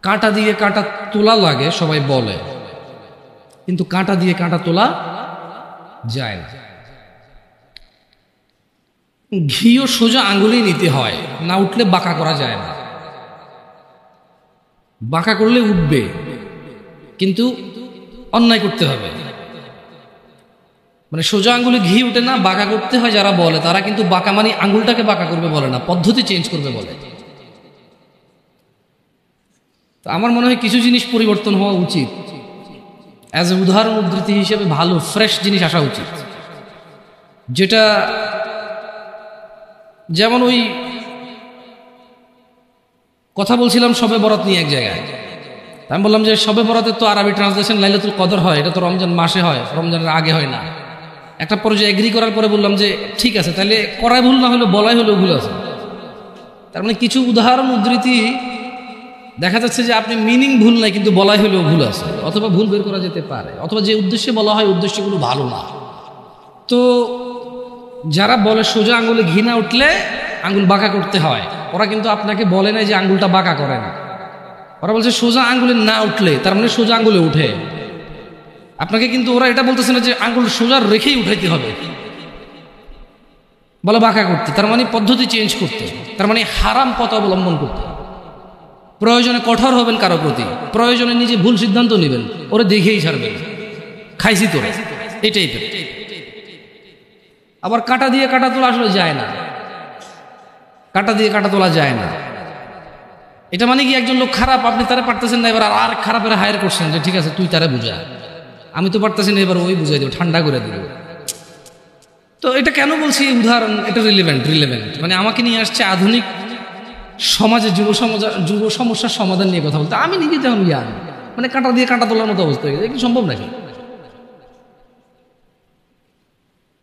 কাঁটা দিয়ে কাঁটা তোলা লাগে সবাই বলে, কিন্তু কাঁটা দিয়ে কাঁটা তোলা যায় না। ঘিও সোজা আঙ্গুলেই নিতে হয়, না উঠলে বাঁকা করা যায় না। বাঁকা করলে উঠবে, কিন্তু অন্যায় করতে হবে। মানে সোজা আঙ্গুলে ঘি উঠে না, বাঁকা করতে হয়। যারা বলে তারা কিন্তু বাঁকা মানে আঙ্গুলটাকে বাঁকা করবে বলে না, পদ্ধতি চেঞ্জ করবে বলে। তো আমার মনে হয় কিছু জিনিস পরিবর্তন হওয়া উচিত। অ্যাজ এ উদাহরণ উদ্ধৃতি হিসেবে ভালো ফ্রেশ জিনিস আসা উচিত, যেটা যেমন ওই কথা বলছিলাম শবে বরাত নিয়ে এক জায়গায়। আমি বললাম যে শবে বরাতের তো আরবি ট্রান্সলেশন লাইলাতুল কদর হয়, এটা তো রমজান মাসে হয়, রমজানের আগে হয় না। একটা পর্যায়ে এগ্রি করার পরে বললাম যে ঠিক আছে, তাহলে করাই ভুল না হলে বলাই হলেও ভুল আছে। তার মানে কিছু উদাহরণ উদ্ধৃতি দেখা যাচ্ছে যে আপনি মিনিং ভুল নাই, কিন্তু বলাই হলেও ভুল আছে, অথবা ভুল বের করা যেতে পারে, অথবা যে উদ্দেশ্যে বলা হয় উদ্দেশ্যগুলো ভালো না। তো যারা বলে সোজা আঙ্গুলে ঘি না উঠলে আঙ্গুল বাঁকা করতে হয়, ওরা কিন্তু আপনাকে বলে না যে আঙ্গুলটা বাঁকা করে না। ওরা বলছে সোজা আঙ্গুলে না উঠলে, তার মানে সোজা আঙ্গুলে উঠে। আপনাকে কিন্তু ওরা এটা বলতেছে না যে আঙ্গুল সোজা রেখেই উঠাইতে হবে, বলে বাঁকা করতে, তার মানে পদ্ধতি চেঞ্জ করতে, তার মানে হারাম পথ অবলম্বন করতে। প্রয়োজনে কঠোর হবেন কারো প্রতি, প্রয়োজনে নিজে ভুল সিদ্ধান্ত নেবেন, ওরা দেখেই ছাড়বেন, খাইছি তো এই টাইপের। আবার কাঁটা দিয়ে কাঁটা তোলা আসলে যায় না, কাঁটা দিয়ে কাঁটা তোলা যায় না। এটা মানে কি একজন লোক খারাপ, আপনি তারা পারতেছেন না, এবার আর খারাপের হায়ার করছেন যে ঠিক আছে তুই তারা বুঝা, আমি তো পারতেছি না, এবার ওই বুঝাই দেবো, ঠান্ডা করে দেবো। তো এটা কেন বলছি উদাহরণ, এটা রিলেভেন্ট মানে আমাকে নিয়ে আসছে আধুনিক সমাজে যুব সমস্যার সমাধান নিয়ে কথা বলতে। আমি নিজে তেমন জ্ঞান, মানে কাঁটা দিয়ে কাঁটা তোলার মতো অবস্থা হয়ে গেছে, কি সম্ভব নাকি?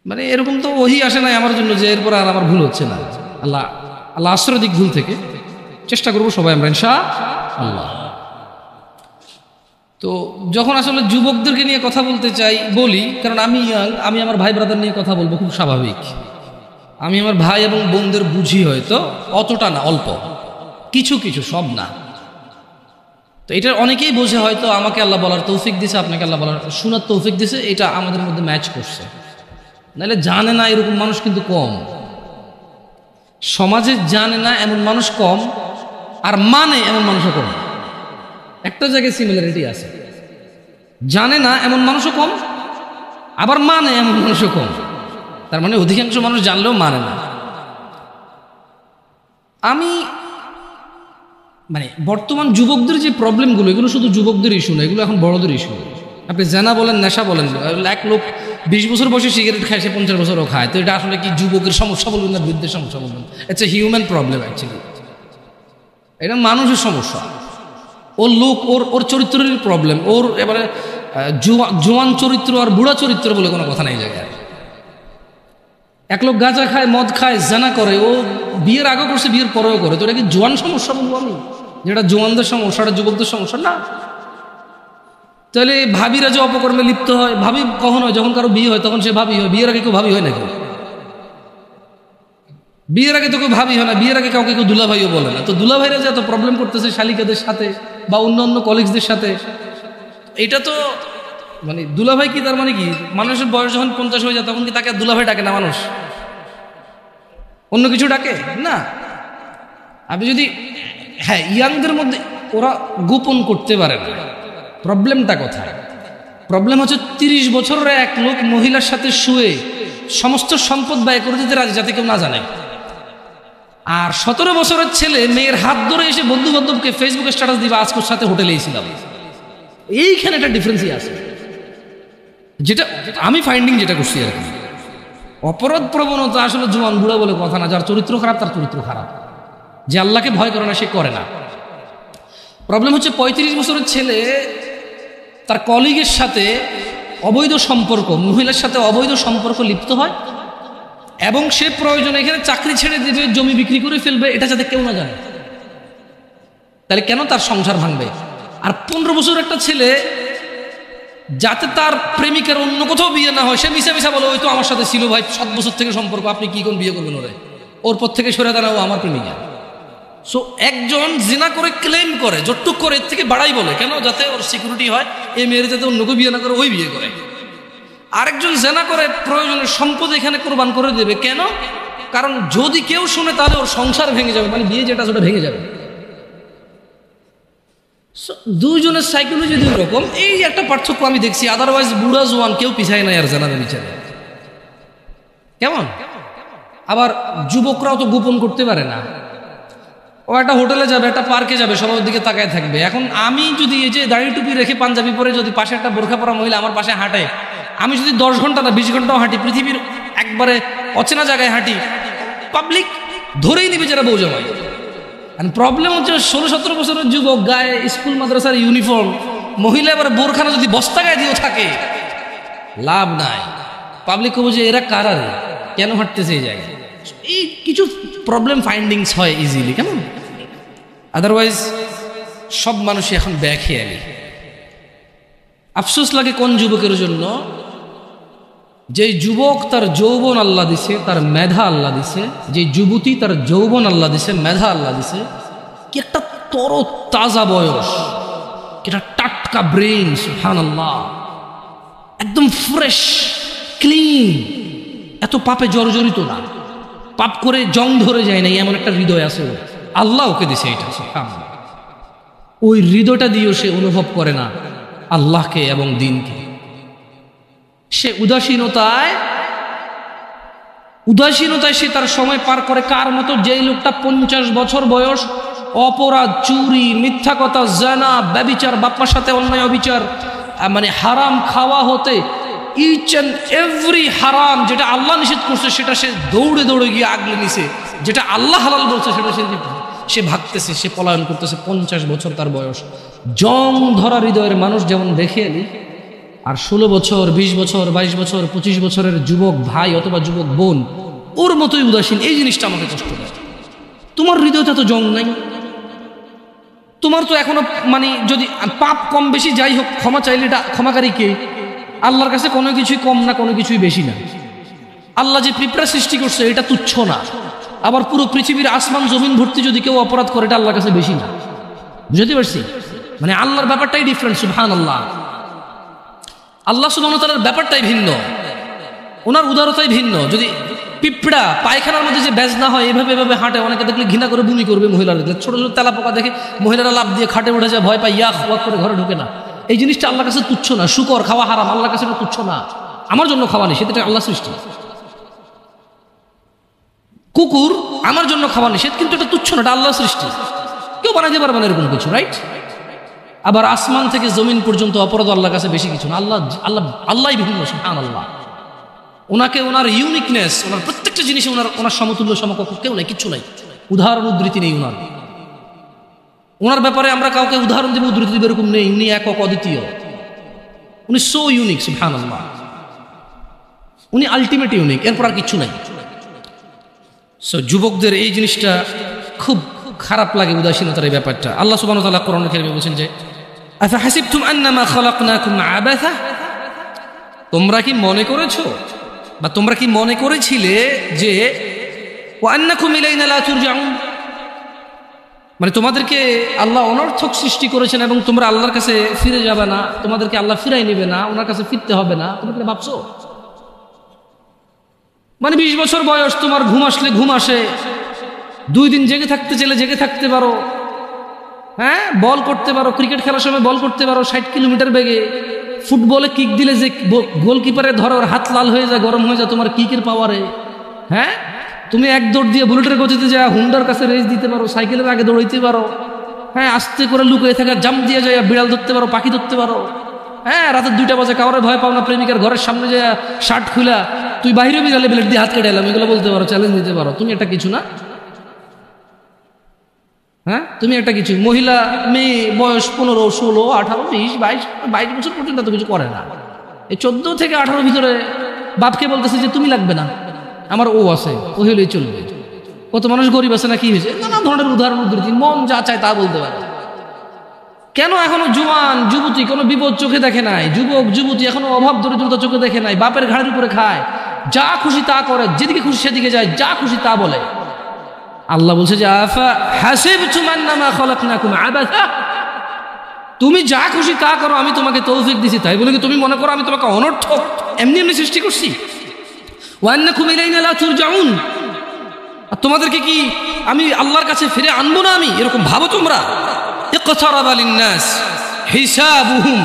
মানে এরকম তো ওহি আসে নাই আমার জন্য যে এরপর আর আমার ভুল হচ্ছে না। আল্লাহ আশ্রয় দিক ভুল থেকে, চেষ্টা করবো সবাই আমরা ইনশাআল্লাহ। তো যখন আসলে যুবকদেরকে নিয়ে কথা বলতে চাই বলি, কারণ আমি আমার ভাই ব্রাদার নিয়ে কথা বলবো, খুব স্বাভাবিক। আমি আমার ভাই এবং বোনদের বুঝি, হয়তো অতটা না, অল্প কিছু কিছু, সব না। তো এটা অনেকেই বোঝে, হয়তো আমাকে আল্লাহ বলার তৌফিক দিছে, আপনাকে আল্লাহ বলার শোনার তৌফিক দিছে, এটা আমাদের মধ্যে ম্যাচ করছে। নাহলে জানে না এরকম মানুষ কিন্তু কম, সমাজে জানে না এমন মানুষ কম, আর মানে এমন মানুষও কম। একটা জায়গায় সিমিলারিটি আছে, জানে না এমন মানুষও কম, আবার মানে এমন মানুষও কম। তার মানে অধিকাংশ মানুষ জানলেও মানে না। আমি মানে বর্তমান যুবকদের যে প্রবলেমগুলো, এগুলো শুধু যুবকদের ইস্যু না, এগুলো এখন বড়দের ইস্যু। আপনি জানা বলেন, নেশা বলেন, এক লোক 20 বছর বয়সে সিগারেট খায়, সে 50 বছরও খায়। তো এটা আসলে কি যুবকের সমস্যা বলবেন না বৃদ্ধের সমস্যা বলবেন? It's a human problem actually. এটা মানুষের সমস্যা। ওর লোক, ওর চরিত্রের প্রবলেম। ওর এবারে জোয়ান চরিত্র আর বুড়া চরিত্র বলে কোনো কথা নাই জায়গায়। এক লোক গাঁজা খায়, মদ খায়, জানা করে, ও বিয়ের আগে করছে, বিয়ের পরেও করে। তো এটা কি জোয়ান সমস্যা বলবো আমি? যেটা জোয়ানদের সমস্যা, এটা যুবকদের সমস্যা না। তাহলে ভাবিরা যে অপকর্মে লিপ্ত হয়, ভাবি কখন হয়? যখন কারো বিয়ে হয় তখন সে ভাবি হয়। বিয়ের আগে কেউ ভাবি হয় নাকি? বিয়ের আগে তো কেউ ভাবি হয় না। বিয়ের আগে কাউকে কেউ দুলাভাইও বলে না। তো দুলাভাইরা যে এত প্রবলেম করতেছে শালিকাদের সাথে বা অন্য কলিগসদের সাথে, এটা তো মানে দুলাভাই কি, তার মানে কি মানুষের বয়স যখন 50 হয়ে যায় তখন কি তাকে দুলাভাই ডাকে না মানুষ? অন্য কিছু ডাকে না। আপনি যদি ইয়াংদের মধ্যে ওরা গোপন করতে পারে না। প্রবলেমটা কোথায়? প্রবলেম হচ্ছে 30 বছরের এক লোক মহিলার সাথে শুয়ে সমস্ত সম্পদ ব্যয় করে দিতে রাজি, যাতে কেউ না জানে। আর 17 বছরের ছেলে মেয়ের হাত ধরে এসে বন্ধু বান্ধবকে ফেসবুকে স্ট্যাটাস দিবে, আজকের সাথে হোটেলে এসেছিলাম। এইখানে একটা ডিফারেন্সই আছে, যেটা আমি ফাইন্ডিং যেটা করছি আর কি। অপরাধ প্রবণতা আসলে জোয়ান বুড়া বলে কথা না। যার চরিত্র খারাপ তার চরিত্র খারাপ, যে আল্লাহকে ভয় করে না সে করে না। প্রবলেম হচ্ছে 35 বছরের ছেলে তার কলিগের সাথে অবৈধ সম্পর্ক, মহিলার সাথে অবৈধ সম্পর্ক লিপ্ত হয়, এবং সে প্রয়োজনে এখানে চাকরি ছেড়ে দেবে, জমি বিক্রি করে ফেলবে, এটা যাতে কেউ না জানে। তাহলে কেন তার সংসার ভাঙবে? আর 15 বছর একটা ছেলে, যাতে তার প্রেমিকার অন্য কোথাও বিয়ে না হয়, সে মিশা বলে ওই তো আমার সাথে ছিল ভাই, 7 বছর থেকে সম্পর্ক, আপনি কি কোন বিয়ে করবেন ওরে, ওর পর থেকে সরে দাঁড়াও আমার প্রেমিকা। সো একজন জিনা করে ক্লেম করে, যতটুক করে এর থেকে বাড়াই বলে, কেন? যাতে ওর সিকিউরিটি হয়, এই মেয়ের যাতে অন্যকে বিয়ে না করে ওই বিয়ে করে। আরেকজন জেনা করে প্রয়োজনের সম্পদ এখানে কোরবান করে দেবে, কেন? কারণ যদি কেউ শুনে তাহলে ওর সংসার ভেঙে যাবে, মানে বিয়ে যেটা সেটা ভেঙে যাবে। দুইজনের সাইকোলজি দুই রকম, এই একটা পার্থক্য আমি দেখছি। আদারওয়াইজ বুড়া জোয়ান কেউ পিছায় নাই আর জানার বিচারে। কেমন? আবার যুবকরাও তো গোপন করতে পারে না। ও একটা হোটেলে যাবে, একটা পার্কে যাবে, সবার দিকে তাকায় থাকবে। এখন আমি যদি এই যে দাড়ি টুপি রেখে পাঞ্জাবি পরে যদি পাশে একটা বোরখা পরা মহিলা আমার পাশে হাঁটে, আমি যদি 10 ঘন্টা না 20 ঘন্টাও হাঁটি, পৃথিবীর একবারে অচেনা জায়গায় হাঁটি, পাবলিক ধরেই নিবে যারা বউ জামাই। প্রবলেম হচ্ছে 16-17 বছরের যুবক, গায়ে স্কুল মাদ্রাসার ইউনিফর্ম, মহিলা এবার বোরখানা যদি বস্তা গায়ে দিয়েও থাকে, লাভ নাই। পাবলিক বুঝে এরা কারা রে, কেন হাঁটতেছে এই জায়গায়। এই কিছু প্রবলেম ফাইন্ডিংস হয় ইজিলি, কেমন? আদারওয়াইজ সব মানুষই এখন বেখেয়ালি। আফসোস লাগে কোন যুবকের জন্য, যে যুবক তার যৌবন আল্লাহ দিছে, তার মেধা আল্লাহ দিছে, যে যুবতী তার যৌবন আল্লাহ দিছে, মেধা আল্লাহ দিছে, কি একটা তর তাজা বয়স, এটা টাটকা ব্রেন, সুবহানাল্লাহ, একদম ফ্রেশ ক্লিন, এত পাপে জর্জরিত না, পাপ করে জং ধরে যায় না, এমন একটা হৃদয় আছে আল্লাহ ওকে দিছে। এটা সুবহানাল্লাহ, ওই হৃদয়টা দিয়েও সে অনুভব করে না আল্লাহকে এবং দ্বীনকে। সে উদাসীনতায় সে তার সময় পার করে। কার মতো? যেই লোকটা 50 বছর বয়স অপরাধ, চুরি, মিথ্যা কথা, জানা, ব্যভিচার, বাপ্পার সাথে অন্যায় অবিচার, মানে হারাম খাওয়া হতে ইচ অ্যান্ড এভরি হারাম যেটা আল্লাহ নিষেধ করছে সেটা সে দৌড়ে দৌড়ে গিয়ে আগলে নিছে, যেটা আল্লাহ হালাল বলছে সেটা সে ভাগতেছে, সে পলায়ন করতেছে। 50 বছর তার বয়স। জং ধরা হৃদয়ের মানুষ যেমন দেখে এলি, আর 16 বছর, 20 বছর, 22 বছর, 25 বছরের যুবক ভাই অথবা যুবক বোন ওর মতোই উদাসীন। এই জিনিসটা আমাকে কষ্ট দেয়। তোমার হৃদয়টা তো জং নাই, তোমার তো এখনো মানে যদি পাপ কম বেশি যাই হোক, ক্ষমা চাইলে এটা ক্ষমাকারী কে? আল্লাহর কাছে কোনো কিছুই কম না, কোনো কিছুই বেশি না। আল্লাহ যে পিঁপড়া সৃষ্টি করছে এটা তুচ্ছ না, আবার পুরো পৃথিবীর আসমান জমিন ভর্তি যদি কেউ অপরাধ করে এটা আল্লাহর কাছে বেশি না। বুঝতে পারছি? মানে আল্লাহর ব্যাপারটাই ডিফারেন্ট। সুবহানাল্লাহ, আল্লাহ সুবহানাহু ওয়া তাআলার ব্যাপারটাই ভিন্ন, ওনার উদারতাই ভিন্ন। যদি পিঁপড়া পায়খানার মধ্যে যে ব্যাজ না হয়, এভাবে এভাবে হাঁটে, অনেকে দেখলে ঘৃণা করে বমি করবে। মহিলারা দেখলে ছোট ছোট তেলা পোকা দেখে মহিলারা লাভ দিয়ে খাটে উঠে যায়, ভয় পায়, ইয়াক ওয়াক করে ঘরে ঢুকে না। এই জিনিসটা আল্লাহর কাছে তুচ্ছ না। শুকর খাওয়া হারাম, আল্লাহর কাছে এটা তুচ্ছ না। আমার জন্য খাওয়া নিষেধ, এটা আল্লাহ সৃষ্টি। কুকুর আমার জন্য খাওয়া নিষেধ, কিন্তু এটা তুচ্ছ না, এটা আল্লাহ সৃষ্টি, কেউ বানাইতে পারবে না এরকম কিছু, রাইট? আবার আসমান থেকে জমিন পর্যন্ত অপরাধ আল্লাহর কাছে বেশি কিছু না। আল্লাহই বিভিন্ন। সুবহানাল্লাহ, ওনাকে ওনার ইউনিকনেস, ওনার প্রত্যেকটা জিনিসে ওনার সমতুল্য সমকক্ষ কেউ নাই, কিচ্ছু নাই, উদাহরণ উদ্ধৃতি নেই ওনার ব্যাপারে। আমরা কাউকে উদাহরণ দেব, উদ্ধৃতি দেব এরকম নেই। উনি একক, অদ্বিতীয়, উনি সো ইউনিক। সুবহানাল্লাহ, উনি আলটিমেট ইউনিক, এরপর আর কিচ্ছু নাই। সো যুবকদের এই জিনিসটা খুব খারাপ লাগে, উদাসীনতার এই ব্যাপারটা। আল্লাহ সুবহানাহু ওয়া তাআলা কোরআনুল কারীমে বলেছেন যে আফাহাসিবতুম আন্নামা খালাকনাকুম আবাসা, তোমরা কি মনে করেছো বা তোমরা কি মনে করেছিলে যে ওয়া আন্নাকুম ইলাইনা লা তুরজাউন, মানে তোমাদেরকে আল্লাহ অনর্থক সৃষ্টি করেছেন এবং তোমরা আল্লাহর কাছে ফিরে যাবে না, তোমাদেরকে আল্লাহ ফিরাই নেবে না, ওনার কাছে ফিরতে হবে না, তোমরা কি ভাবছো? মানে 20 বছর বয়স, তোমার ঘুম আসলে ঘুম আসে, 2 দিন জেগে থাকতে চাইলে জেগে থাকতে পারো, হ্যাঁ, বল করতে পারো, ক্রিকেট খেলার সময় বল করতে পারো 60 কিলোমিটার বেগে, ফুটবলে কিক দিলে যে গোলকিপারে ধরে ওর হাত লাল হয়ে যায়, গরম হয়ে যায় তোমার কিকের পাওয়ারে, হ্যাঁ, তুমি এক দৌড় দিয়ে বুলেটের গতিতে যা হুন্ডার কাছে রেস দিতে পারো, সাইকেলের আগে দৌড়াইতে পারো, হ্যাঁ, আস্তে করে লুকিয়ে থাকা জাম্প দিয়ে যায়, বিড়াল ধরতে পারো, পাখি ধরতে পারো, হ্যাঁ, রাতের 2টা বাজে কাউরে ভয় পাও না, প্রেমিকার ঘরের সামনে যায় শার্ট খুলা তুই বাইরে বিড়ালে ব্লেড দিয়ে হাত কেটে এলাম, এগুলো বলতে পারো, চ্যালেঞ্জ দিতে পারো। তুমি একটা কিছু না, হ্যাঁ, তুমি একটা কিছু। মহিলা মেয়ে বয়স 15, 16, 18, 20, 22 বছর পর্যন্ত তো কিছু করে না। এই 14 থেকে 18 ভিতরে বাপকে বলতেছে যে তুমি লাগবে না, আমার ও আছে, ও হলেই চলবে। কত মানুষ গরিব আছে না, কি হয়েছে, নানা ধরনের উদাহরণ উদ্ধৃতি, মন যা চায় তা বলতে পারে। কেন এখনো জোয়ান যুবতী কোনো বিপদ চোখে দেখে নাই, যুবক যুবতী এখনো অভাব দরিদ্রতা চোখে দেখে নাই, বাপের ঘাড়ের উপরে খায়, যা খুশি তা করে, যেদিকে খুশি সেদিকে যায়, যা খুশি তা বলে। আল্লাহ বলছে যে আফা হাসিবতুম আন্নামা খালাকনাকুম আবাসা, তুমি যা খুশি তা করো, আমি তোমাকে তৌফিক দিছি, তাই বলে কি তুমি মনে করো আমি তোমাকে অনর্থক এমনি এমনি সৃষ্টি করছি? ওয়া আন্নাকুম ইলাইনা লা তুরজাউন, আর তোমাদেরকে কি আমি আল্লাহর কাছে ফিরে আনবো না আমি, এরকম ভাবো তোমরা? ইকতারাবা লিন-নাস হিসাবুহুম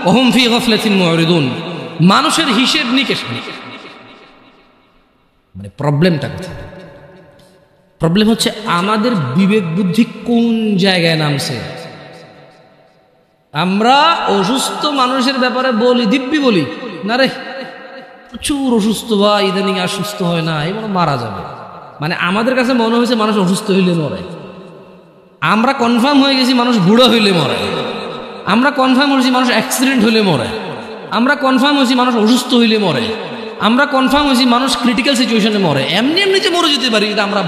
ওয়া হুম ফি গাফলাতিন মুরিদুন, মানুষের হিসেব নিকেশ নেই। মানে প্রবলেমটা কোথায়? প্রবলেম হচ্ছে আমাদের বিবেক বুদ্ধি কোন জায়গায় নামছে। আমরা অসুস্থ মানুষের ব্যাপারে বলি, দিব্যি বলি না রে প্রচুর অসুস্থ বা ইদানিং আর সুস্থ হয় না, এই মনে মারা যাবে। মানে আমাদের কাছে মনে হয়েছে মানুষ অসুস্থ হইলে মরে, আমরা কনফার্ম হয়ে গেছি মানুষ বুড়ো হইলে মরে, আমরা কনফার্ম হয়েছি মানুষ অ্যাক্সিডেন্ট হইলে মরে, আমরা কনফার্ম হয়েছি মানুষ অসুস্থ হইলে মরে, আমরা কনফার্ম হয়েছি মানুষ ক্রিটিক্যাল সিচুয়েশনে মরে। এমনি এমনি যে মরে যেতে পারি এটা আমরা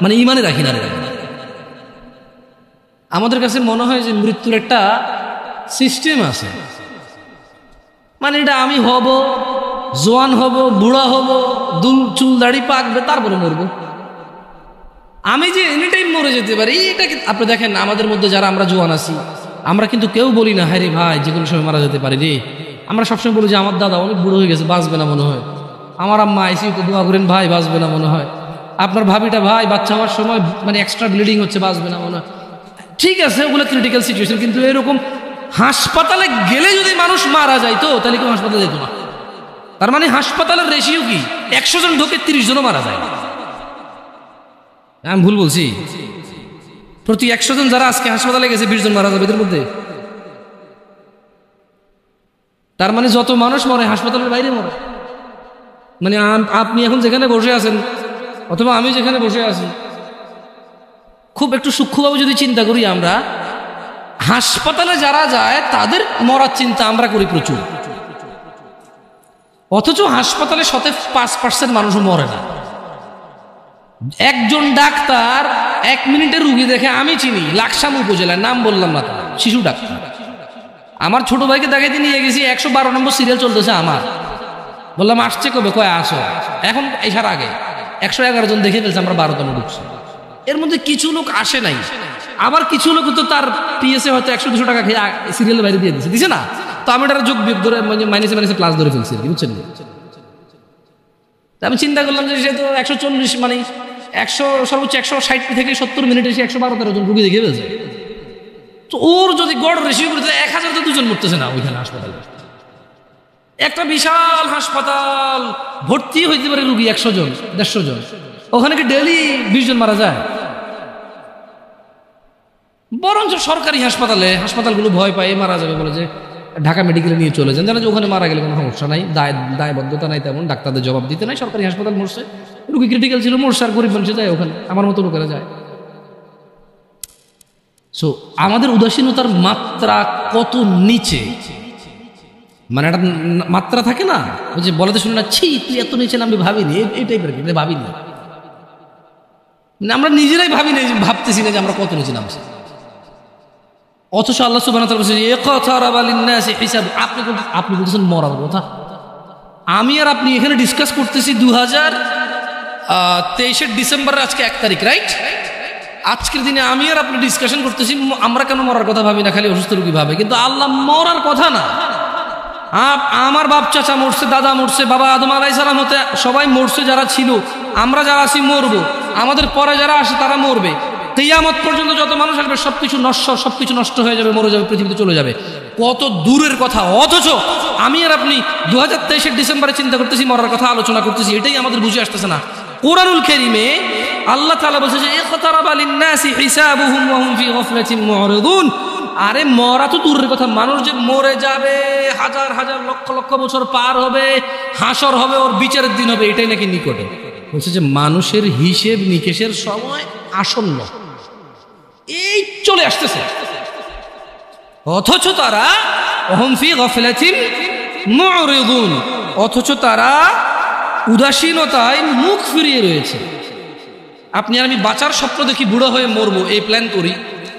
মানে ইমানে রাখি না। আমাদের কাছে মনে হয় যে মৃত্যুর একটা সিস্টেম আছে, মানে এটা আমি হব, জোয়ান হব, বুড়া হব, চুল দাড়ি পাকবে, তারপরে মরবো। আমি যে এনি টাইম মরে যেতে পারি এটা আপনি দেখেন আমাদের মধ্যে যারা আমরা জোয়ান আছি আমরা কিন্তু কেউ বলি না হ্যাঁ রে ভাই যে কোনো সময় মারা যেতে পারি রে। আমরা সবসময় বলি যে আমার দাদা অনেক বুড়ো হয়ে গেছে, বাঁচবে না মনে হয়, আমার আম্মা আইসিইউতে দোয়া করেন ভাই বাঁচবে না মনে হয়, আপনার ভাবিটা ভাই বাচ্চা হওয়ার সময় মানে এক্সট্রা ব্লিডিং হচ্ছে, বাঁচবে না মনে হয়। ঠিক আছে ওগুলো ক্রিটিক্যাল সিচুয়েশন, কিন্তু এরকম হাসপাতালে গেলে যদি মানুষ মারা যায় তো তাহলে কেউ হাসপাতালে যেত না। তার মানে হাসপাতালের রেশিও কি 100 জন ঢোকে 30 জনও মারা যায়। আমি ভুল বলছি? প্রতি 100 জন যারা আজকে হাসপাতালে গেছে 20 জন মারা যাবে এদের মধ্যে। তার মানে যত মানুষ মরে হাসপাতালের বাইরে মরে। মানে আপনি এখন যেখানে বসে আছেন অথবা আমি যেখানে বসে আছি, খুব একটু সূক্ষ্মভাবে যদি চিন্তা করি আমরা, হাসপাতালে যারা যায় তাদের মরার চিন্তা আমরা করি প্রচুর, অথচ হাসপাতালে 5% মানুষও মরে না। একজন ডাক্তার 1 মিনিটের রুগী দেখে, আমি চিনি লাকসাম উপজেলায়, নাম বললাম না, তার শিশু ডাক্তার, আমার ছোট ভাইকে দেখাইতে নিয়ে গেছি, 112 নম্বর সিরিয়াল চলতেছে আমার, বললাম আসছে কবে, কয় আসো, এখন এসার আগে 111 জন দেখে ফেলছে, আমরা 12তম ঢুকছি। এর মধ্যে কিছু লোক আসে নাই, আবার কিছু লোক তো তার পিএসএ হয়তো 100-200 টাকা খেয়ে সিরিয়ালের বাইরে দিয়ে দিছে না, তো আমি এটা যোগ বিয়োগ ধরে মাইনাসে প্লাস ধরে ফেলছি, বুঝছেন? আমি চিন্তা করলাম যে সে তো 140 মানে 100 সর্বোচ্চ 160 থেকে 70 মিনিটে সে 112-13 জন রুগী দেখে ফেলছে। তো ওর যদি গড় রেশিও করে 1000 তো 2 জন মরতেছে না ওইখানে হাসপাতালে। একটা বিশাল হাসপাতাল, ভর্তি হইতে পারে রুগী 100 জন 150 জন, ওখানে কি ডেইলি 20 জন মারা যায়? বরঞ্চ সরকারি হাসপাতালগুলো ভয় পায় মারা যাবে বলে যে ঢাকা মেডিকেলে নিয়ে চলে যান, জানা যে ওখানে মারা গেলে কোনো সমস্যা নাই, দায়বদ্ধতা নাই তেমন, ডাক্তারদের জবাব দিতে নাই, সরকারি হাসপাতাল মরছে, রুগী ক্রিটিক্যাল ছিল মরছে, আর গরিব মানুষে যায় ওখানে, আমার মতো লোকেরা যায়। সো আমাদের উদাসীনতার মাত্রা কত নিচে, মানে একটা মাত্রা থাকে না, ওই যে বলাতে শুনে না, ছি তুই এত নিচে নামবি, ভাবিনি এই টাইপের, ভাবিনি, আমরা নিজেরাই ভাবিনি, ভাবতেছি না যে আমরা কত নিচে নামছি। অথচ আল্লাহ সুবহানাহু ওয়া তাআলা বলেছেন ইকতারাবা লিন-নাসি হিসাব, আপনি বলতেছেন মরার কথা, আমি আর আপনি এখানে ডিসকাস করতেছি 2023 ডিসেম্বরের আজকে 1 তারিখ, রাইট? আজকের দিনে আমি আর আপনি ডিসকাশন করতেছি আমরা কেন মরার কথা ভাবি না, খালি অসুস্থ রোগী ভাবে, কিন্তু আল্লাহ মরার কথা না। আমার বাপ চাচা মরছে, দাদা মরছে, বাবা আদম আলাইহিস সালাম হতে সবাই মরছে, যারা ছিল, আমরা যারা আছি মরবো, আমাদের পরে যারা আসে তারা মরবে, কিয়ামত পর্যন্ত যত মানুষ আসবে সবকিছু নষ্ট হয়ে যাবে, মরে যাবে, পৃথিবীতে চলে যাবে, কত দূরের কথা। অথচ আমি আর আপনি 2023 ডিসেম্বরে চিন্তা করতেছি, মরার কথা আলোচনা করতেছি, এটাই আমাদের বুঝে আসতেছে না। কোরআনুল কারীমে আল্লাহ তাআলা বলেছে যে ইকতারাবা লিন-নাসি হিসাবুহুম ওয়া হুম ফি গাফলাতিন মুরিদুন, আরে মরা তো দূরের কথা, মানুষ যে মরে যাবে, হাজার হাজার লক্ষ লক্ষ বছর পার হবে, হাসর হবে, ওর বিচারের দিন হবে, এটাই নাকি নিকটে। বলছে যে মানুষের হিসেব নিকেশের সময় আসন্ন, এই চলে আসতেছে, অথচ তারা হুম ফি গাফলাতিন মুরিদুন, অথচ তারা উদাসীনতায় মুখ ফিরিয়ে রয়েছে। আপনি আর আমি বাঁচার স্বপ্ন দেখি, বুড়ো হয়ে মরবো এই প্ল্যান করি,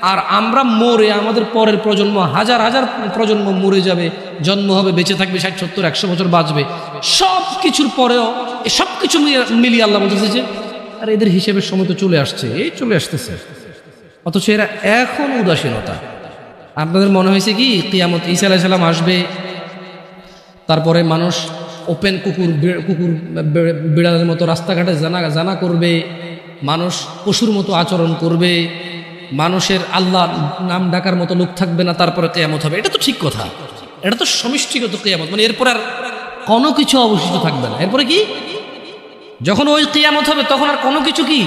আর আমরা মরে আমাদের পরের প্রজন্ম, হাজার হাজার প্রজন্ম মরে যাবে, জন্ম হবে, বেঁচে থাকবে 60, 70, 100 বছর বাঁচবে, সব কিছুর পরেও সব কিছু মিলিয়ে আল্লাহ বলতেছে যে আর এদের হিসেবের সময় তো চলে আসছে, এই চলে আসতেছে, অথচ এরা এখন উদাসীনতা। আপনাদের মনে হয়েছে কি কিয়ামত ঈসা আলাইহিস সালাম আসবে, তারপরে মানুষ ওপেন কুকুর বিড়ালের মতো রাস্তাঘাটে জানা করবে, মানুষ পশুর মতো আচরণ করবে, মানুষের আল্লাহ নাম ডাকার মতো লোক থাকবে না, তারপরে কিয়ামত হবে? এটা তো ঠিক কথা, এটা তো সমষ্টিগত কিয়ামত, মানে এরপর আর কোনো কিছু অবশিষ্ট থাকবে না। এরপরে কি, যখন ওই কিয়ামত হবে তখন আর কোনো কিছু কি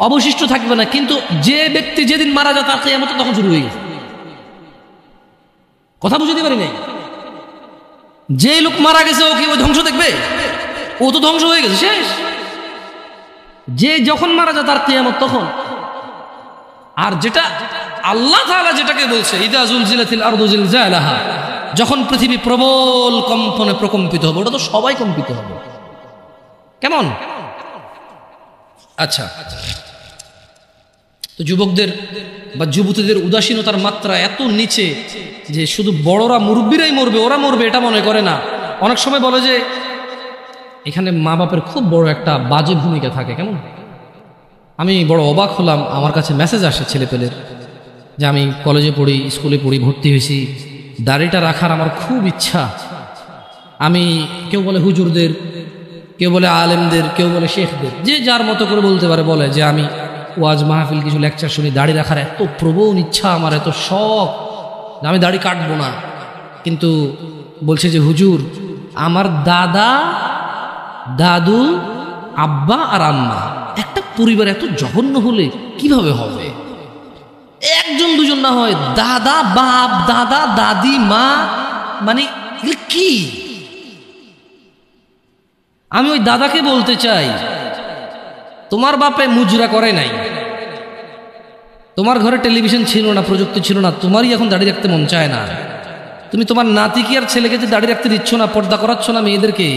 অবশিষ্ট থাকবে না। কিন্তু যে ব্যক্তি যেদিন মারা যায় তার কিয়ামত তখন শুরু হয়ে গেছে। কথা বুঝতে পারি নাই? যে লোক মারা গেছে ও কি ওই ধ্বংস দেখবে? ও তো ধ্বংস হয়ে গেছে, শেষ। যে যখন মারা যায় তার কিয়ামত তখন। আর যেটা আল্লাহ তাআলা যেটাকে বলছে ইদা জুলজিলাতিল আরদু জিলজালাহা, যখন পৃথিবী প্রবল কম্পনে প্রকম্পিত হবে, ওটা তো সবাই কম্পিত হবে। কেমন? আচ্ছা, তো যুবকদের বা যুবতীদের উদাসীনতার মাত্রা এত নিচে যে শুধু বড়রা মুরব্বীরাই মরবে, ওরা মরবে এটা মনে করে না। অনেক সময় বলে যে এখানে মা বাপের খুব বড় একটা বাজে ভূমিকা থাকে। কেমন? আমি বড় অবাক হলাম, আমার কাছে মেসেজ আসে ছেলেপেলের যে আমি কলেজে পড়ি, স্কুলে পড়ি, ভর্তি হয়েছি, দাড়িটা রাখার আমার খুব ইচ্ছা। আমি, কেউ বলে হুজুরদের, কেউ বলে আলেমদের, কেউ বলে শেখদের, যে যার মতো করে বলতে পারে, বলে যে আমি ওয়াজ মাহফিল কিছু লেকচার শুনি, দাড়ি রাখার এত প্রবল ইচ্ছা আমার, এত শখ, আমি দাড়ি কাটবো না। কিন্তু বলছে যে হুজুর আমার দাদা, দাদু, আব্বা আর আম্মা, একটা পরিবার এত জঘন্য হলে কিভাবে হবে? একজন দুজন না হয়, দাদা, বাপ, দাদা, দাদি, মা, মানে কি? আমি ওই দাদাকে বলতে চাই, তোমার বাপে মুজরা করে নাই, তোমার ঘরে টেলিভিশন ছিল না, প্রযুক্তি ছিল না, তোমারই এখন দাড়ি রাখতে মন চায় না। তুমি তোমার নাতিকে আর ছেলেকে যে দাড়ি রাখতে দিচ্ছ না, পর্দা করাচ্ছ না মেয়েদেরকে,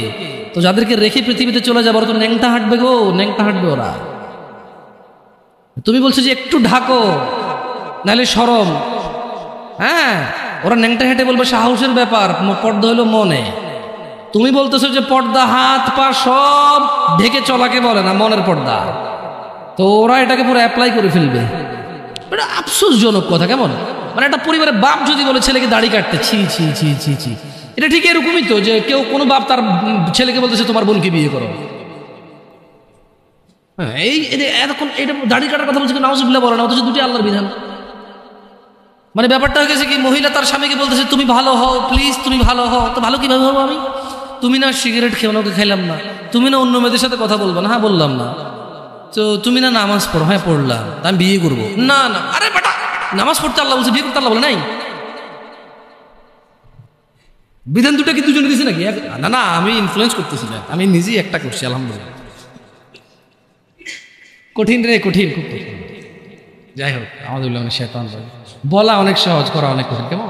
তো যাদেরকে রেখে পৃথিবীতে চলে যাবো, তো ন্যাংটা হাঁটবে গো, ন্যাংটা হাঁটবে ওরা। তুমি বলছো যে একটু ঢাকো নাহলে শরম, হ্যাঁ, ওরা ন্যাংটা হেঁটে বলবে সাহসের ব্যাপার, পর্দা হলো মনে। তুমি বলতেছো যে পর্দা হাত পা সব ঢেকে চলাকে বলে না, মনের পর্দা। তো ওরা এটাকে পুরো অ্যাপ্লাই করে ফেলবে। এটা আফসোসজনক কথা। কেমন? মানে একটা পরিবারের বাপ যদি বলে ছেলেকে দাড়ি কাটতে, ছি ছি ছি ছি ছি, এটা ঠিক এরকমই তো যে কেউ কোনো বাপ তার ছেলেকে বলতেছে তোমার বোনকে বিয়ে করো। হ্যাঁ, এই এরকম এটা দাড়ি কাটার কথা বলছে, নাউজুবিল্লাহ বলে না, অথচ দুটি আল্লাহর বিধান। মানে ব্যাপারটা হয়ে গেছে কি, মহিলা তার স্বামীকে বলতেছে তুমি ভালো হও, প্লিজ তুমি ভালো হও। তো ভালো কিভাবে হবো আমি? তুমি না সিগারেট খেও না, ওকে খাইলাম না। তুমি না অন্য মেয়েদের সাথে কথা বলবো না, হ্যাঁ বললাম না। তো তুমি না নামাজ পড়ো, হ্যাঁ পড়লাম। আমি বিয়ে করবো না, না। আরে বেটা, নামাজ পড়তে আল্লাহ বলছে, বিয়ে করতে আল্লাহ বলে নাই? বিধান দুটা কি দুজনে দিছে নাকি? না না, আমি ইনফ্লুয়েন্স করতেছি না, আমি নিজেই একটা করছি, আলহামদুলিল্লাহ। কঠিন রে, কঠিন, খুব কঠিন। যাই হোক, আমাদের শয়তান বলা অনেক সহজ, করা অনেক কঠিন। কেমন?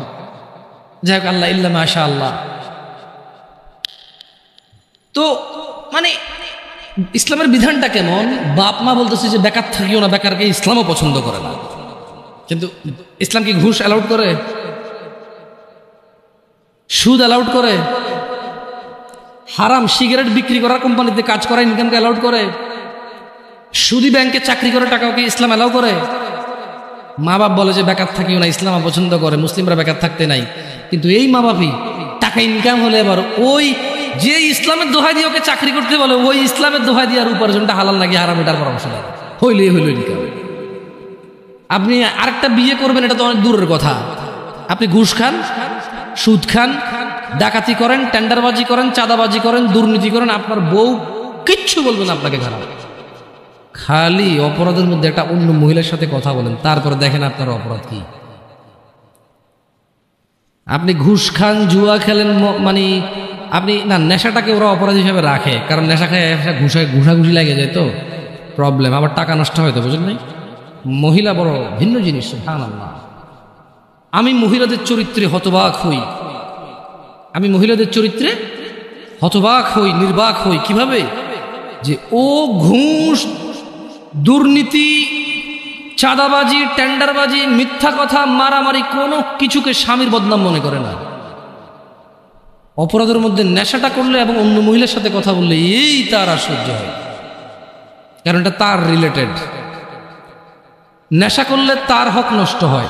যাই হোক, আল্লাহ ইল্লা মাশা আল্লাহ। তো মানে ইসলামের বিধানটা কেমন? বাপ মা বলতেছে যে বেকার থাকিও না, বেকারকে ইসলামও পছন্দ করে না। কিন্তু ইসলাম কি ঘুষ অ্যালাউড করে? সুদ অ্যালাউড করে? হারাম সিগারেট বিক্রি করার কোম্পানিতে কাজ করা ইনকামকে অ্যালাউড করে? সুদি ব্যাংকে চাকরি করে টাকাকে ইসলাম অ্যালাউ করে? মা বাপ বলে যে বেকার থাকিও না, ইসলাম পছন্দ করে, মুসলিমরা বেকার থাকতে নাই। কিন্তু এই মা বাপই টাকা ইনকাম হলে এবার ওই যে ইসলামের দোহাই দিয়ে ওকে চাকরি করতে বলে, ওই ইসলামের দোহাই দিয়ে আর উপার্জনটা হালাল নাকি হারাম এটার পরামর্শ দেয়, হইলে ইনকাম। আপনি আরেকটা বিয়ে করবেন, এটা তো অনেক দূরের কথা। আপনি ঘুষ খান, সুদ খান, ডাকাতি করেন, টেন্ডারবাজি করেন, চাঁদাবাজি করেন, দুর্নীতি করেন, আপনার বউ কিচ্ছু বলবেন আপনাকে খারাপ। খালি অপরাধের মধ্যে একটা অন্য মহিলার সাথে কথা বলেন, তারপরে দেখেন আপনার অপরাধ কি। আপনি ঘুষ খান, জুয়া খেলেন, মানে আপনি না, নেশাটাকে ওরা অপরাধ হিসাবে রাখে, কারণ নেশা খায় ঘুষাঘুষি লাগে যায়, তো প্রবলেম, আবার টাকা নষ্ট হয়, তো বুঝলেন নাই? মহিলা বড় ভিন্ন জিনিস, সুবহানাল্লাহ। আমি মহিলাদের চরিত্রে হতবাক হই, আমি মহিলাদের চরিত্রে হতবাক হই, নির্বাক হই। কিভাবে? যে ও ঘুষ, দুর্নীতি, চাঁদাবাজি, টেন্ডারবাজি, মিথ্যা কথা, মারামারি, কোনো কিছুকে স্বামীর বদনাম মনে করে না। অপরাধের মধ্যে নেশাটা করলে এবং অন্য মহিলার সাথে কথা বললে এই তার আশ্চর্য হয়। কারণ এটা তার রিলেটেড। নেশা করলে তার হক নষ্ট হয়,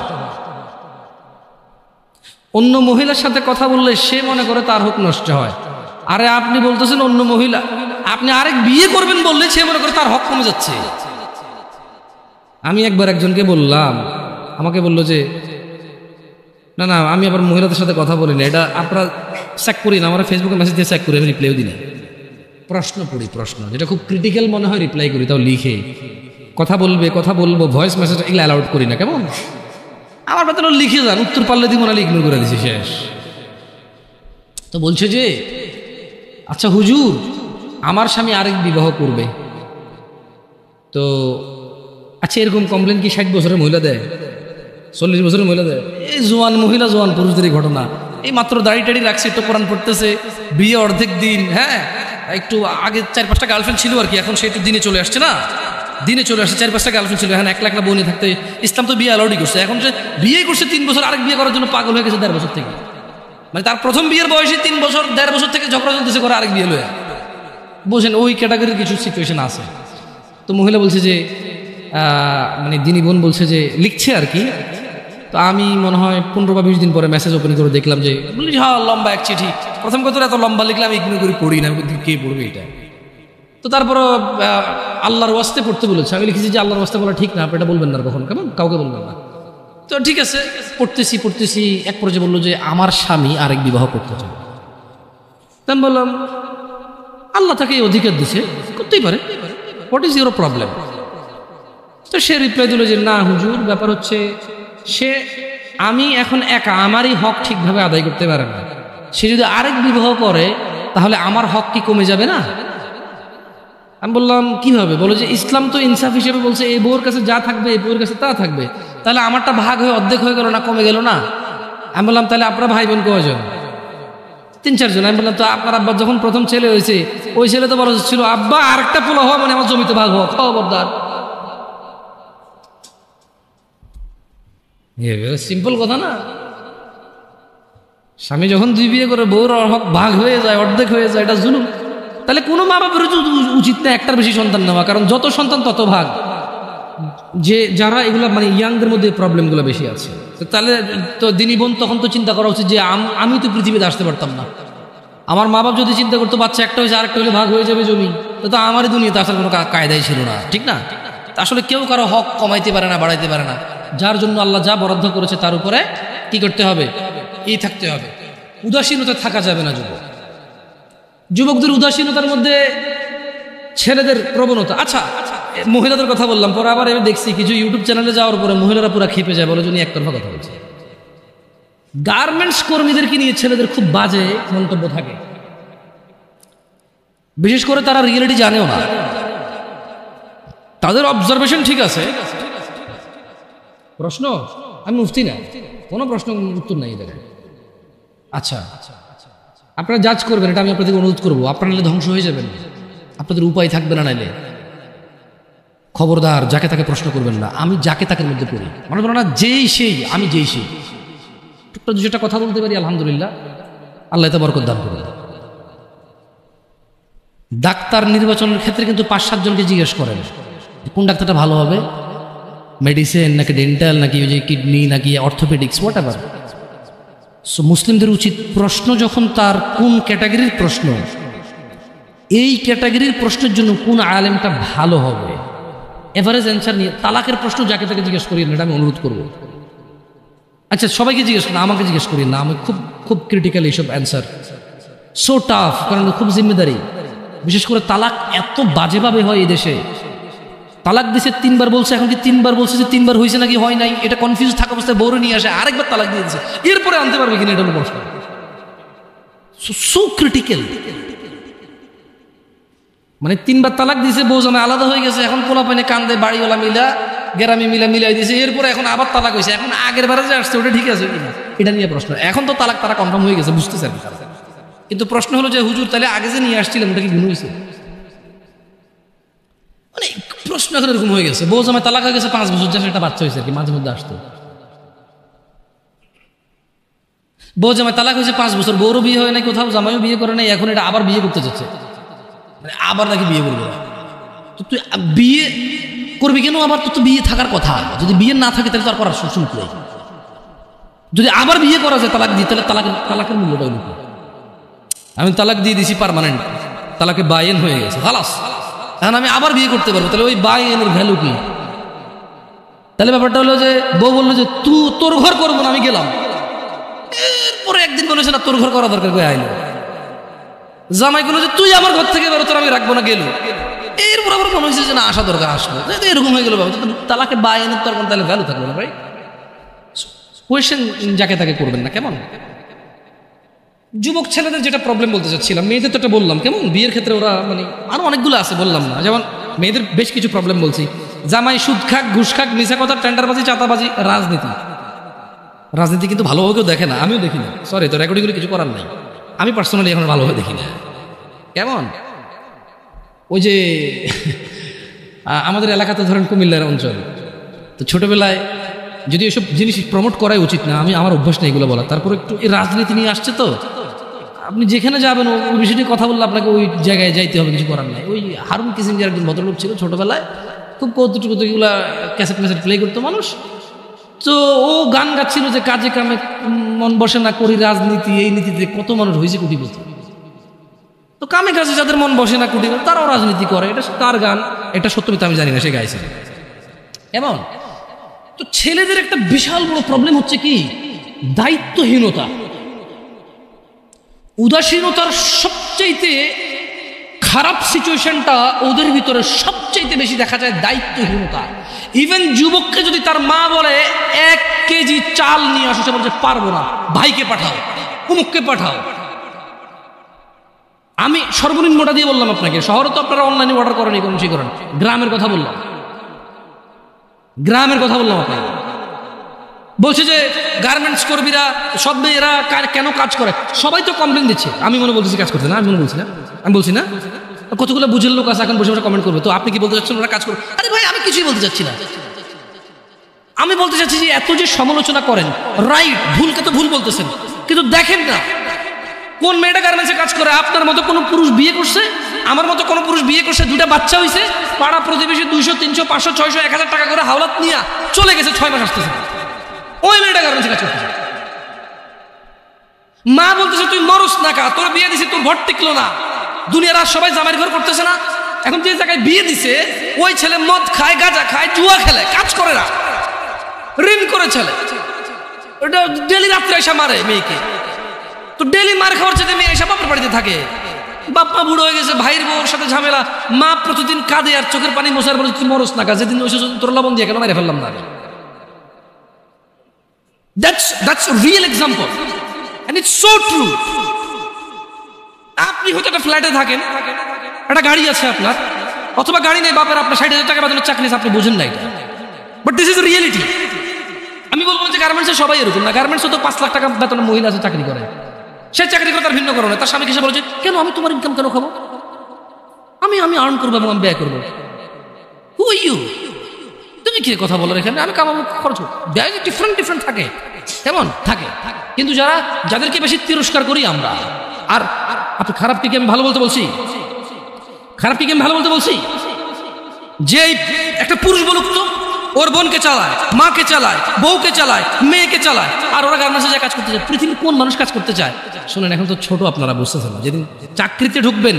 অন্য মহিলার সাথে কথা বললে সে মনে করে তার হক নষ্ট হয়। আরে আপনি বলতেছেন অন্য মহিলা, আপনি আরেক বিয়ে করবেন বললে সে মনে করে তার হক কমে যাচ্ছে। আমি একবার একজনকে বললাম, আমাকে বললো যে না না আমি আবার মহিলাদের সাথে কথা বলি না, এটা আপনারা চেক করি না, আমার ফেসবুকে মেসেজ দিয়ে চেক করি, আমি রিপ্লাইও দিই না। প্রশ্ন পড়ি, প্রশ্ন যেটা খুব ক্রিটিক্যাল মনে হয় রিপ্লাই করি, তাও লিখে কথা বলবো ভয়েস মেসেজ এগুলো অ্যালাউড করি না। কেমন আমার কথা লিখে যান, উত্তর পারলে দিব না, ইগনোর করে দিছি, শেষ। তো বলছে যে আচ্ছা হুজুর, আমার স্বামী আরেক বিবাহ করবে, তো আচ্ছা এরকম কমপ্লেন কি 60 বছরের মহিলা দেয়, 40 বছরের মহিলা দেয়? এই জোয়ান মহিলা জোয়ান পুরুষদেরই ঘটনা। এই মাত্র দাড়ি টাড়ি রাখছে, একটু কোরআন পড়তেছে, বিয়ে অর্ধেক দিন, হ্যাঁ একটু আগে 4-5টা গার্লফ্রেন্ড ছিল আর কি, এখন সে একটু দিনে চলে আসছে না, দিনে চলে আসছে, 4-5টা গার্লফ্রেন্ড ছিল, এখন 1 লাখ বোনে থাকতে ইসলাম তো বিয়ে অ্যালাউডই করছে। এখন সে বিয়ে করছে 3 বছর, আরেক বিয়ে করার জন্য পাগল হয়ে গেছে 1.5 বছর থেকে। মানে তার প্রথম বিয়ের বয়সে 3 বছর 1.5 বছর থেকে ঝগড়া চলতেছে করে আরেক বিয়ে লয়ে। বোঝেন ওই ক্যাটাগরির কিছু সিচুয়েশন আছে। তো মহিলা বলছে যে মানে দিনী বোন বলছে যে লিখছে আর কি। তো আমি মনে হয় 15 বা 20 দিন পরে মেসেজ ওপেন করে দেখলাম যে বলি হ্যাঁ লম্বা এক চিঠি। প্রথম কথা এত লম্বা লিখলে আমি ইগনোর করে পড়ি না, কে পড়বে এটা। তো তারপরও আল্লাহর ওয়াস্তে পড়তে বলেছে, আমি লিখেছি যে আল্লাহর ওয়াস্তে বলা ঠিক না, আপনি এটা বলবেন না কখন, কেমন কাউকে বলবেন না। তো ঠিক আছে পড়তেছি এক পর্যায়ে বললো যে আমার স্বামী আরেক বিবাহ করতে চায়। আমি বললাম আল্লাহ তাকে এই অধিকার দিছে, করতেই পারে, হোয়াট ইজ ইউর প্রবলেম? তো সে রিপ্লাই দিল যে না হুজুর, ব্যাপার হচ্ছে আমি এখন একা আমারই হক ঠিকভাবে আদায় করতে পারে না, সে যদি আরেক বিবাহ করে তাহলে আমার হক কি কমে যাবে না? আমি বললাম কিভাবে? বলো যে ইসলাম তো ইনসাফ হিসেবে বলছে এই বউর কাছে যা থাকবে এই বউর কাছে তা থাকবে, তাহলে আমারটা ভাগ হয়ে অর্ধেক হয়ে গেল না, কমে গেল না? আমি বললাম তাহলে আপনারা ভাই বোন কয়জন? 3-4 জন। আমি বললাম তো আপনার আব্বা যখন প্রথম ছেলে হয়েছে ওই ছেলে তো বড় ছিল, আব্বা আরেকটা পোলা হওয়া মানে আমার জমিতে ভাগ হওয়া, খবরদার। সিম্পল কথা না? স্বামী যখন 2 বিয়ে করে বউর হক ভাগ হয়ে যায়, অর্ধেক হয়ে যায়, এটা জুলুম। তাহলে কোনো মা বাবার উচিত না একটার বেশি সন্তান নেওয়া, কারণ যত সন্তান তত ভাগ। যে যারা এগুলা মানে ইয়াংদের মধ্যে প্রবলেমগুলো বেশি আছে, তাহলে তো দিনী বোন তখন তো চিন্তা করা উচিত যে আমি তো পৃথিবীতে আসতে পারতাম না, আমার মা বাপ যদি চিন্তা করতো বাচ্চা একটা হয়েছে আরেকটা হলে ভাগ হয়ে যাবে জমি, তো আমারই দুনিয়াতে আসার কোনো কায়দাই ছিল না, ঠিক না? আসলে কেউ কারো হক কমাইতে পারে না, বাড়াইতে পারে না। যার জন্য আল্লাহ যা বরাদ্দ করেছে তার উপরে কি করতে হবে? এই থাকতে হবে, উদাসীনতা থাকা যাবে না। যুবকদের উদাসীনতার মধ্যে ছেলেদের প্রবণতা। আচ্ছা মহিলাদের কথা বললাম, পরে আবার এবার দেখছি কিছু ইউটিউব চ্যানেলে যাওয়ার পরে মহিলারা পুরো খেপে যায়, বলে জন্য একতরফা কথা বলছে। গার্মেন্টস কর্মীদেরকে নিয়ে ছেলেদের খুব বাজে মন্তব্য থাকে, বিশেষ করে তারা রিয়েলিটি জানেও না, তাদের অবজারভেশন ঠিক আছে। প্রশ্ন আমি মুফতি না, কোনো প্রশ্ন উত্তর নাই এদের। আচ্ছা আপনারা জাজ করবেন, এটা আমি আপনাদের অনুরোধ করবো। আপনারা নাহলে ধ্বংস হয়ে যাবেন, আপনাদের উপায় থাকবে না। নাইলে খবরদার যাকে তাকে প্রশ্ন করবেন না। আমি যাকে তাকে মধ্যে পড়ি, মনে করো না যেই সেই, আমি যেই সেই, টুকটা 2টা কথা বলতে পারি, আলহামদুলিল্লাহ, আল্লাহ তা বরকত দান করুন। ডাক্তার নির্বাচনের ক্ষেত্রে কিন্তু 5-7 জনকে জিজ্ঞেস করেন কোন ডাক্তারটা ভালো হবে, মেডিসিন নাকি ডেন্টাল নাকি ওই যে কিডনি নাকি অর্থোপেডিক্স, হোয়াট এভার। সো মুসলিমদের উচিত প্রশ্ন যখন তার কোন ক্যাটাগরির প্রশ্ন, এই ক্যাটাগরির প্রশ্নের জন্য কোন আলেমটা ভালো হবে, এভারেজ অ্যান্সার নিয়ে। তালাকের প্রশ্ন যাকে তাকে জিজ্ঞেস করি না, এটা আমি অনুরোধ করবো। আচ্ছা সবাইকে জিজ্ঞেস করেন, আমাকে জিজ্ঞেস করি না, আমি খুব ক্রিটিক্যাল এইসব অ্যান্সার, সো টাফ, কারণ খুব জিম্মেদারি। বিশেষ করে তালাক এত বাজেভাবে হয় এই দেশে। তালাক দিছে 3 বার বলছে, এখন কি 3 বার বলছে যে 3 বার হয়েছে নাকি হয় নাই, এটা কনফিউজ থাকা অবস্থায় বউরে নিয়ে আসে, আরেকবার তালাক দিয়ে দিচ্ছে, এরপরে আনতে পারবে কিনা, এটা হলো প্রশ্ন। So critical. মানে 3 বার তালাক দিয়েছে, বউ জামাই আলাদা হয়ে গেছে, এখন পোলা পাইনে কান্দে, বাড়িওয়ালা মিলা গ্রামে মিলাই দিয়েছে, এরপরে এখন আবার তালাক হয়েছে, এখন আগের বারে যে আসছে ওটা ঠিক আছে কিনা, এটা নিয়ে প্রশ্ন। এখন তো তালাক তারা কনফার্ম হয়ে গেছে, বুঝতেছেন? কিন্তু প্রশ্ন হলো যে হুজুর তাহলে আগে যে নিয়ে আসছিলাম ওটা কি গুণ হয়েছে? মানে প্রশ্ন এখন এরকম হয়ে গেছে, বউ জামাই তালাক হয়ে গেছে 5 বছর, যা একটা বাচ্চা হয়েছে আর কি, মাঝে মধ্যে আসতো। বউ জামাই তালাক হয়েছে 5 বছর, বউরও বিয়ে হয় নাই কোথাও, জামাইও বিয়ে করে নাই, এখন এটা আবার বিয়ে করতে যাচ্ছে, মানে আবার নাকি বিয়ে করবে। তো তুই বিয়ে করবি কেন? আবার তো বিয়ে থাকার কথা, যদি বিয়ে না থাকে তাহলে তো আর করার সুযোগ নেই। যদি আবার বিয়ে করা যায় তালাক দিয়ে, তাহলে তালাকের মূল্যটা হলো কি? আমি তালাক দিয়ে দিছি পার্মানেন্ট, তালাকে বায়েন হয়ে গেছে, খালাস, এখন আমি আবার বিয়ে করতে পারবো, তাহলে ওই বায়েনের ভ্যালু কি? তাহলে ব্যাপারটা হলো যে বউ বললো যে তুই তোর ঘর করবো না, আমি গেলাম। এরপরে একদিন বলেছে না তোর ঘর করা দরকার, কই আইলো। জামাই বললো যে তুই আমার ঘর থেকে বেরো, তোর আমি রাখবো না, গেল। এরপর আবার মনে হয়েছে যে না আসা দরকার, আসলো, এরকম হয়ে গেল। তালাকে বায়েনের তখন তাহলে ভ্যালু থাকবে না ভাই। কোয়েশ্চেন যাকে তাকে করবেন না, কেমন? যুবক ছেলেদের যেটা প্রবলেম বলতে চাচ্ছিলাম, মেয়েদের তো এটা বললাম, কেমন বিয়ের ক্ষেত্রে ওরা মানে আরো অনেকগুলো আছে, বললাম না। যেমন মেয়েদের বেশ কিছু প্রবলেম বলছি, জামাই সুদ খাক, ঘুষ খাক, মিশা কথা, টেন্ডারবাজি, চাঁদাবাজি, রাজনীতি কিন্তু ভালোভাবে কেউ দেখে না, আমিও দেখি না, সরি, তো রেকর্ডিংগুলো কিছু করার নাই, আমি পার্সোনালি এখন ভালোভাবে দেখি না। কেমন ওই যে আমাদের এলাকাতে ধরেন কুমিল্লার অঞ্চল, তো ছোটবেলায় যদি এসব জিনিস প্রমোট করাই উচিত না, আমি আমার অভ্যাস নেই এগুলো বলা, তারপর একটু এই রাজনীতি নিয়ে আসছে, তো আপনি যেখানে যাবেন ওই বিষয়টি কথা বললে আপনাকে ওই জায়গায় যাইতে হবে, কিছু করার নাই। ওই হারুন কিসিঞ্জার একজন ভদ্রলোক ছিল ছোটবেলায়, খুব কৌতুকগুলা ক্যাসেট প্লে করতো মানুষ, তো ও গান গাচ্ছিল যে কাজে কামে মন বসে না, করি রাজনীতি, এই নীতিতে কত মানুষ হয়েছে কোটিপতি। তো কামে কাজে যাদের মন বসে না কোটিপতি, তারাও রাজনীতি করে, এটা তার গান, এটা সত্য মিথ্যা আমি জানি না, সে গাইছে। এমন তো ছেলেদের একটা বিশাল বড় প্রবলেম হচ্ছে কি, দায়িত্বহীনতা, উদাসীনতার সবচাইতে খারাপ সিচুয়েশনটা ওদের ভিতরে সবচাইতে বেশি দেখা যায়, দায়িত্বহীনতা। ইভেন যুবককে যদি তার মা বলে 1 কেজি চাল নিয়ে আসো, সে বলছে পারবো না, ভাইকে পাঠাও, অমুককে পাঠাও। আমি সর্বনিম্নটা দিয়ে বললাম আপনাকে, শহরে তো আপনারা অনলাইনে অর্ডার করেন, এই করেন, সেই করেন, গ্রামের কথা বললাম আপনাকে। বলছে যে গার্মেন্টস কর্মীরা সব মেয়েরা কেন কাজ করে, সবাই তো কমপ্লেন দিচ্ছে, আমি মনে বলতেছি কাজ করতে না, আমি বলছি না কতগুলো বুঝের লোক আছে এখন বসে বসে কমেন্ট করবে, তো আপনি কি বলতে চাচ্ছেন ওরা কাজ করবে? আরে ভাই, আমি কিছুই বলতে চাচ্ছি না, আমি বলতে চাচ্ছি যে এত যে সমালোচনা করেন, রাইট, ভুলকে তো ভুল বলতেছেন, কিন্তু দেখেন না কোন মেয়েটা গার্মেন্টসে কাজ করে। আপনার মতো কোনো পুরুষ বিয়ে করছে, আমার মতো কোনো পুরুষ বিয়ে করছে, 2টা বাচ্চা হয়েছে, পাড়া প্রতিবেশী 200, 300, 500, 600, 1000 টাকা করে হাওলাত নিয়ে চলে গেছে, 6 মাস আসতেছে, ওই মেয়েটা গার্মেন্টসে কাজ করতেছে। মা বলতেছে তুই মরস না কা, তোর বিয়ে দিছে, তোর ঘর টিকলো না, দুনিয়ার আর সবাই জামাইয়ের ঘর করতেছে না, এখন যে জায়গায় বিয়ে দিছে ওই ছেলে মদ খায়, গাঁজা খায়, জুয়া খেলে, কাজ করে না, ঋণ করে ছেলে, ওটা ডেলি রাত্রে এসে মারে মেয়েকে, তো ডেলি মার খাওয়ার চেয়ে মেয়ে এসে বাপের বাড়িতে থাকে, বাপ্পা বুড়ো হয়ে গেছে, ভাইয়ের বউর সাথে ঝামেলা, মা প্রতিদিন কাঁদে আর চোখের পানি মোছার বলে তুই মরস না কা, যেদিন ওই তোর লবণ দিয়ে কেন মেরে ফেললাম না। That's a real example and it's so true. আপনি হয়তো একটা ফ্ল্যাটে থাকেন, একটা গাড়ি আছে আপনার, অথবা গাড়ি নেই, বাপের আপনার 60,000 টাকা বেতনের চাকরি আছে, আপনি বুঝেন না এটা, বাট দিস ইজ রিয়েলিটি। আমি বলবো যে গার্মেন্টসে সবাই এরকম না, গার্মেন্টসে তো 5 লাখ টাকা বেতনের মহিলা আছে, চাকরি করে, সে চাকরি করে তার ভিন্ন কারণে, তার স্বামী এসে বলেছে কেন আমি তোমার ইনকাম কেন খাবো, আমি আর্ন করবো এবং আমি ব্যয় করবো। হু ইউ, তুমি কি কথা বলো এখানে, আমি কামাবো, খরচ ব্যয় ডিফারেন্ট থাকে, কেমন থাকে। কিন্তু যাদেরকে বেশি তিরস্কার করি আমরা, আর আপনি খারাপকে কি আমি ভালো বলতে বলছি, যে একটা পুরুষ বলুক তো ওর বোনকে চালায়, মাকে চালায়, বউকে চালায়, মেয়েকে চালায়, আর ওরা গার্মেন্টসে যায় কাজ করতে চায়। পৃথিবীর কোন মানুষ কাজ করতে চায়? শোনেন, এখন তো ছোট, আপনারা বুঝতেছেন না, যেদিন চাকরিতে ঢুকবেন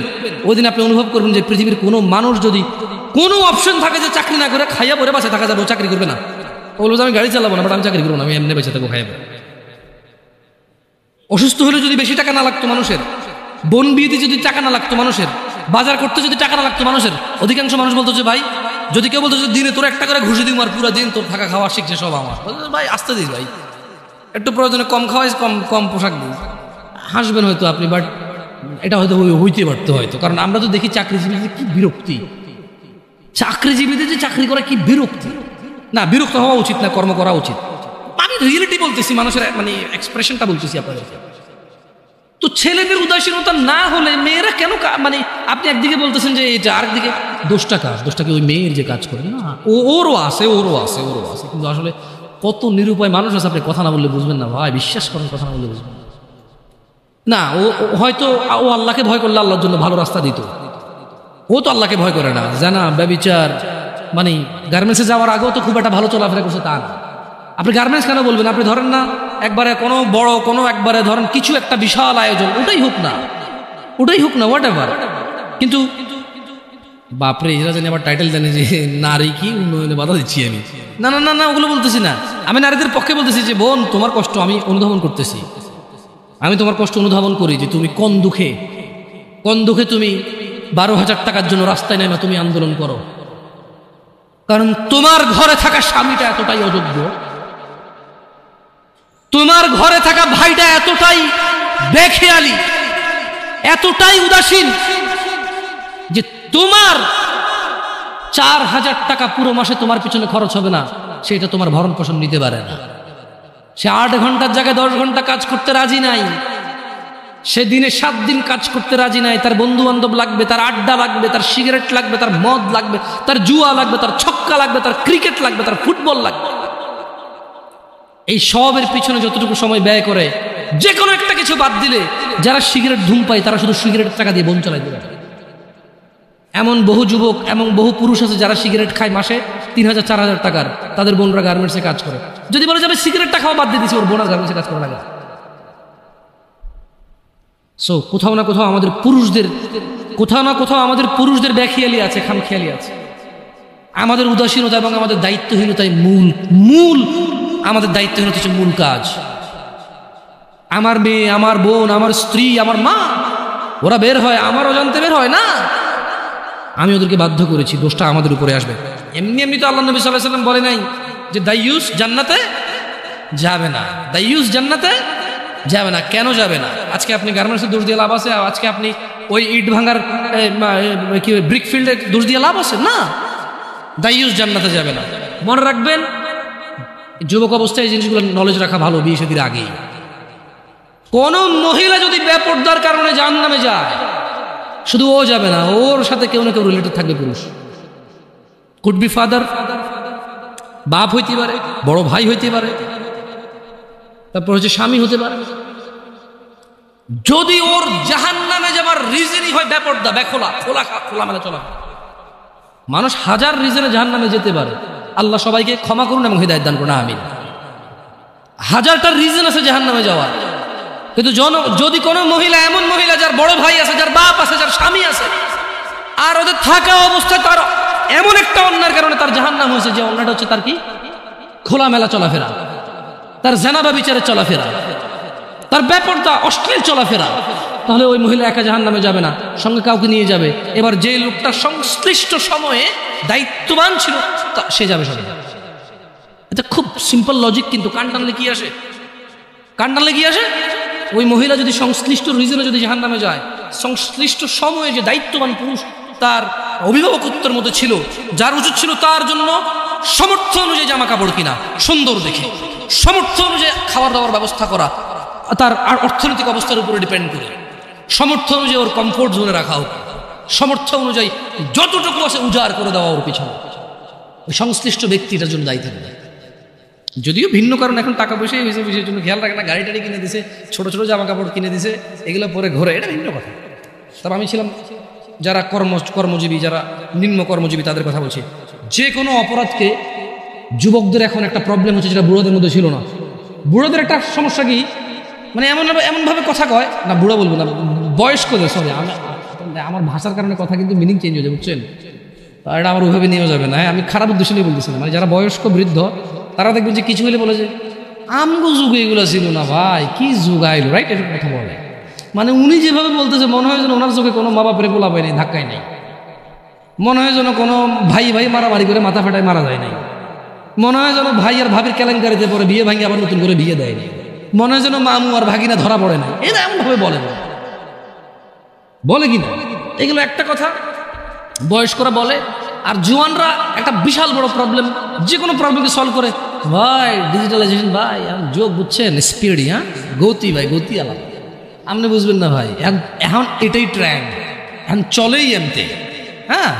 ওই দিন আপনি অনুভব করবেন যে পৃথিবীর কোনো মানুষ যদি কোনো অপশন থাকে যে চাকরি না করে খাইয়া পরে বাঁচে থাকা যাবে, ও চাকরি করবে না, ও বলবো আমি গাড়ি চালাবো না, বাট আমি চাকরি করবো না, আমি এমনি বেঁচে থাকবো খাইয়া পরে। অসুস্থ হলে যদি বেশি টাকা না লাগতো মানুষের, বোন বিয়েতে যদি টাকা না লাগতো মানুষের, বাজার করতে যদি টাকা না লাগতো মানুষের, অধিকাংশ মানুষ বলতো যে ভাই, যদি কেউ বলতো যে দিনে তোর 1 টাকা করে ঘুষে দিই, আর পুরো দিন তোর থাকা খাওয়া শিখছে সব আমার, ভাই আসতে দিস ভাই, একটু প্রয়োজনে কম খাওয়াই, কম পোশাক দিই, হাসবেন হয়তো আপনি, বাট এটা হয়তো হইতে পারতো হয়তো, কারণ আমরা তো দেখি চাকরিজীবীদের কি বিরক্তি, চাকরিজীবীদের যে চাকরি করা কি বিরক্তি। না, বিরক্ত হওয়া উচিত না, কর্ম করা উচিত। আমি রিয়েলিটি বলতেছি, মানুষের মানে এক্সপ্রেশনটা বলতেছি আপনাদের। তো ছেলেদের উদাসীনতা না হলে মেয়েরা কেন, মানে আপনি একদিকে বলতেছেন যে এটা, আরেকদিকে দোষটা কি ওই মেয়ের যে কাজ করে না, ওরও আছে, কিন্তু আসলে কত নিরুপায় মানুষ আছে, আপনি কথা না বললে বুঝবেন না ভাই, বিশ্বাস করেন, কথা না বললে বুঝবেন না। ও হয়তো ও আল্লাহকে ভয় করলে আল্লাহর জন্য ভালো রাস্তা দিত, ও ও তো আল্লাহকে ভয় করে না, জানা ব্যভিচার, মানে গার্মেন্টসে যাওয়ার আগেও তো খুব একটা ভালো চলাফেরা করছে তা না। আপনি গার্মেন্টস কেন বলবেন? আপনি ধরেন না একবারে কোনো বড় কোনো একবারে ধরেন কিছু একটা বিশাল আয়োজন, ওটাই হোক না হোয়াট এভার, কিন্তু বাপরে এরা জানি আবার টাইটেল জানে যে নারী কি উন্নয়নে বাধা দিচ্ছি আমি। না না না না, ওগুলো বলতেছি না। আমি নারীদের পক্ষে বলতেছি যে বোন, তোমার কষ্ট আমি অনুধাবন করতেছি, আমি তোমার কষ্ট অনুধাবন করি যে তুমি কোন দুঃখে তুমি 12,000 টাকার জন্য রাস্তায় নেমে তুমি আন্দোলন করো। কারণ তোমার ঘরে থাকা স্বামীটা এতটাই অযোগ্য, তোমার ঘরে থাকা ভাইটা এতটাই বেখেয়ালি, এতটাই উদাসীন যে তোমার 4,000 টাকা পুরো মাসে তোমার পিছনে খরচ হবে না, সেটা তোমার ভরণ পোষণ নিতে পারে না। সে 8 ঘন্টার জায়গায় 10 ঘন্টা কাজ করতে রাজি নাই, সে দিনে 7 দিন কাজ করতে রাজি নাই। তার বন্ধু বান্ধব লাগবে, তার আড্ডা লাগবে, তার সিগারেট লাগবে, তার মদ লাগবে, তার জুয়া লাগবে, তার ছক্কা লাগবে, তার ক্রিকেট লাগবে, তার ফুটবল লাগবে। এই সবের পিছনে যতটুকু সময় ব্যয় করে, যে কোনো একটা কিছু বাদ দিলে যারা সিগারেট ধূম পায় তারা শুধু সিগারেটের টাকা দিয়ে বোন চালাই দেবে। এমন বহু যুবক, এমন বহু পুরুষ আছে যারা সিগারেট খায় মাসে 3,000 4,000 টাকার, তাদের বোনরা গার্মেন্টসে কাজ করে। যদি বলে যাবে সিগারেটটা খাওয়া বাদ দিয়ে দিচ্ছে, ওর বোনার গার্মেন্টসে কাজ করা লাগে। সো কোথাও না কোথাও আমাদের পুরুষদের বেখেয়ালি আছে, খামখেয়ালি আছে। আমাদের উদাসীনতা এবং আমাদের দায়িত্বহীনতায় মূল আমাদের দায়িত্বহীনতা হচ্ছে মূল কাজ। আমার মেয়ে, আমার বোন, আমার স্ত্রী, আমার মা, ওরা বের হয়, আমার অজান্তে বের হয় না, আমি ওদেরকে বাধ্য করেছি, দোষটা আমাদের উপরে আসবে। এমনি তো আল্লাহ নবী সাল্লাল্লাহু আলাইহি ওয়াসাল্লাম বলে নাই যে দাইয়ুস জান্নাতে যাবে না, দাইয়ুস জান্নাতে যাবে না। কেন যাবে না? আজকে আপনি গার্মেন্টসের দোষ দিয়ে লাভ আছে? আজকে আপনি ওই ইট ভাঙার কি ব্রিক ফিল্ডের দোষ দিয়ে লাভ আছে? না, দাইয়ুস জান্নাতে যাবে না। মনে রাখবেন, যুবক অবস্থায় এই জিনিসগুলো নলেজ রাখা ভালো। বিয়ে শাদীর আগেই কোন মহিলা যদি বেপরদার কারণে জাহান্নামে যায়, শুধু ও যাবে না, ওর সাথে কেউ না কেউ রিলেটেড থাকবে পুরুষ। কুড বি ফাদার, বাপ হইতে পারে, বড় ভাই হইতে পারে, তারপর হচ্ছে স্বামী হতে পারে। যদি ওর জাহান্নামে যাবার রিজনই হয় বেপরদা, খোলামেলা চলা, মানুষ হাজার রিজনে জাহান্নামে যেতে পারে। আল্লাহ সবাইকে ক্ষমা করুন এবং হিদায়াত দান করুন, আমিন। হাজারটা রিজন আছে জাহান্নামে যাওয়ার, কিন্তু যদি কোনো মহিলা, এমন মহিলা যার বড় ভাই আছে, যার বাপ আছে, যার স্বামী আছে, আর ওদের থাকা অবস্থায় তার এমন একটা অন্যায়ের কারণে তার জাহান্নাম হয়েছে, যে অন্যটা হচ্ছে তার কি খোলামেলা চলাফেরা, তার জানাবা বিচারের চলাফেরা, তার বেপরদা অশ্লীল চলাফেরা, তাহলে ওই মহিলা একা জাহান্নামে যাবে না, সঙ্গে কাউকে নিয়ে যাবে। এবার যে লোকটা সংশ্লিষ্ট সময়ে দায়িত্ববান ছিল সে যাবে সঙ্গে। এটা খুব সিম্পল লজিক, কিন্তু কান টানলে কি আসে? ওই মহিলা যদি সংশ্লিষ্ট রিজনে যদি জাহান্নামে যায়, সংশ্লিষ্ট সময়ে যে দায়িত্ববান পুরুষ তার অভিভাবকত্বের মধ্যে ছিল, যার উচিত ছিল তার জন্য সামর্থ্য অনুযায়ী জামা কাপড় কিনা সুন্দর দেখে, সামর্থ্য অনুযায়ী খাবার দাবার ব্যবস্থা করা, তার অর্থনৈতিক অবস্থার উপরে ডিপেন্ড করে, সামর্থ্য অনুযায়ী ওর কমফোর্ট জোনে রাখা হোক, সামর্থ্য অনুযায়ী যতটুকু আছে উজাড় করে দেওয়া ওর পিছনে, ওই সংশ্লিষ্ট ব্যক্তিটার জন্য দায়ী থাকবে। যদিও ভিন্ন কারণ, এখন টাকা পয়সাই হয়েছে, বিষয়ের জন্য খেয়াল রাখে না, গাড়ি টাড়ি কিনে দিছে, ছোট ছোট জামা কাপড় কিনে দিছে, এগুলো পরে ঘরে, এটা ভিন্ন কথা। তবে আমি ছিলাম যারা কর্মজীবী, যারা নিম্ন কর্মজীবী, তাদের কথা বলছি। যে কোনো অপরাধকে যুবকদের এখন একটা প্রবলেম হচ্ছে, যেটা বুড়োদের মধ্যে ছিল না। বুড়োদের একটা সমস্যা কি, মানে এমনভাবে কথা কয় না, বুড়ো বলবো না, বয়স্কদের, সরি আমার ভাষার কারণে কথা কিন্তু মিনিং চেঞ্জ হয়ে যাবে, বুঝছেন? এটা আমার ওইভাবে নিয়েও যাবে না, আমি খারাপ উদ্দেশ্য নিয়ে বলতেছি না। মানে যারা বয়স্ক বৃদ্ধ, তারা দেখবেন যে কিছু হলে বলে যে আমগো যুগে এগুলো ছিল না ভাই, কি যুগ আইলো, রাইট? এরকম কথা বলে। মানে উনি যেভাবে বলতেছে, মনে হয় যেন ওনার চোখে কোনো মা বাপের পোলা পায় নাই, ধাক্কায় নাই, মনে হয় যেন কোনো ভাই মারামারি করে মাথা ফাটায় মারা যায় নাই, মনে হয় যেন ভাই আর ভাবির কেলেঙ্কারিতে পরে বিয়ে ভাঙি আবার নতুন করে বিয়ে দেয়নি, মনে হয় যেন মামু আর ভাগিনা ধরা পড়ে না। এরা এমনভাবে বলে কিনা, এগুলো একটা কথা বয়স্করা বলে। আর জোয়ানরা একটা বিশাল বড় প্রবলেম, যে কোনো প্রবলেমকে সলভ করে, ভাই ডিজিটালাইজেশন, ভাই যোগ বুঝছেন, স্পিডি, হ্যাঁ গতি, ভাই গতি আলাদা, আপনি বুঝবেন না ভাই, এখন এটাই ট্রেন্ড, এখন চলেই এমতে। হ্যাঁ,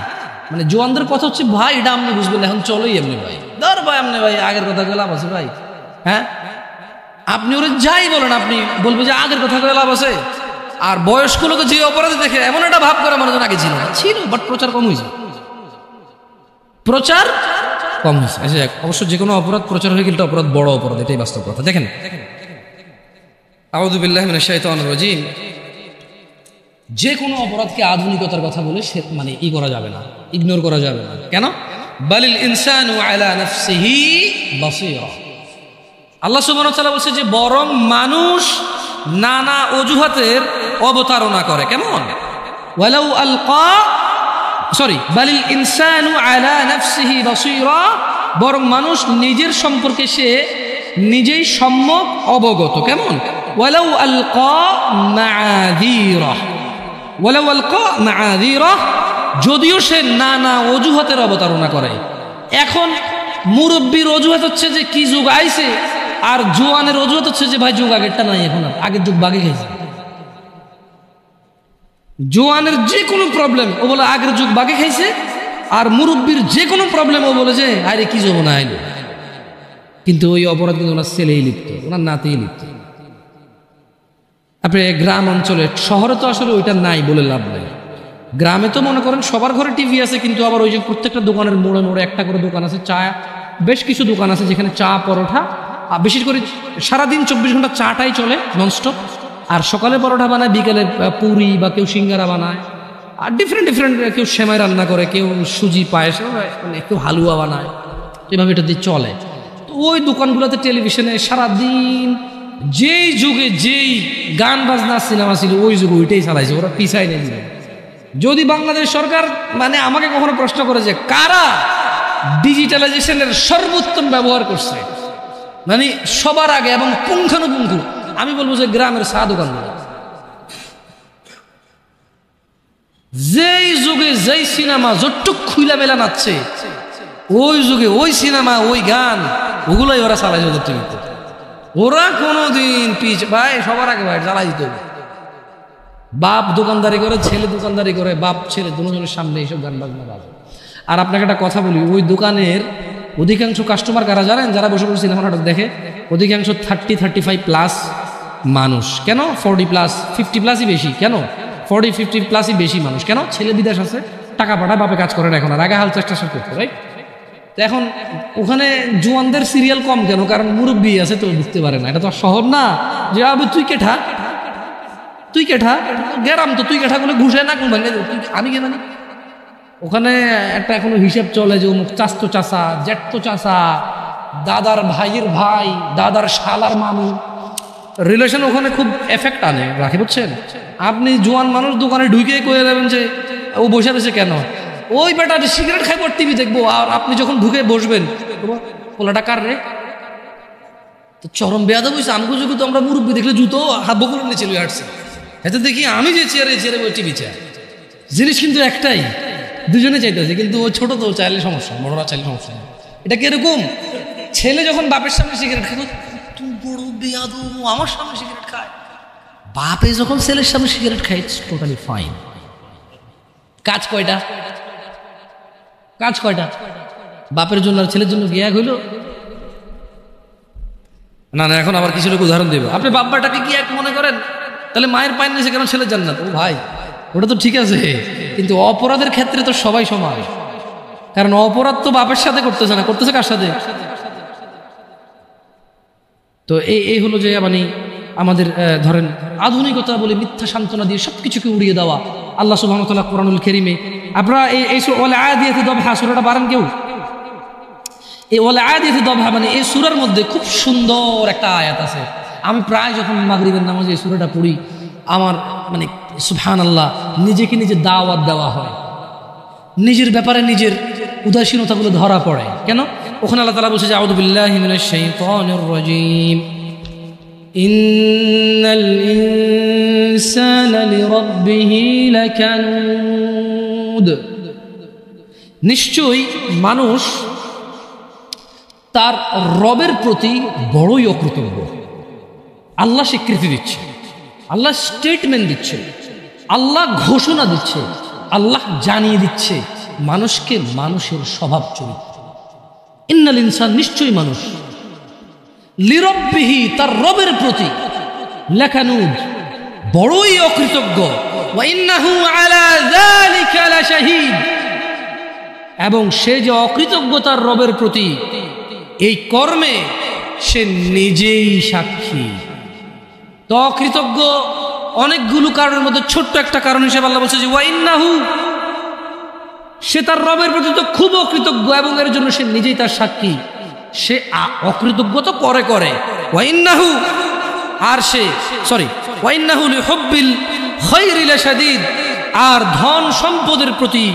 মানে জোয়ানদের কথা হচ্ছে ভাই এটা আপনি বুঝবেন না, এখন চলেই এমনি ভাই, ধর ভাই আপনি ভাই আগের কথা কয়ে লাভ আছে ভাই। হ্যাঁ, আপনি ওরা যাই বলেন, আপনি বলবে যে আগের কথা কয়ে লাভ আছে, আর বয়স্ক লোক যে অপরাধী দেখে এমন একটা ভাব করে মানুষজন আগে ছিল না, ছিল, বাট প্রচার কম হয়েছে, প্রচার কম হয়েছে। আচ্ছা, অবশ্য যে কোনো অপরাধ প্রচার হয়ে গেলে অপরাধ বড় অপরাধ, এটাই বাস্তব কথা। দেখেন, আউযু বিল্লাহি মিনাশ শাইতানির রাজিম, যে কোনো অপরাধকে আধুনিকতার কথা বলে সে মানে করা যাবে না, ইগনোর করা যাবে না। কেন? বালিল ইনসানু আলা নাফসিহি বাসীরা, আল্লাহ সুবহানাহু ওয়া তাআলা বলছে যে বরং মানুষ নানা অজুহাতের অবতারণা করে। কেমন? ওয়ালাউ আলকা, সরি, বালিল ইনসানু আলা নাফসিহি বাসীরা, বরং মানুষ নিজের সম্পর্কে সে নিজেই সম্যক অবগত। কেমন? ওয়ালাউ আলকা মাআযীরা, ওয়ালাউ আলকা মাআযীরা, যদিও সে নানা অজুহাতের অবতারণা করে। এখন মুরব্বীর অজুহাত হচ্ছে যে কি যুগ আইছে, আর জোয়ানের অজুহাত হচ্ছে যে ভাই যুগ আগেরটা নাই, এখন আর আগের যুগ বাগে খাইছে। জোয়ানের যে কোনো প্রবলেম ও বলে আগের যুগ বাগে খাইছে, আর মুরব্বীর যে কোনো প্রবলেম ও বলে যে আরে কি যাবো না আইলো। কিন্তু ওই অপরাধ কিন্তু ওনার ছেলেই লিপ্ত, ওনার নাতেই লিপ্ত। আপনি গ্রাম অঞ্চলে, শহরে তো আসলে ওইটা নাই বলে লাভ নাই। গ্রামে তো মনে করেন সবার ঘরে টিভি আছে, কিন্তু আবার ওই যে প্রত্যেকটা দোকানের মোড়ে মোড়ে একটা করে দোকান আছে, চা, বেশ কিছু দোকান আছে যেখানে চা পরোটা, আর বিশেষ করে সারাদিন 24 ঘন্টা চাটাই চলে ননস্টপ। আর সকালে পরোটা বানায়, বিকেলে পুরি বা কেউ সিঙ্গারা বানায়, আর ডিফারেন্ট ডিফারেন্ট, কেউ সেমাই রান্না করে, কেউ সুজি পায়েস, মানে কেউ হালুয়া বানায়, এভাবে এটা দিয়ে চলে। তো ওই দোকানগুলোতে টেলিভিশনে সারাদিন যেই যুগে যেই গান বাজনা সিনেমা ছিল ওই যুগে ওইটাই চালাইছে, ওরা পিছাই নেই। যদি বাংলাদেশ সরকার মানে আমাকে কখনো প্রশ্ন করে যে কারা ডিজিটালাইজেশনের সর্বোত্তম ব্যবহার করছে, মানে সবার আগে এবং পুঙ্খানুপুঙ্খ, আমি বলবো যে গ্রামের চা দোকানগুলো। যেই যুগে যেই সিনেমা যতটুক খুইলা মেলা নাচ্ছে, ওই যুগে ওই সিনেমা ওই গান ওগুলোই ওরা চালাইছে ওদের টিভিতে। ওরা কোনোদিন ভাই সবার আগে ভাই জ্বালাই দিতে হবে। বাপ দোকানদারি করে, ছেলে দোকানদারি করে, বাপ ছেলে দুজনের সামনে এইসব গান বাজনা বাজে। আর আপনাকে একটা কথা বলি, ওই দোকানের অধিকাংশ কাস্টমার কারা জানেন? যারা বসে বসে সিনেমা নাটক দেখে, অধিকাংশ 30-35+ মানুষ। কেন? 40+, 50+ই বেশি। কেন? 40-50+ই বেশি মানুষ। কেন? ছেলে বিদেশ আছে, টাকা পাঠায়, বাপে কাজ করে না এখন, আর আগে হাল চেষ্টা করতে, রাইট? তো এখন ওখানে জোয়ানদের সিরিয়াল কম কেন? কারণ মুরব্বী আছে, তো বুঝতে পারে না। এটা তো শহর না যে আবে তুই কেঠা, তুই কেঠা, গেরাম তো, তুই কেঠা কোনো ঘুষে না, আমি কে মানি। ওখানে একটা এখনো হিসেব চলে যে অমুক চাস্তো চাষা, জ্যাঠতো চাষা, দাদার ভাইয়ের ভাই, দাদার শালার মামু, রিলেশন ওখানে খুব এফেক্ট আনে রাখে, বুঝছেন? আপনি জোয়ান মানুষ দোকানে ঢুকে কয়ে দেবেন যে ও বসে রয়েছে কেন, ওই বেটা সিগারেট খাইব আর টিভি দেখবো। আর আপনি যখন ঢুকে বসবেন, পোলাটা কার রে? তো চরম বেয়াদব হয়েছে। আমগো যুগে তো আমরা মুরব্বী দেখলে জুতো হাত বকুলের নিচে লুয়ে হাঁটছে, এতে দেখি আমি যে চেয়ারে ওই টিভি চেয়ার। জিনিস কিন্তু একটাই, দুজনে চাইতেছে, কিন্তু ও ছোট তো চাইলে সমস্যা, বড়রা চাইলে সমস্যা। এটা কিরকম? ছেলে যখন বাপের সামনে সিগারেট খায়, তুই বড় বেয়াদব, আমার সামনে সিগারেট খায়। বাপে যখন ছেলের সামনে সিগারেট খায়, ইটস টোটালি ফাইন। কাজ কয়টা? কাজ কয়টা? বাপের জন্য আর ছেলের জন্য গিয়া হইল না। না, এখন আবার কিছু লোক উদাহরণ দেব। আপনি বাপ্পাটাকে কি এক মনে করেন? তাহলে মায়ের পায়ের নিচে কেন ছেলের জান্নাত? ও ভাই, ওটা তো ঠিক আছে, কিন্তু অপরাধের ক্ষেত্রে তো সবাই সমান। কারণ অপরাধ তো বাপের সাথে করতেছে না, করতেছে কার সাথে? তো এই হলো যে মানে আমাদের ধরেন আধুনিকতা বলে মিথ্যা সান্ত্বনা দিয়ে সবকিছুকে উড়িয়ে দেওয়া। আল্লাহ সুবহানাহু ওয়া তাআলা কোরআনুল কারীমে, আপনারা এই ওয়াল আদিয়াতি দবহা সূরাটা বারেন কেউ? এই ওয়াল আদিয়াতি দবহা মানে এই সূরার মধ্যে খুব সুন্দর একটা আয়াত আছে। আমি প্রায় যখন মাগরিবের নামাজে এই সূরাটা পড়ি, আমার মানে সুবহানাল্লাহ, নিজেকে নিজে দাওয়াত দেওয়া হয়, নিজের ব্যাপারে নিজের উদাসীনতাগুলো ধরা পড়ে। কেন? ওখানে আল্লাহ তাআলা বলছে যে আউযু বিল্লাহি মিনাশ শাইতানির রাজীম, ইন্নাল ইনসানা লিরাব্বিহি লাকানুদ, নিশ্চয়ই মানুষ তার রবের প্রতি বড়ই অকৃতজ্ঞ। আল্লাহ স্বীকৃতি দিচ্ছে, আল্লাহ স্টেটমেন্ট দিচ্ছে, আল্লাহ ঘোষণা দিচ্ছে, আল্লাহ জানিয়ে দিচ্ছে মানুষকে মানুষের স্বভাব চরিত্র। ইন্নাল ইনসান, নিশ্চয়ই মানুষ, লিরব্বিহি, তার রবের প্রতি, লাকানুদ, বড়ই অকৃতজ্ঞ। ওয়া ইন্নাহু আলা যালিকা লাশাহীদ, এবং সে যে অকৃতজ্ঞ তার রবের প্রতি, এই কর্মে সে নিজেই সাক্ষী। তো অকৃতজ্ঞ অনেকগুলো কারণের মধ্যে ছোট্ট একটা কারণ হিসেবে আল্লাহ বলছে যে ওয়া ইন্নাহু, সে তার রবের প্রতি তো খুব অকৃতজ্ঞ এবং এর জন্য সে নিজেই তার সাক্ষী। সে অকৃতজ্ঞ তো করে ওয়া ইন্নাহু, আর সে ওয়া ইন্নাহু লিহুব্বিল খায়রি লাশাদীদ, আর ধন সম্পদের প্রতি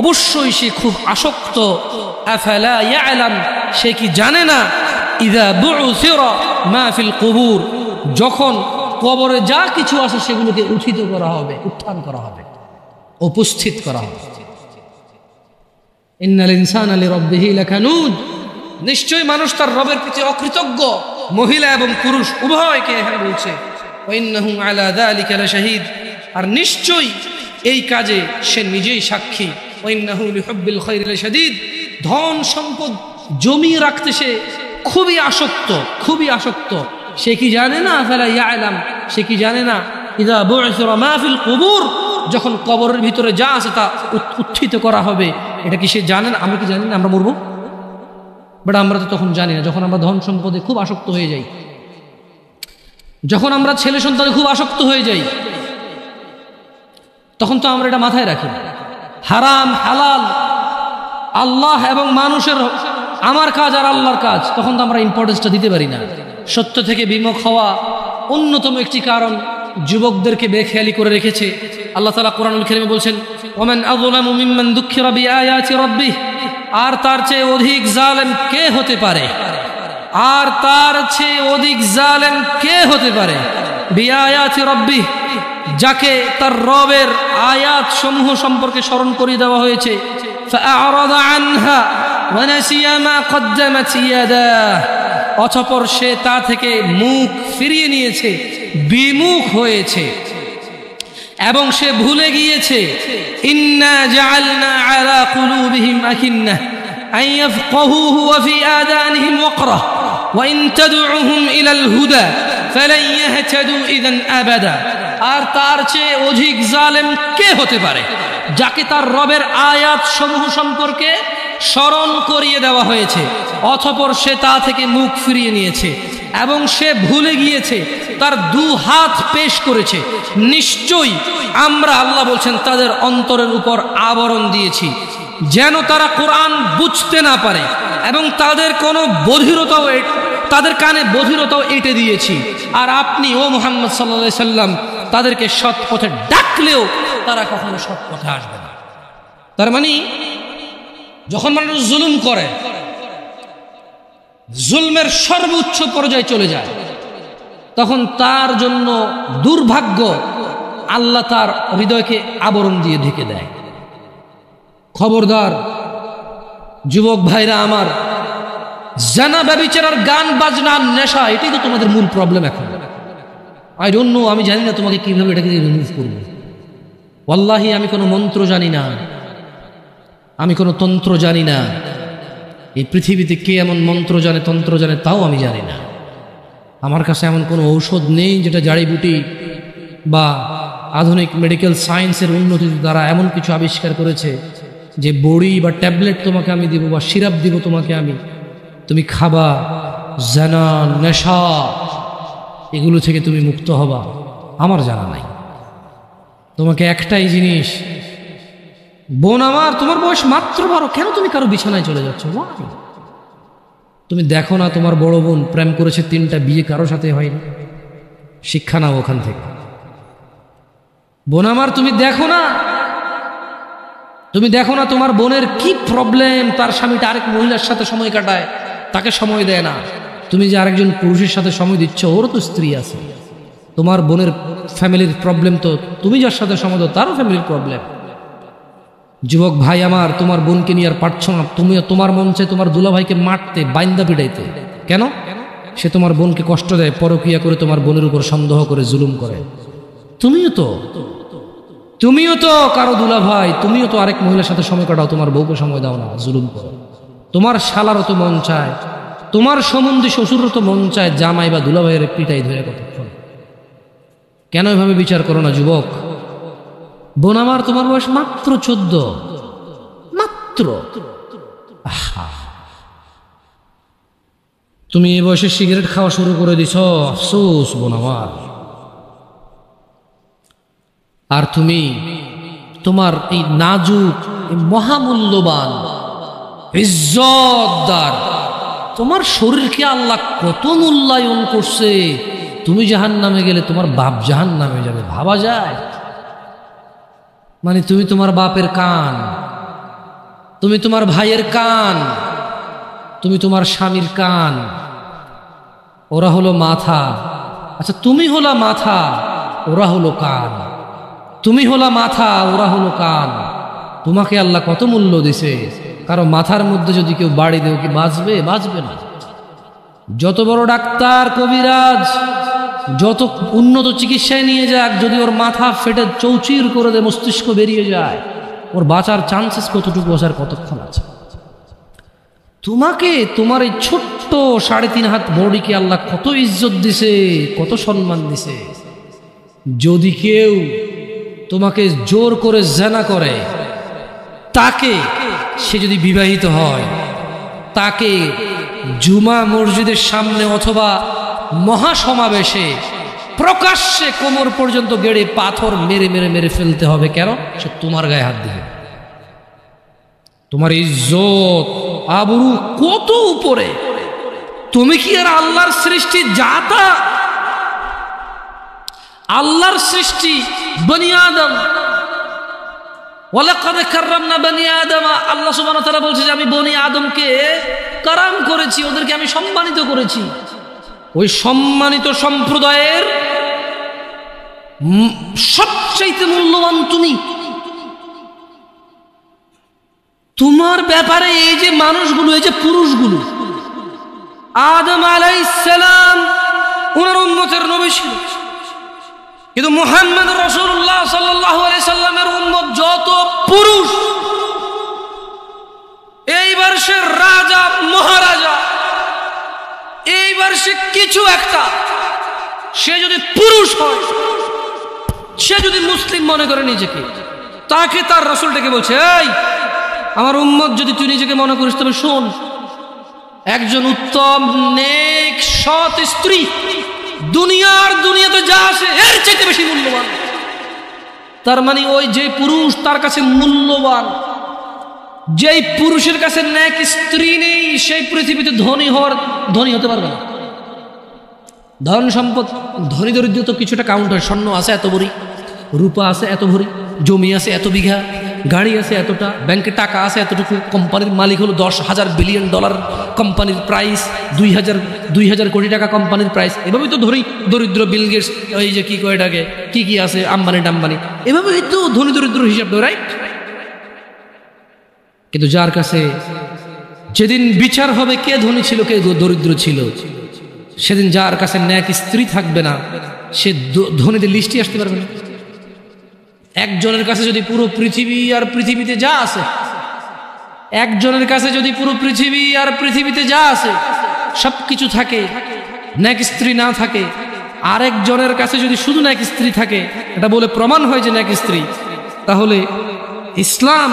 অবশ্যই সে খুব আসক্ত। আফালা ইয়ালাম, সে কি জানে না, ইযা বু'সিরা মা ফিল কুবুর, যখন কবরে যা কিছু আছে সেগুলোকে উত্থান করা হবে, উপস্থিত করা হবে। ইন্নাল ইনসানা লিরাব্বিহি লাকানুদ, নিশ্চয়ই মানুষ তার রবের প্রতি অকৃতজ্ঞ। মহিলা এবং পুরুষ উভয়কে এখানে বলছে ওয়া ইন্নাহু আলা যালিকা লাশাহীদ, আর নিশ্চয়ই এই কাজে সে নিজেই সাক্ষী। ওয়া ইন্নাহু লিহুব্বিল খায়রি লাশাদীদ, ধন সম্পদ জমিয়ে রাখতে সে খুবই আসক্ত। সে কি জানে না, আফালা ইয়ালাম, সে কি জানে না, ইযা বু'সিরা মা ফিল কুবুর, যখন কবরের ভিতরে যা আছে তা উত্থিত করা হবে। এটা কি সে জানে না? আমরা কি জানি না আমরা মরবো? বাট আমরা তো তখন জানি না। যখন আমরা ধন সম্পদে খুব আসক্ত হয়ে যাই, যখন আমরা ছেলে সন্তানে খুব আসক্ত হয়ে যাই, তখন তো আমরা এটা মাথায় রাখি। হারাম হালাল, আল্লাহ এবং মানুষের, আমার কাজ আর আল্লাহর কাজ, তখন তো আমরা ইম্পর্টেন্সটা দিতে পারি না। সত্য থেকে বিমুখ হওয়া অন্যতম একটি কারণ যুবকদেরকে বেখেয়ালি করে রেখেছে। আল্লাহ তাআলা কোরআনুল কারীমে বলছেন ওয়ামান আযলামু মিম্মান দুক্খিরা বিআয়াতি রাব্বিহ, আর তার চেয়ে অধিক জালেম কে হতে পারে, বিআয়াতি রাব্বিহ, যাকে তার রবের আয়াত সমূহ সম্পর্কে স্মরণ করিয়ে দেওয়া হয়েছে। ফাআরাদা আনহা ওয়া নাসিয়া মা কদ্দামাত ইয়াদাহ, অতঃপর সে তা থেকে মুখ ফিরিয়ে নিয়েছে, বিমুখ হয়েছে এবং সে ভুলে গিয়েছে। ইন্না জাআলনা আলা কুলুবিহিম আকিন্নাহ আন ইয়াফকাহুহু ওয়া ফি আযানিহিম ওয়াকরা ওয়া ইন তাদউহুম ইলাল হুদা ফালান ইয়াহতাদু ইযান আবাদা। আর তার চেয়ে অধিক জালেম কে হতে পারে, যাকে তার রবের আয়াত সমূহ সম্পর্কে স্মরণ করিয়ে দেওয়া হয়েছে, অতঃপর সে তা থেকে মুখ ফিরিয়ে নিয়েছে এবং সে ভুলে গিয়েছে, তার দু হাত পেশ করেছে। নিশ্চয়ই আমরা, আল্লাহ বলছেন, তাদের অন্তরের উপর আবরণ দিয়েছি যেন তারা কোরআন বুঝতে না পারে, এবং তাদের কোনো বধিরতাও, তাদের কানে বধিরতাও এঁটে দিয়েছি। আর আপনি ও মুহাম্মদ সাল্লাল্লাহু আলাইহি সাল্লাম তাদেরকে সৎ পথে ডাকলেও তারা কখনো সৎ পথে আসবে না। তার মানে যখন মানুষ জুলুম করে, জুলমের সর্বোচ্চ পর্যায়ে চলে যায়, তখন তার জন্য দুর্ভাগ্য, আল্লাহ তার হৃদয়কে আবরণ দিয়ে ঢেকে দেয়। খবরদার যুবক ভাইরা আমার, জানা ব্যভিচার, গান বাজনা, নেশা, এটাই তো তোমাদের মূল প্রবলেম এখন। আই ডোন্ট নো, আমি জানি না তোমাকে কিভাবে এটাকে রিমুভ করবো। ওয়াল্লাহি আমি কোনো মন্ত্র জানি না, আমি কোনো তন্ত্র জানি না। এই পৃথিবীতে কে এমন মন্ত্র জানে, তন্ত্র জানে, তাও আমি জানি না। আমার কাছে এমন কোনো ঔষধ নেই যেটা জাড়িবুটি বা আধুনিক মেডিকেল সায়েন্সের উন্নতির দ্বারা এমন কিছু আবিষ্কার করেছে যে বড়ি বা ট্যাবলেট তোমাকে আমি দিব বা সিরাপ দিব তোমাকে আমি, তুমি খাবা, জানা, নেশা, এগুলো থেকে তুমি মুক্ত হবা। আমার জানা নাই। তোমাকে একটাই জিনিস, বোন আমার, তোমার বয়স মাত্র 12, কেন তুমি কারো বিছানায় চলে যাচ্ছ? তুমি দেখো না তোমার বড় বোন প্রেম করেছে 3টা বিয়ে, কারো সাথে হয়নি। শিক্ষা নাও ওখান থেকে। বোন আমার, তুমি দেখো না তোমার বোনের কি প্রবলেম, তার স্বামীটা আরেক মহিলার সাথে সময় কাটায়, তাকে সময় দেয় না। তুমি যে আরেকজন পুরুষের সাথে সময় দিচ্ছ, ওরও তো স্ত্রী আছে। তোমার বোনের ফ্যামিলির প্রবলেম তো তুমি যার সাথে সময় দাও তারও ফ্যামিলির প্রবলেম। যুবক ভাই আমার, তোমার বোনকে নিয়ে আর পারছো না, তুমি তোমার মন চায় তোমার দুলাভাইকে মারতে, বাইন্দা পিটাইতে। কেন? সে তোমার বোনকে কষ্ট দেয়, পরকিয়া করে তোমার বোনের উপর সন্দেহ করে জুলুম করে। তুমিও তো কারো দুলাভাই, তুমিও তো আরেক মহিলার সাথে সময় কাটাও, তোমার বউকে সময় দাও না, জুলুম করো। তোমার শালারও তো মন চায়, তোমার সম্বন্ধী শ্বশুরও তো মন চায় জামাই বা দুলাভাইয়ের পিটাই ধরে কতক্ষণ। কেন এভাবে বিচার করো না যুবক? বোন আমার, তোমার বয়স মাত্র 14, মাত্র। তুমি এই বয়সে সিগারেট খাওয়া শুরু করে দিছ, আফসোস বোন আমার। আর তুমি তোমার এই নাজুক, মহামূল্যবান, ইজ্জতদার তোমার শরীরকে আল্লাহ কত মূল্যায়ন করছে। তুমি জাহান্নামে গেলে তোমার বাপ জাহান্নামে যাবে, ভাবা যায়? মানে তুমি তোমার বাপের কান, তুমি তোমার ভাইয়ের কান, তুমি তোমার স্বামীর কান, ওরা হলো মাথা। আচ্ছা, তুমি হলো মাথা, ওরা হলো কান। তুমি হলো মাথা, ওরা হলো কান। তোমাকে আল্লাহ কত মূল্য দিছে। কারো মাথার মধ্যে যদি কেউ বাড়ি দেও, কি বাঁচবে? বাঁচবে না। যত বড় ডাক্তার, কবিরাজ, যত উন্নত চিকিৎসায় নিয়ে যাক, যদি ওর মাথা ফেটে চৌচির করে দেয়, মস্তিষ্ক বেরিয়ে যায়, ওর বাঁচার চান্সেস কতটুকু, বাঁচার কতক্ষণ আছে? তোমাকে, তোমার এই ছোট্ট 3.5 হাত বডিকে আল্লাহ কত ইজ্জত দিছে, কত সম্মান দিছে। যদি কেউ তোমাকে জোর করে জেনা করে, তাকে, সে যদি বিবাহিত হয়, তাকে জুমা মসজিদের সামনে অথবা মহাসমাবেশে প্রকাশ্যে কোমর পর্যন্ত গেড়ে পাথর মেরে মেরে মেরে ফেলতে হবে। কেন? সে তোমার গায়ে হাত দিবে। তোমার ইজ্জত আবরু কত উপরে। তুমি কি আর আল্লাহর সৃষ্টি জাতা? আল্লাহর সৃষ্টি বনি আদম, ওয়ালাকাদ কাররামনা বনি আদম। আল্লাহ সুবহানাহু ওয়া তাআলা বলছে যে আমি বনি আদমকে কারাম করেছি, ওদেরকে আমি সম্মানিত করেছি। ওই সম্মানিত সম্প্রদায়ের সবচাইতে মূল্যবান তুমি। তোমার ব্যাপারে এই যে মানুষগুলো, এই যে পুরুষগুলো, আদম আলাইহিস সালাম ওনার উম্মতের নবী ছিল, কিন্তু মুহাম্মদ রাসূলুল্লাহ সাল্লাল্লাহু আলাইহি সাল্লামের উম্মত যত পুরুষ, এইবার সে রাজা মহারাজা, এইবার সে কিছু একটা, সে যদি পুরুষ হয়, সে যদি মুসলিম মনে করে নিজেকে, তাকে তার রাসূল ডেকে বলছে, এই আমার উম্মত যদি তুই নিজেকে মনে করিস, তবে শোন, একজন উত্তম নেক সৎ স্ত্রী দুনিয়াতে যা আছে এর চাইতে বেশি মূল্যবান। তার মানে ওই যে পুরুষ তার কাছে মূল্যবান, যেই পুরুষের কাছে নেক স্ত্রী নেই, সেই পৃথিবীতে ধনী হতে পারবে না। ধন সম্পদ, ধনী দরিদ্র তো কিছুটা কাউন্ট হয়। স্বর্ণ আছে এত ভরি, রূপা আছে এত ভরি, জমি আছে এত বিঘা, গাড়ি আছে এতটা, ব্যাংকে টাকা আছে এতটুকু, কোম্পানির মালিক হলো $10,000 বিলিয়ন কোম্পানির প্রাইস, 2,000 কোটি টাকা কোম্পানির প্রাইস। এভাবেই তো দরিদ্র বিল গেটস, ওই যে কি কয় টাকে কি আছে, আম্বানি টাম্বানি, এভাবেই তো ধনী দরিদ্র হিসাব দেয়, রাইট? কিন্তু যার কাছে যেদিন বিচার হবে কে ধনী ছিল কে দরিদ্র ছিল, সেদিন যার কাছে ন্যাক স্ত্রী থাকবে না, সে ধনীদের লিস্টে আসতে পারবে না। একজনের কাছে যদি পুরো পৃথিবী আর পৃথিবীতে যা আছে, একজনের কাছে যদি পুরো পৃথিবী আর পৃথিবীতে যা আছে সবকিছু থাকে, ন্যাক স্ত্রী না থাকে, আরেকজনের কাছে যদি শুধু ন্যাক স্ত্রী থাকে, এটা বলে প্রমাণ হয় যে ন্যাক স্ত্রী, তাহলে ইসলাম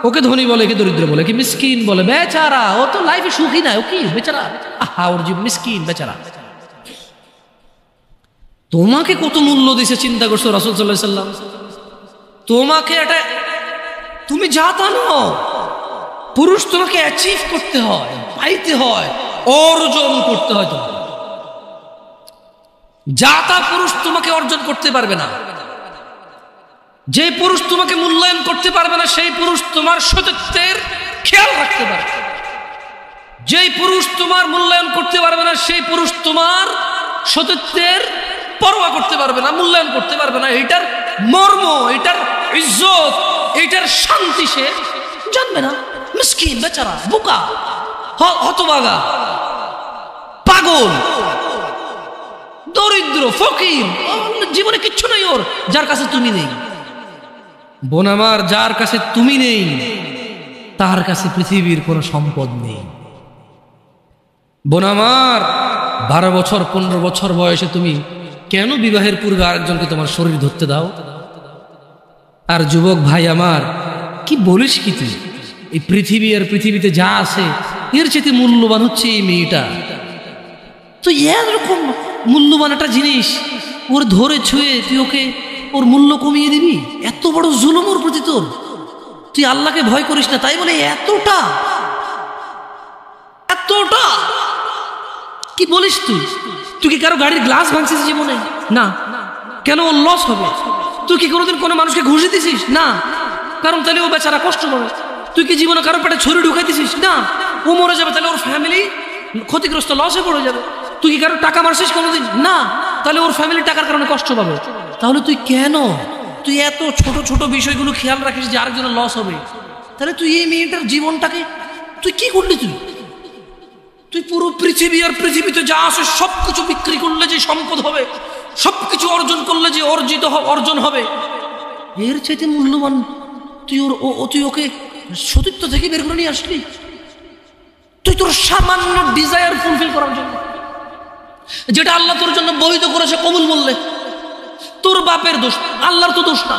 ওকে ধনী বলে কি দরিদ্র বলে কি মিসকিন বলে? বেচারা, ও তো লাইফে সুখী না, ও কি বেচারা, আহা ওর জীবন মিসকিন বেচারা। তোমাকে কত মূল্য দিছে চিন্তা করছো রাসূল সাল্লাল্লাহু আলাইহি সাল্লাম? তোমাকে এটা, তুমি জাতা নও, পুরুষ তোমাকে অ্যাচিভ করতে হয়, পাইতে হয়, অর্জন করতে হয়। তোমাকে জাতা পুরুষ তোমাকে অর্জন করতে পারবে না। যে পুরুষ তোমাকে মূল্যায়ন করতে পারবে না, সেই পুরুষ তোমার সতীত্বের খেয়াল রাখতে পারবে। যেই পুরুষ তোমার মূল্যায়ন করতে পারবে না, সেই পুরুষ তোমার সতীত্বের পরোয়া করতে পারবে না, মূল্যায়ন করতে পারবে না। এটার মর্ম, এটার ইজ্জত, এটার শান্তি সে জানবে না। মিসকিন বেচারা, বোকা, হতভাগা, পাগল, দরিদ্র, ফকির, জীবনে কিচ্ছু নেই ওর, যার কাছে তুমি নেই। বোন আমার, যার কাছে তুমি নেই তার কাছে পৃথিবীর কোনো সম্পদ নেই। বোন আমার, 12 বছর 15 বছর বয়সে তুমি কেন বিবাহের পূর্বে আরেকজনকে তোমার শরীর ধরতে দাও? আর যুবক ভাই আমার, কি বলিস কি তুই? এই পৃথিবী আর পৃথিবীতে যা আছে এর চেয়ে মূল্যবান হচ্ছে এই মেয়েটা। তো এরকম মূল্যবান একটা জিনিস ওর ধরে ছুঁয়ে তুই ওকে ওর মূল্য কমিয়ে দিবি? এত বড় জুলুম ওর প্রতি তোর? তুই আল্লাহকে ভয় করিস না তাই বলে এতটা এতটা কি বলিস তুই? তুই কি কারো গাড়ির গ্লাস ভাঙছিস জীবনে? না। কেন? ওর লস হবে। তুই কি কোনোদিন কোনো মানুষকে ঘুষি দিছিস? না। কারণ তাহলে ও বেচারা কষ্ট পাবে। তুই কি জীবনে কারো পেটে ছুরি ঢুকাই দিছিস? না। ও মরে যাবে, তাহলে ওর ফ্যামিলি ক্ষতিগ্রস্ত, লসে পড়ে যাবে। তুই কি কারো টাকা মারছিস কোনোদিন? না। তাহলে ওর ফ্যামিলি টাকার কারণে কষ্ট পাবে। তাহলে তুই কেন তুই এত ছোট ছোট বিষয়গুলো খেয়াল রাখিস যে আরেকজনের লস হবে? তাহলে তুই এই মেয়েটার জীবনটাকে তুই কি করলি? তুই পুরো পৃথিবী আর পৃথিবীতে যা আছে সবকিছু বিক্রি করলে যে সম্পদ হবে, সবকিছু অর্জন করলে যে অর্জন হবে, এর চাইতে মূল্যবান তুই ওকে সতীত্ব থেকে বের করে নিয়ে আসলি? তুই তোর সামান্য ডিজায়ার ফুলফিল করার জন্য, যেটা আল্লাহ তোর জন্য বৈধ করেছে কবুল বললে, তোর বাপের দোষ, আল্লাহর তো দোষ না,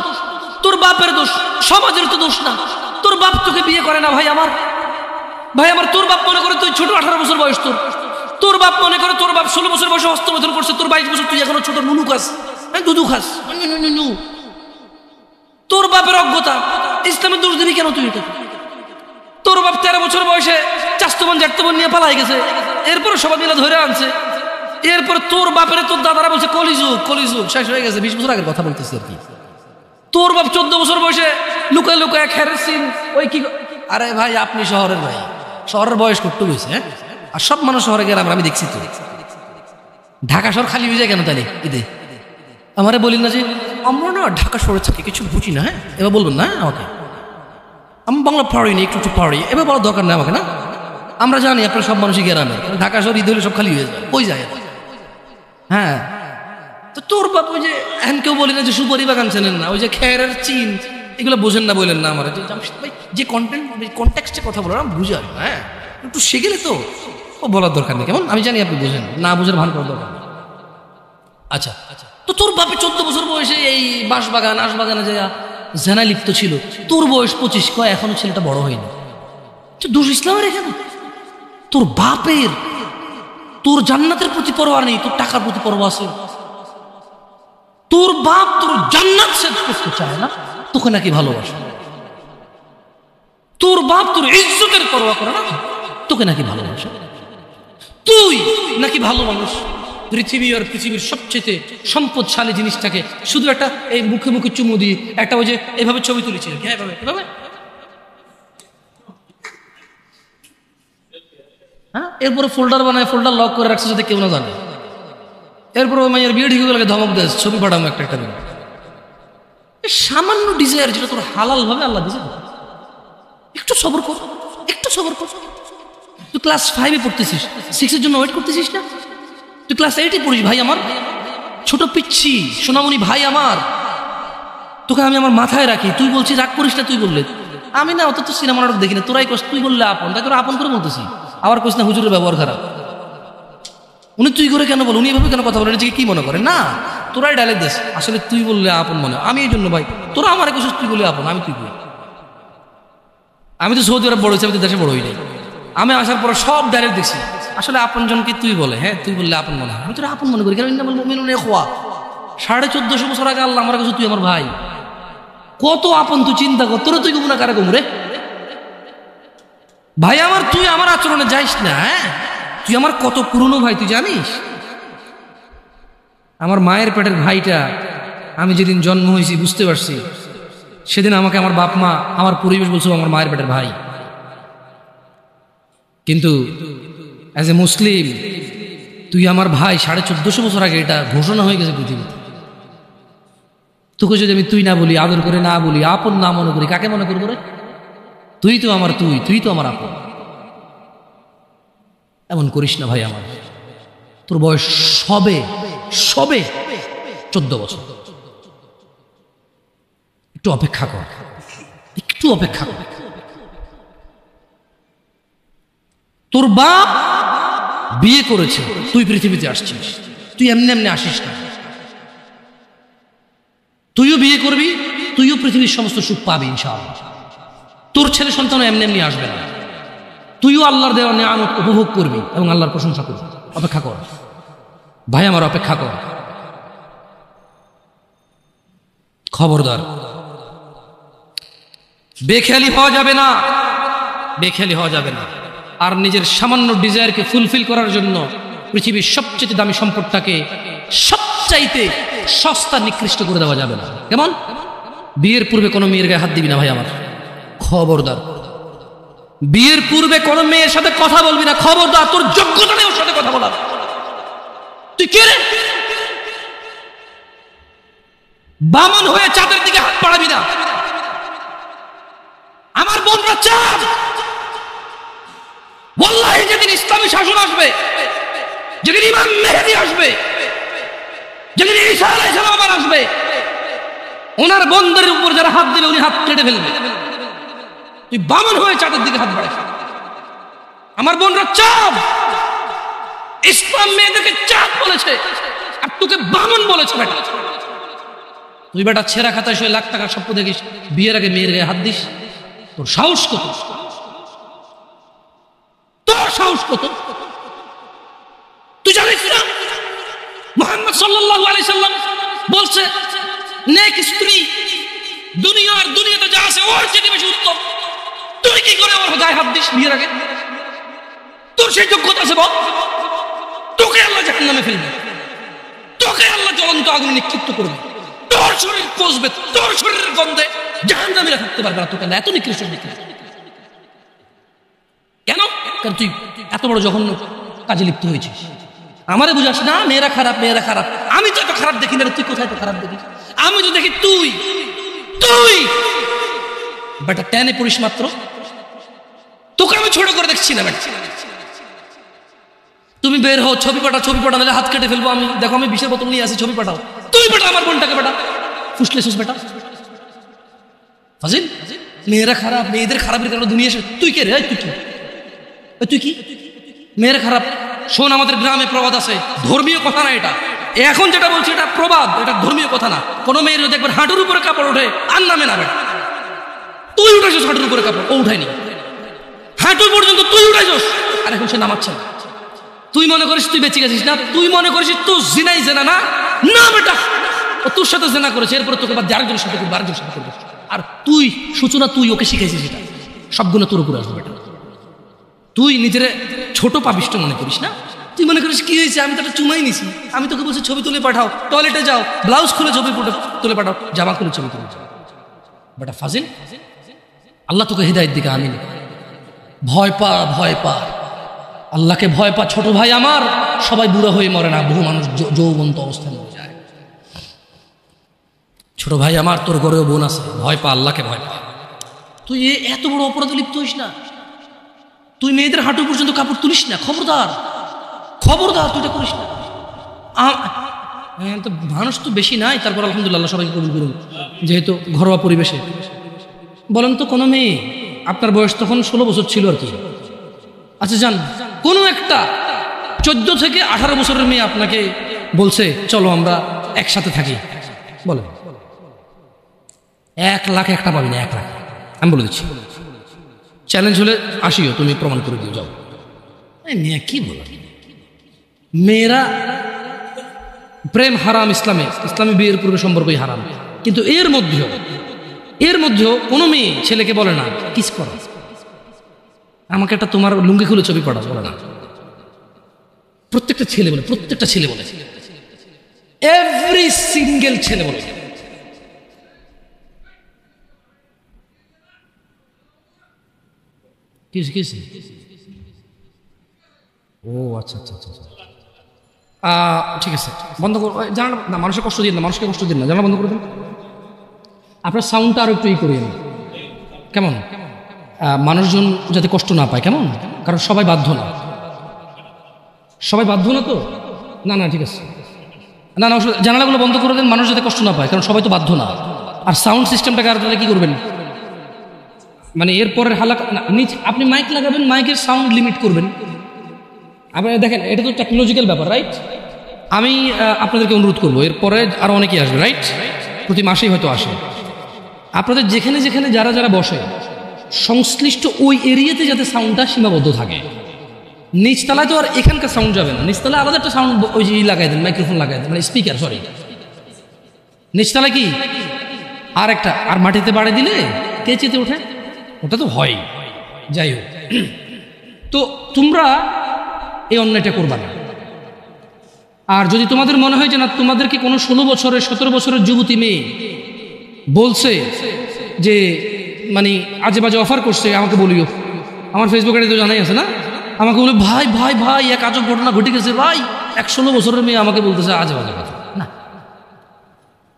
তোর বাপের দোষ, সমাজের তো দোষ না। তোর বাপ তোকে বিয়ে করে না ভাই আমার, তোর বাপ মনে করে তুই ছোট, 18 বছর বয়স তোর বাপ মনে করে তোর বাপ 16 বছর বয়সে হস্তমৈথুন করছে, তোর 22 বছর, তুই এখনো ছোট নুনু খাস, দুধু খাস। তোর বাপের অজ্ঞতা, ইসলামের দোষ দিবি কেন তুই? তোর বাপ 13 বছর বয়সে চাস্তবন জাগতবন নিয়ে পালাই গেছে, এরপরে সবাই মিলে ধরে আনছে। এরপর তোর বাপের তোর দাদারা বলছে কলিযুগ শেষ হয়ে গেছে। 20 বছর আগের কথা বলতেছে আর কি। তোর বাপ 14 বছর বয়সে লুকায় লুকায় খেরেছিন ওই কি। আরে ভাই, আপনি শহরের ভাই, শহরের বয়স করতে গেছে, হ্যাঁ? আর সব মানুষ শহরে গেলাম, আমি দেখছি তো। ঢাকা শহর খালি হয়ে যায় কেন তাহলে ঈদে? আমারে বলি না যে আমরা না ঢাকা শহরে থাকি, কিছু বুঝি না। হ্যাঁ, এবার বলবেন না আমাকে, আমি বাংলা পারি না, একটু পারি, এবার বলার দরকার নেই আমাকে। না, আমরা জানি আপনার সব মানুষই গ্রামের, ঢাকা শহর ঈদ হলে সব খালি হয়ে যায়, ওই যায়। হ্যাঁ, তো তোর বাপ ওই যে এখন কেউ বলি না যে সুপারি বাগান চেনেন না, ওই যে খেরের চিন, এগুলো বোঝেন না বললেন না আমার। যে কন্টেক্সটে কথা বলার বুঝে আসবে, হ্যাঁ, একটু শিখেলে তো ও বলার দরকার নেই। কেমন? আমি জানি আপনি বোঝেন না, বুঝের ভান করার দরকার। আচ্ছা, তো তোর বাপে 14 বছর বয়সে এই বাঁশবাগান আশবাগানে যে জেনা লিপ্ত ছিল, তোর বয়স 25, কয় এখনো ছেলেটা বড় হয়নি। দোষ ইসলামের এখানে? তোর বাপের, তোর জান্নাতের প্রতি পরোয়া নেই, তোর টাকার প্রতি পরোয়া আছে। তোর বাপ তোর জান্নাত শেষ করতে চায় না, তোকে নাকি ভালোবাসে। তোর বাপ তোর ইজ্জতের পরোয়া করে না, তোকে নাকি ভালোবাসে। তুই নাকি ভালো মানুষ, পৃথিবী আর পৃথিবীর সবচেয়ে সম্পদশালী জিনিসটাকে শুধু একটা এই মুখে মুখে চুমু দিয়ে একটা ওই যে এভাবে ছবি তুলেছিল, হ্যাঁ, এরপরে ফোল্ডার বানায়, ফোল্ডার লক করে রাখছে যাতে কেউ না জানে। এরপর ওই মায়ের বিয়ে ঠিক হয়ে গেলে ধমক দেয়, ছবি পাঠাবো একটা একটা। সামান্য ডিজায়ার যেটা তোর হালাল ভাবে আল্লাহ দিয়েছে, একটু সবর কর, একটু সবর কর। তুই ক্লাস 5-এ পড়তেছিস, 6-এর জন্য ওয়েট করতেছিস না? তুই ক্লাস 8-এ পড়িস ভাই আমার, ছোট পিচ্ছি সোনামণি ভাই আমার। তোকে আমি আমার মাথায় রাখি, তুই বলছিস রাগ করিস না। তুই বললে আমি না, অত তো সিনেমা নাটক দেখি না, তোরাই কস। তুই বললে আপন, তাই তোরা আপন করে বলতেছি। আবার কস না হুজুরের ব্যবহার খারাপ। উনি তুই করে কেন বল, উনি এভাবে কেন কথা বলেন, কি মনে করে? না, তোরাই ডায়লগ দিস। আসলে তুই বললে আপন মনে, আমি এই জন্য ভাই তোরা আমার কইছিস তুই বলে আপন, আমি তুই বলি। আমি তো সৌদি আরব বড় হয়েছি, আমি তো দেশে বড় হই নাই। আমি আসার পরে সব ডায়লগ দেখছি, আসলে আপন জনকে তুই বলে, হ্যাঁ তুই বললে আপন মনে হয়। আমি তোরা আপন মনে করি, কারণ 1450 বছর আগে আল্লাহ আমার কাছে তুই আমার ভাই। কত আপন তুই চিন্তা কর, তোরা তুই গুমরা কারে গুমরে ভাই আমার। তুই আমার আচরণে যাইস না, হ্যাঁ, তুই আমার কত পুরনো ভাই তুই জানিস। আমার মায়ের পেটের ভাইটা আমি যেদিন জন্ম হয়েছি বুঝতে পারছি, সেদিন আমাকে আমার বাপ মা আমার পরিবেশ বলছো আমার মায়ের পেটের ভাই। কিন্তু অ্যাজ এ মুসলিম তুই আমার ভাই 1450 বছর আগে এটা ঘোষণা হয়ে গেছে পৃথিবীতে। তোকে যদি আমি তুই না বলি, আদর করে না বলি, আপন না মনে করি, কাকে মনে করবো রে? তুই তো আমার তুই তো আমার আপন। এমন করিস না ভাই আমার, তোর বয়স সবে 14 বছর। একটু অপেক্ষা কর, একটু অপেক্ষা কর। তোর বাপ বিয়ে করেছে, তুই পৃথিবীতে আসছিস, তুই এমনি এমনি আসিস না। তুইও বিয়ে করবি, তুইও পৃথিবীর সমস্ত সুখ পাবি ইনশাআল্লাহ। তোর ছেলে সন্তান এমনি এমনি আসবে না, তুইও আল্লাহর দেওয়া নিয়ামত উপভোগ করবি এবং আল্লাহর প্রশংসা করবি। অপেক্ষা কর ভাই আমার, অপেক্ষা কর। খবরদার, বেখেয়ালি হওয়া যাবে না, বেখেয়ালি হওয়া যাবে না। আর নিজের সামান্য ডিজায়ারকে ফুলফিল করার জন্য পৃথিবীর সবচেয়ে দামি সম্পদটাকে সবচাইতে সস্তা নিকৃষ্ট করে দেওয়া যাবে না। কেমন? বিয়ের পূর্বে কোনো মেয়ের গায়ে হাত দিবি না ভাই আমার, খবরদার। বিয়ের পূর্বে কোনো মেয়ের সাথে কথা বলবি না, খবরদার। তোর যোগ্যতা নেই ওর সাথে কথা বলার। তুই কে রে? বামন হয়ে চাঁদের দিকে হাত বাড়াবি না। আমার বোনরা চাঁদ, ওয়াল্লাহি যেদিন ইসলামী শাসন আসবে, যেদিন ইমাম মেহেদী আসবে, যেদিন ঈসা আলাইহিস সালাম আবার আসবে, ওনার বন্ধের উপর যারা হাত দেবে উনি হাত কেটে ফেলবে। তুই বামন হয়ে চাঁদের দিকে হাত বাড়াস। আমার বোনরা চাঁদ, ইসলাম মেয়েদেরকে চাঁদ বলেছে আর তোকে বামন বলেছে। বেটা তুই বেটা ছেঁড়া খাতায় শুয়ে লাখ টাকার স্বপ্ন দেখিস, বিয়ের আগে মেয়ের গায়ে হাত দিস? তোর সাহস কত? তোর সাহস কত? তুই জানিস না মুহাম্মদ সাল্লাল্লাহু আলাইহি সাল্লাম বলছে নেক স্ত্রী দুনিয়াতে যা আছে ওর চেয়ে বেশি উত্তম। তুই কি করে ওর গায়ে হাত দিস বিয়ের আগে? তোর সেই যোগ্যতা আছে বল? তোকে আল্লাহ জাহান্নামে ফেলবে, তোকে আল্লাহ জ্বলন্ত আগুনে নিক্ষিপ্ত করবে, তোর শরীর পচবে, তোর শরীরের গন্ধে জাহান্নামীরা থাকতে পারবে না। তোকে এত নিকৃষ্ট নিকৃষ্ট কেন? কারণ তুই এত বড় জঘন্য কাজে লিপ্ত হয়েছিস। আমারে বুঝাস না মেয়েরা খারাপ, মেয়েরা খারাপ। আমি তো এত খারাপ দেখি না, তুই কোথায় তো খারাপ দেখিস? আমি তো দেখি তুই তুই বেটা টেনে পড়িস মাত্র, তোকে আমি ছোট করে দেখছি না বেটা। তুমি বের হও, ছবি পাঠাও, ছবি পাঠাও, নাহলে হাত কেটে ফেলবো আমি। দেখো আমি বিষের বোতল নিয়ে আসি, ছবি পাঠাও। তুই বেটা আমার বোনটাকে বেটা ফুসলে সুস বেটা ফাজিল। মেয়েরা খারাপ, মেয়েদের খারাপের কারণে দুনিয়া এসে তুই কে রে? তুই কি? তুই কি? মেয়েরা খারাপ? শোন, আমাদের গ্রামে প্রবাদ আছে, ধর্মীয় কথা না এটা। এখন যেটা বলছি এটা প্রবাদ, এটা ধর্মীয় কথা না। কোনো মেয়ের যদি একবার হাঁটুর উপরে কাপড় ওঠে আর নামে না বেটা। তুই উঠেছিস হাঁটুর উপরে কাপড়, ও উঠায়নি। হাঁটু পর্যন্ত তুই উঠেছিস আর এখন সে নামাচ্ছে না। তুই মনে করিস তুই বেঁচে গেছিস না? তুই মনে করিস তোর জিনাই জেনা না? না বেটা, ও তোর সাথে জেনা করেছে, এরপরে তোকে বাদ আরেকজনের সাথে করবে, আরেকজনের সাথে করবে। আর তুই সূচনা, তুই ওকে শিখাইছিস, এটা সবগুলো তোর উপরে আসবে বেটা। তুই নিজের ছোট পাপিষ্ট মনে করিস না? তুই মনে করিস কি হয়েছে, আমি তো একটা চুমাই নিছি, আমি তোকে বলছি ছবি তুলে পাঠাও, টয়লেটে যাও, ব্লাউজ খুলে ছবি তুলে পাঠাও, জামা খুলে ছবি তুলে যাও। বেটা ফাজিল, আল্লাহ তোকে হৃদায়েত দিকে আমিন। ভয় পা, ভয় পা, আল্লাহকে ভয় পা ছোট ভাই আমার। সবাই বুড়ো হয়ে মরে না, বহু মানুষ যৌবন্ত অবস্থায় মরে যায়। ছোট ভাই আমার, তোর ঘরেও বোন আছে, ভয় পা, আল্লাহকে ভয় পা। তুই এত বড় অপরাধে লিপ্ত হইস না। তুই মেয়েদের হাঁটু পর্যন্ত কাপড় তুলিস না, খবরদার, খবরদার, তুই এটা করিস না। তো মানুষ তো বেশি নাই, তারপর আলহামদুলিল্লাহ সবাইকে কবুল করুন, যেহেতু ঘরোয়া পরিবেশে। বলেন তো কোনো মেয়ে, আপনার বয়স তখন 16 বছর ছিল আর কি, আচ্ছা যান, কোনো একটা 14 থেকে 18 বছরের মেয়ে আপনাকে বলছে চলো আমরা একসাথে থাকি, বলেন 1 লাখ একটা পাবি না, 1 লাখ। আমি বলে দিচ্ছি, চ্যালেঞ্জ হলে আসিও, তুমি প্রমাণ করে দিয়ে যাও। মেয়ে কি বলো, মেয়েরা প্রেম হারাম ইসলামে, ইসলামী বিয়ের পূর্বে সম্পর্কই হারাম। কিন্তু এর মধ্যেও কোনো মেয়ে ছেলেকে বলে না কিস করো, আমাকে একটা তোমার লুঙ্গি খুলে ছবি পাঠাও, বলে না। প্রত্যেকটা ছেলে বলে, প্রত্যেকটা ছেলে বলে, এভরি সিঙ্গেল ছেলে বলে। ও আচ্ছা আচ্ছা আচ্ছা, ঠিক আছে, বন্ধ করো, জানা না, মানুষের কষ্ট দিন না, মানুষকে কষ্ট দিন না, জানা বন্ধ করে দিন। আপনার সাউন্ডটা আরো একটু করিয়ে কেমন, মানুষজন যাতে কষ্ট না পায়, কেমন? কারণ সবাই বাধ্য না, সবাই বাধ্য না তো, না না ঠিক আছে, না না জানালাগুলো বন্ধ করে দেন, মানুষ যাতে কষ্ট না পায়, কারণ সবাই তো বাধ্য না। আর সাউন্ড সিস্টেমটাকে আর তাহলে কি করবেন, মানে এরপরের হালাকা নিচে আপনি মাইক লাগাবেন, মাইকের সাউন্ড লিমিট করবেন। আপনি দেখেন এটা তো টেকনোলজিক্যাল ব্যাপার, রাইট? আমি আপনাদেরকে অনুরোধ করবো, এরপরে আরো অনেকেই আসবে, রাইট? প্রতি মাসেই হয়তো আসে। আপনাদের যেখানে যেখানে যারা যারা বসে সংশ্লিষ্ট ওই এরিয়াতে যাতে সাউন্ডটা সীমাবদ্ধ থাকে। নিচতলায় তো আর এখানকার সাউন্ড যাবে না, নিচতলায় আলাদা একটা সাউন্ড ওই যে লাগাই দেন, মাইক্রোফোন লাগাই দেন, মানে স্পিকার, সরি নিচতলায় কি আর একটা, আর মাটিতে বাড়ি দিলে কে চেতে ওঠে, ওটা তো হয়। যাই হোক, তো তোমরা এই অন্যায়টা করবা না। আর যদি তোমাদের মনে হয় যে না, তোমাদেরকে কোনো 16 বছরের 17 বছরের যুবতী মেয়ে বলছে যে মানে আজে বাজে অফার করছে, আমাকে বলিও। আমার ফেসবুকে তো জানাই আছে না, আমাকে বলে ভাই ভাই ভাই এক আজব ঘটনা ঘটে গেছে ভাই, 16 বছরের মেয়ে আমাকে বলতেছে আজে বাজে কথা। না,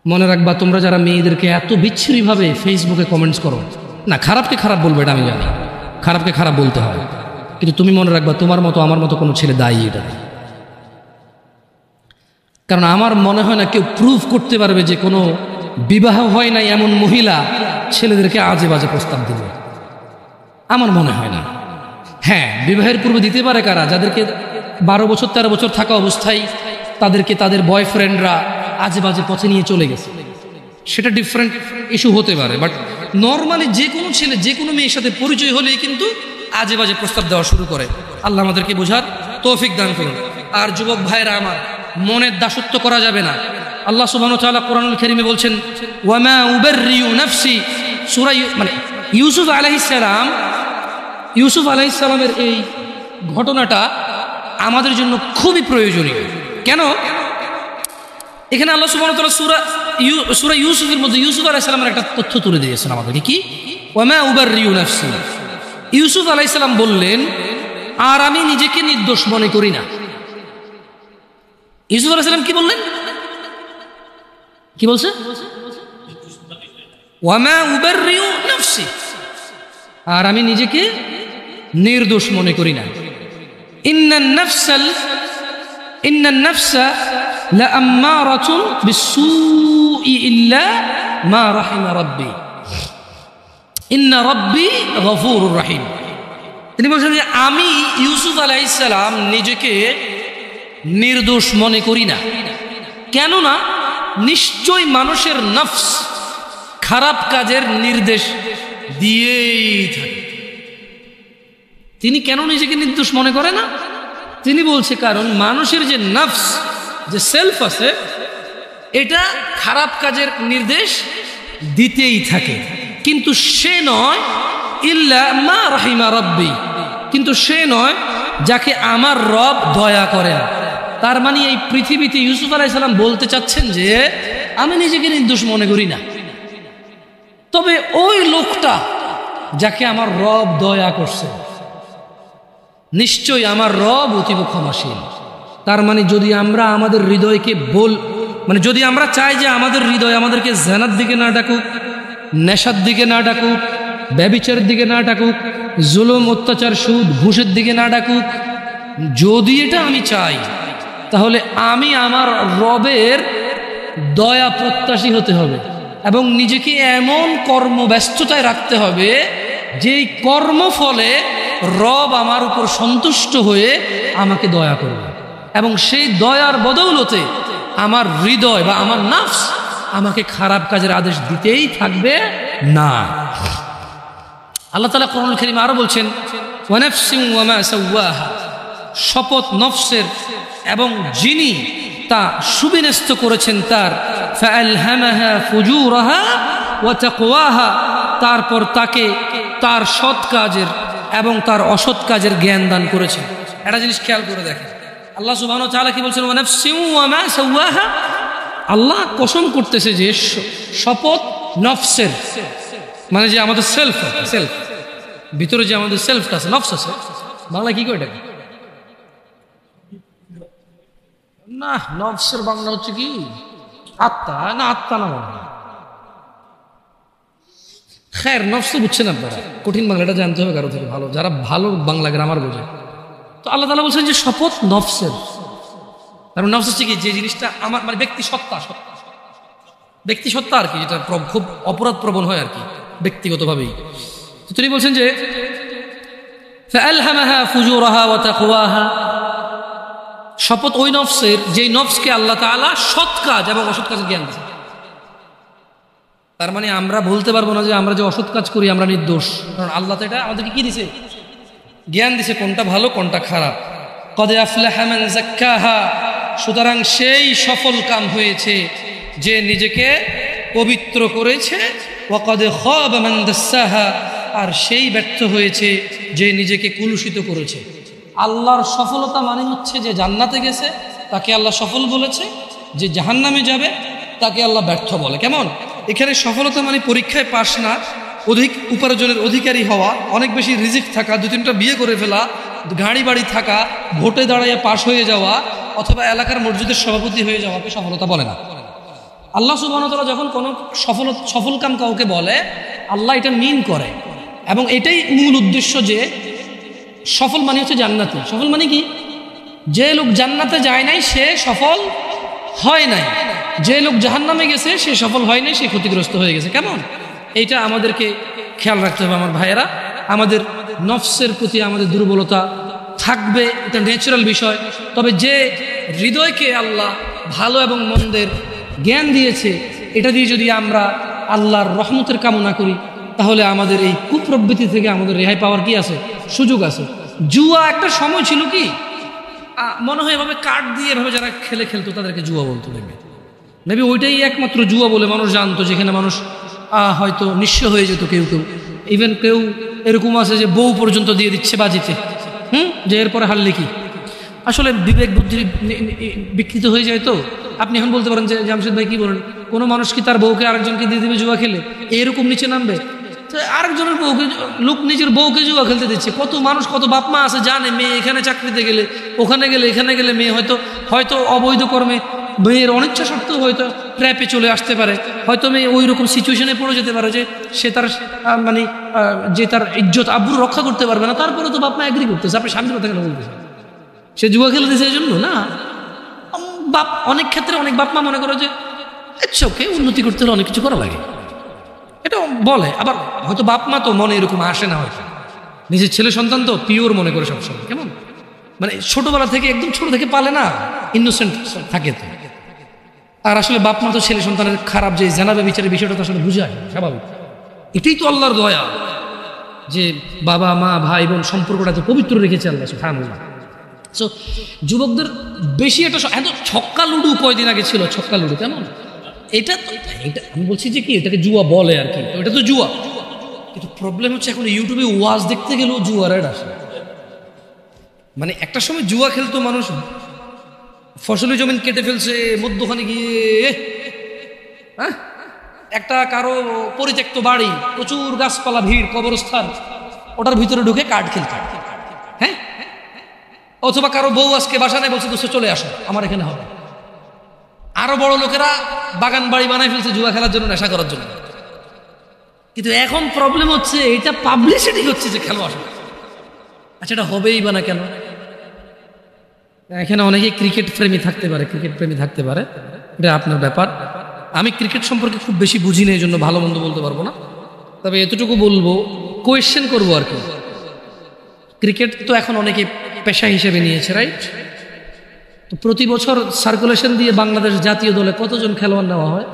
মনে রাখবা তোমরা যারা মেয়েদেরকে এত বিচ্ছিরিভাবে ফেসবুকে কমেন্টস করো, না খারাপকে খারাপ বলবে এটা আমি জানি, খারাপকে খারাপ বলতে হয়, কিন্তু তুমি মনে রাখবা তোমার মতো আমার মতো কোনো ছেলে দায়ী এটা। কারণ আমার মনে হয় না কেউ প্রুফ করতে পারবে যে কোনো বিবাহ হয় নাই এমন মহিলা ছেলেদেরকে আজে বাজে প্রস্তাব দিবে, আমার মনে হয় না। হ্যাঁ, বিবাহের পূর্বে দিতে পারে কারা, যাদেরকে 12 বছর 13 বছর থাকা অবস্থায় তাদেরকে তাদের বয়ফ্রেন্ডরা আজে বাজে পথে নিয়ে চলে গেছে, সেটা ডিফারেন্ট ইস্যু হতে পারে। বাট নর্মালি যে কোনো ছেলে যে কোনো মেয়ের সাথে পরিচয় হলেই কিন্তু আজে বাজে প্রস্তাব দেওয়া শুরু করে। আল্লাহ আমাদেরকে বোঝার তৌফিক দান করুন। আর যুবক ভাইরা আমার, মনের দাসত্ব করা যাবে না। আল্লাহ সুবহানাহু ওয়া তাআলা কোরআনুল কারীমে বলছেন, ওয়ামা উবাররিউ নাফসি, সূরা মানে ইউসুফ আলাইহিস সালামের এই ঘটনাটা আমাদের জন্য খুবই প্রয়োজনীয়। কেন? এখানে আল্লাহ সুবহানাহু ওয়া তাআলা সূরা ইউসুফের মধ্যে ইউসুফ আলাইহিস সালামের একটা তথ্য তুলে দিয়েছেন আমাদেরকে। কি? ওয়ামা উবাররিউ নাফসি, ইউসুফ আলাইহিস সালাম বললেন আর আমি নিজেকে নির্দোষ মনে করি না। ইউসুফ আলাইহিস সালাম কি বললেন? কি বলছে? ওয়ামা উবাররিউ নাফসি, আর আমি নিজেকে নির্দোষ মনে করি না। ইন্নান নাফসা লাআম্মারাতুন বিসসুই ইল্লা মা রাহিমা রাব্বি ইন্না রাব্বি গফুরুর রহিম। তিনি বলছেন যে আমি ইউসুফ আলাইহিস সালাম নিজেকে নির্দোষ মনে করি না। কেননা নিশ্চয় মানুষের নফস খারাপ কাজের নির্দেশ দিয়েই থাকে। তিনি কেন নিজেকে নির্দোষ মনে করে না? তিনি বলছে কারণ মানুষের যে নফস, যে সেলফ আছে, এটা খারাপ কাজের নির্দেশ দিতেই থাকে। কিন্তু সে নয় ইল্লা মা রাহিমা রাব্বি, কিন্তু সে নয় যাকে আমার রব দয়া করেন। তার মানে এই পৃথিবীতে ইউসুফ আলাইহিস সালাম বলতে চাচ্ছেন যে আমি নিজেকে নির্দোষ মনে করি না, তবে ওই লোকটা যাকে আমার রব দয়া করছে, নিশ্চয়ই আমার রব অতীব ক্ষমাশীল। তার মানে যদি আমরা আমাদের হৃদয়কে মানে যদি আমরা চাই যে আমাদের হৃদয় আমাদেরকে জানার দিকে না ডাকুক, নেশার দিকে না ডাকুক, ব্যভিচারের দিকে না ডাকুক, জুলুম অত্যাচার সুদ ঘুষের দিকে না ডাকুক, যদি এটা আমি চাই, তাহলে আমি আমার রবের দয়া প্রত্যাশী হতে হবে এবং নিজেকে এমন কর্মব্যস্ততায় রাখতে হবে যেই কর্মফলে রব আমার উপর সন্তুষ্ট হয়ে আমাকে দয়া করবে এবং সেই দয়ার বদৌলতে আমার হৃদয় বা আমার নফস আমাকে খারাপ কাজের আদেশ দিতেই থাকবে না। আল্লাহ তাআলা কোরআনুল কারীমে আরো বলছেন, ওয়া নাফসিন ওয়া মা সাওয়াহা, শপথ নফসের এবং যিনি তা সুবিন্যস্ত করেছেন তার, ফাআলহামাহা ফুজুরাহা ওয়া তাকওয়াহা, তারপর তাকে তার সৎ কাজের এবং তার অসৎ কাজের জ্ঞান দান করেছেন। একটা জিনিস খেয়াল করে দেখেন, আল্লাহ সুবহানাহু ওয়া তাআলা কি বলছেন? ওয়া নাফসিন ওয়া মা সাওয়াহা, আল্লাহ কসম করতেছে যে শপথ নফসের, মানে যে আমাদের সেলফ ভিতরে যে আমাদের সেলফটা আছে, নফস আছে, বাংলা কি কয় এটাকে? না, নফসের বাংলা হচ্ছে কি আত্মা, না আত্মা না মনে হয়। খের, নফস তো বুঝছেন আপনারা, কঠিন বাংলাটা জানতে হবে কারো থেকে ভালো, যারা ভালো বাংলা গ্রামার বোঝে। তো আল্লাহ তাআলা বলছেন যে শপথ নফসের, কারণ নফস হচ্ছে কি যে জিনিসটা আমার মানে ব্যক্তি সত্তা আর কি, যেটা খুব অপরাধ প্রবণ হয় আর কি ব্যক্তিগতভাবেই। তো তিনি বলছেন যে ফাআলহামাহা ফুজুরাহা ওয়া তাকওয়াহা, শপথ ওই নফসের যেই নফসকে আল্লাহ তাআলা সৎ কাজ এবং অসৎ কাজের জ্ঞান দিয়েছেন। তার মানে আমরা বলতে পারবো না যে আমরা যে অসৎ কাজ করি আমরা নির্দোষ, কারণ আল্লাহ তো এটা আমাদেরকে কি দিছে, জ্ঞান দিছে কোনটা ভালো কোনটা খারাপ। কদ আফলাহা মান যাক্কাহা, সুতরাং সেই সফল কাম হয়েছে যে নিজেকে পবিত্র করেছে। ওয়া কদ খাবা মান দাসসাহা, আর সেই ব্যর্থ হয়েছে যে নিজেকে কুলুষিত করেছে। আল্লাহর সফলতা মানে হচ্ছে যে জান্নাতে গেছে তাকে আল্লাহ সফল বলেছে, যে জাহান্নামে যাবে তাকে আল্লাহ ব্যর্থ বলে। কেমন? এখানে সফলতা মানে পরীক্ষায় পাস না, অধিক উপার্জনের অধিকারী হওয়া, অনেক বেশি রিজিক থাকা, 2-3টা বিয়ে করে ফেলা, গাড়ি বাড়ি থাকা, ভোটে দাঁড়িয়ে পাশ হয়ে যাওয়া, অথবা এলাকার মসজিদের সভাপতি হয়ে যাওয়াকে সফলতা বলে না। আল্লাহ সুবহানাহু ওয়া তাআলা যখন কোনো সফল কাম কাউকে বলে, আল্লাহ এটা মিন করে, এবং এটাই মূল উদ্দেশ্য যে সফল মানে হচ্ছে জান্নাতে। সফল মানে কি? যে লোক জান্নাতে যায় নাই সে সফল হয় নাই, যে লোক জাহান্নামে গেছে সে সফল হয় নাই, সে ক্ষতিগ্রস্ত হয়ে গেছে। কেমন? এইটা আমাদেরকে খেয়াল রাখতে হবে আমার ভাইয়েরা। আমাদের নফসের প্রতি আমাদের দুর্বলতা থাকবে, এটা ন্যাচারাল বিষয়। তবে যে হৃদয়কে আল্লাহ ভালো এবং মন্দের জ্ঞান দিয়েছে, এটা দিয়ে যদি আমরা আল্লাহর রহমতের কামনা করি, তাহলে আমাদের এই কুপ্রবৃত্তি থেকে আমাদের রেহাই পাওয়ার কি আছে, সুযোগ আছে। জুয়া একটা সময় ছিল কি মনে হয় এভাবে কার্ড দিয়ে এভাবে যারা খেলতো তাদেরকে জুয়া বলতো। মেবি ওইটাই একমাত্র জুয়া বলে মানুষ জানতো, যেখানে মানুষ হয়তো নিঃস্ব হয়ে যেত। কেউ কেউ ইভেন কেউ এরকম আছে যে বউ পর্যন্ত দিয়ে দিচ্ছে বাজিতে, যে এরপরে হারলে কি। আসলে বিবেক বুদ্ধি বিকৃত হয়ে যায়। তো আপনি এখন বলতে পারেন যে জামশেদ ভাই কি বলেন, কোনো মানুষ কি তার বউকে আরেকজনকে দিয়ে দিবে জুয়া খেলে? এরকম নিচে নামবে? তো আরেকজনের বউকে, লোক নিজের বউকে জুয়া খেলতে দিচ্ছে। কত মানুষ, কত বাপ মা আছে জানে মেয়ে এখানে চাকরিতে গেলে, ওখানে গেলে, এখানে গেলে মেয়ে হয়তো অবৈধ কর্মে, মেয়ের অনিচ্ছা সত্ত্বেও হয়তো ট্র্যাপে চলে আসতে পারে, হয়তো মেয়ে ওই রকম সিচুয়েশনে পড়ে যেতে পারে যে সে তার মানে যে তার ইজ্জত আব্রু রক্ষা করতে পারবে না। তারপরে তো বাপ মা এগ্রি করতেছে। আপনি স্বামীর কথা কেন বলতেছেন? সে জুয়া খেলে দিয়েছে এই জন্য না। অনেক ক্ষেত্রে অনেক বাপ মা মনে করে যে ওকে উন্নতি করতে হলে অনেক কিছু করা লাগে, এটা বলে। আবার হয়তো বাপ মা তো মনে এরকম আসে না, হয়তো নিজের ছেলে সন্তান তো পিওর মনে করে সবসময়। কেমন? মানে ছোটবেলা থেকে, একদম ছোট থেকে পালে না, ইনোসেন্ট থাকে তো। আর আসলে বাপ মা তো ছেলে সন্তানের খারাপ যে জানাবে বিচারের বিষয়টা তো আসলে বুঝায় স্বাভাবিক। এটাই তো আল্লাহর দয়া যে বাবা মা ভাই বোন সম্পর্কটা তো পবিত্র রেখেছে আল্লাহ সুবহানাল্লাহ। সো যুবকদের বেশি এত ছক্কা লুডু কয়দিন আগে ছিল, ছক্কা লুডু। কেমন? এটা আমি বলছি যে কি এটাকে জুয়া বলে আর কি, এটা তো জুয়া। কিন্তু প্রবলেম হচ্ছে এখন ইউটিউবে ওয়াজ দেখতে গেলেও জুয়ার অ্যাড আসে। মানে একটা সময় জুয়া খেলতো মানুষ, ফসলি জমিন কেটে ফেলছে মধ্যখানে গিয়ে, হ্যাঁ, একটা কারো পরিত্যক্ত বাড়ি, প্রচুর গাছপালা, ভিড়, কবরস্থান, ওটার ভিতরে ঢুকে কার্ড খেলতো। হ্যাঁ, অথবা কারো বউ আজকে বাসা নেই, বলছে দোস্ত চলে আসো আমার এখানে হবে। আরো বড় লোকেরা বাগান বাড়ি বানাই ফেলছে জুয়া খেলার জন্য, নেশা করার জন্য। কিন্তু এখন প্রবলেম হচ্ছে এটা পাবলিসিটি হচ্ছে যে খেলো আসো। আচ্ছা, এটা হবেই বা না কেন? এখানে অনেকে ক্রিকেট প্রেমী থাকতে পারে, এটা আপনার ব্যাপার। আমি ক্রিকেট সম্পর্কে খুব বেশি বুঝি না, এই জন্য ভালো মন্দ বলতে পারবো না। তবে এতটুকু বলবো, কোয়েশ্চেন করবো আর কি। ক্রিকেট তো এখন অনেকে পেশা হিসেবে নিয়েছে, রাইট? তো প্রতি বছর সার্কুলেশন দিয়ে বাংলাদেশ জাতীয় দলে কতজন খেলোয়াড় নেওয়া হয়?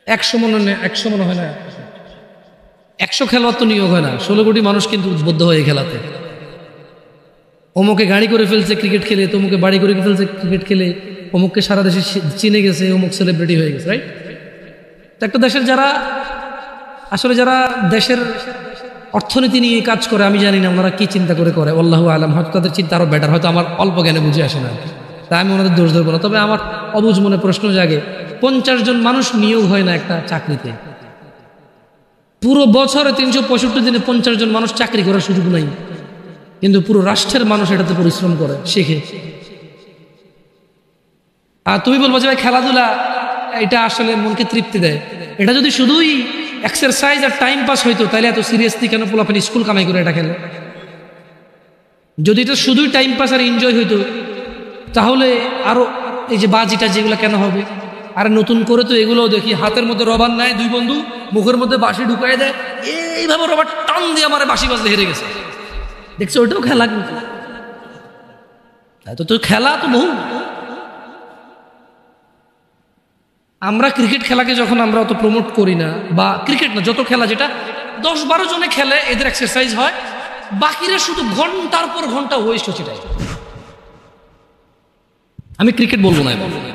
100 মনে হয় না। 100 খেলোয়াড় তো নিয়োগ হয় না। 16 কোটি মানুষ কিন্তু উদ্বুদ্ধ হয়ে খেলাতে। অমুকে গাড়ি করে ফেলছে ক্রিকেট খেলে, তমুকে বাড়ি করে ফেলছে ক্রিকেট খেলে, অমুককে সারা দেশে চিনে গেছে, অমুক সেলিব্রিটি হয়ে গেছে, রাইট? তো একটা দেশের যারা দেশের অর্থনীতি নিয়ে কাজ করে, আমি জানি না ওনারা কি চিন্তা করে আল্লাহু আলাম, হয়তো তাদের চিন্তা আরো বেটার, হয়তো আমার অল্প জ্ঞানে বুঝে আসে না, তাই আমি ওনাদের দোষ ধরবো না। তবে আমার অবুঝ মনে প্রশ্ন জাগে, 50 জন মানুষ নিয়োগ হয় না একটা চাকরিতে। পুরো বছরে 365 দিনে 50 জন মানুষ চাকরি করার সুযোগ নাই, কিন্তু পুরো রাষ্ট্রের মানুষ এটাতে পরিশ্রম করে, শেখে। আর তুমি বলবো যে ভাই খেলাধুলা এটা আসলে মনকে তৃপ্তি দেয়। এটা যদি শুধুই এক্সারসাইজ আর টাইম পাস হইতো, তাহলে এত সিরিয়াসলি কেন পোলাপানি স্কুল কামাই করে এটা খেলে? যদি এটা শুধুই টাইম পাস আর এনজয় হইতো, তাহলে আরো এই যে বাজিটা যেগুলো কেন হবে? আর নতুন করে তো এগুলোও দেখি, হাতের মধ্যে রবার নাই, 2 বন্ধু মুখের মধ্যে বাঁশি ঢুকাই দেয়, এইভাবে রবার টান দিয়ে আমার বাঁশি বাজলে হেরে গেছে। দেখছো, ওইটাও খেলা। কিন্তু তো খেলা তো বহু। আমরা ক্রিকেট খেলাকে যখন আমরা অত প্রমোট করি না, বা ক্রিকেট না যত খেলা যেটা 10-12 জনে খেলে এদের এক্সারসাইজ হয়, বাকিরা শুধু ঘন্টার পর ঘন্টা ওয়েস্ট হচ্ছে। এটাই আমি ক্রিকেট বলবো না,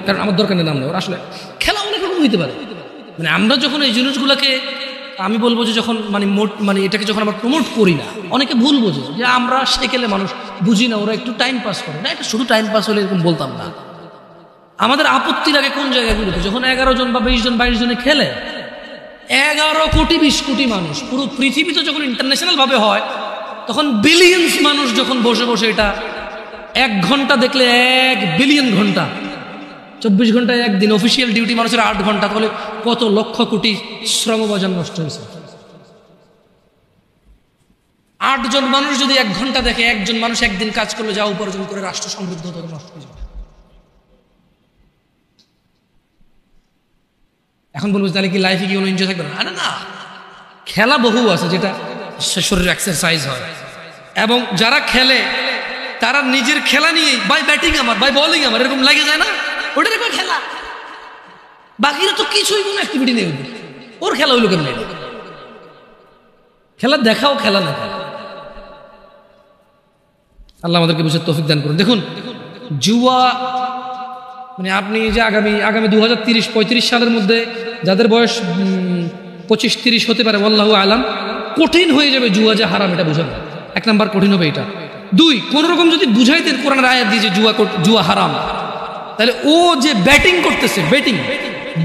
কারণ আমার দরকার নেই নাম নেই। আসলে খেলা অনেক রকম হইতে পারে। মানে আমরা যখন এই জিনিসগুলোকে আমি বলবো যে যখন মানে এটাকে যখন আমরা প্রমোট করি না, অনেকে ভুল বোঝে যে আমরা সেকেলে মানুষ বুঝি না, ওরা একটু টাইম পাস করে না। এটা শুধু টাইম পাস হলে এরকম বলতাম না। আমাদের আপত্তি লাগে কোন জায়গাগুলোতে, যখন 11 জন বা 20 জন 22 জনে খেলে, 11 কোটি 20 কোটি মানুষ পুরো পৃথিবীতে যখন ইন্টারন্যাশনাল ভাবে হয়, তখন বিলিয়ন্স মানুষ যখন বসে বসে এটা 1 ঘন্টা দেখলে 1 বিলিয়ন ঘন্টা, 24 ঘন্টায় একদিন অফিসিয়াল ডিউটি মানুষের 8 ঘন্টা, তাহলে কত লক্ষ কোটি শ্রমবাজার নষ্ট হয়েছে। 8 জন মানুষ যদি 1 ঘন্টা দেখে, একজন মানুষ একদিন কাজ করলে যা উপার্জন করে রাষ্ট্র সমৃদ্ধ হতে নষ্ট হয়ে যাবে। এখন বলবো তাহলে কি লাইফে কি কোনো এনজয় থাকবে না? আরে না, খেলা বহু আছে যেটা শরীরের এক্সারসাইজ হয়, এবং যারা খেলে তারা নিজের খেলা নিয়ে বাই ব্যাটিং আমার, বাই বোলিং আমার, এরকম লাগে যায় না, ওটার একটা খেলা। বাকিরা তো কিছুই কোনো অ্যাক্টিভিটি নেই, ওর খেলা হইলো কেমন? খেলা দেখাও, খেলা না। আল্লাহ আমাদেরকে বুঝে তৌফিক দান করুন। দেখুন, জুয়া মানে আপনি যে আগামী 2030-35 সালের মধ্যে যাদের বয়স 25-30 হতে পারে, আল্লাহু আলাম, কঠিন হয়ে যাবে জুয়া যে হারাম এটা বোঝানো। 1 নাম্বার কঠিন হবে এটা। 2, কোন রকম যদি বুঝাইতেন কোরআনের আয়াত দিয়ে যে জুয়া হারাম, তাহলে ও যে ব্যাটিং করতেছে,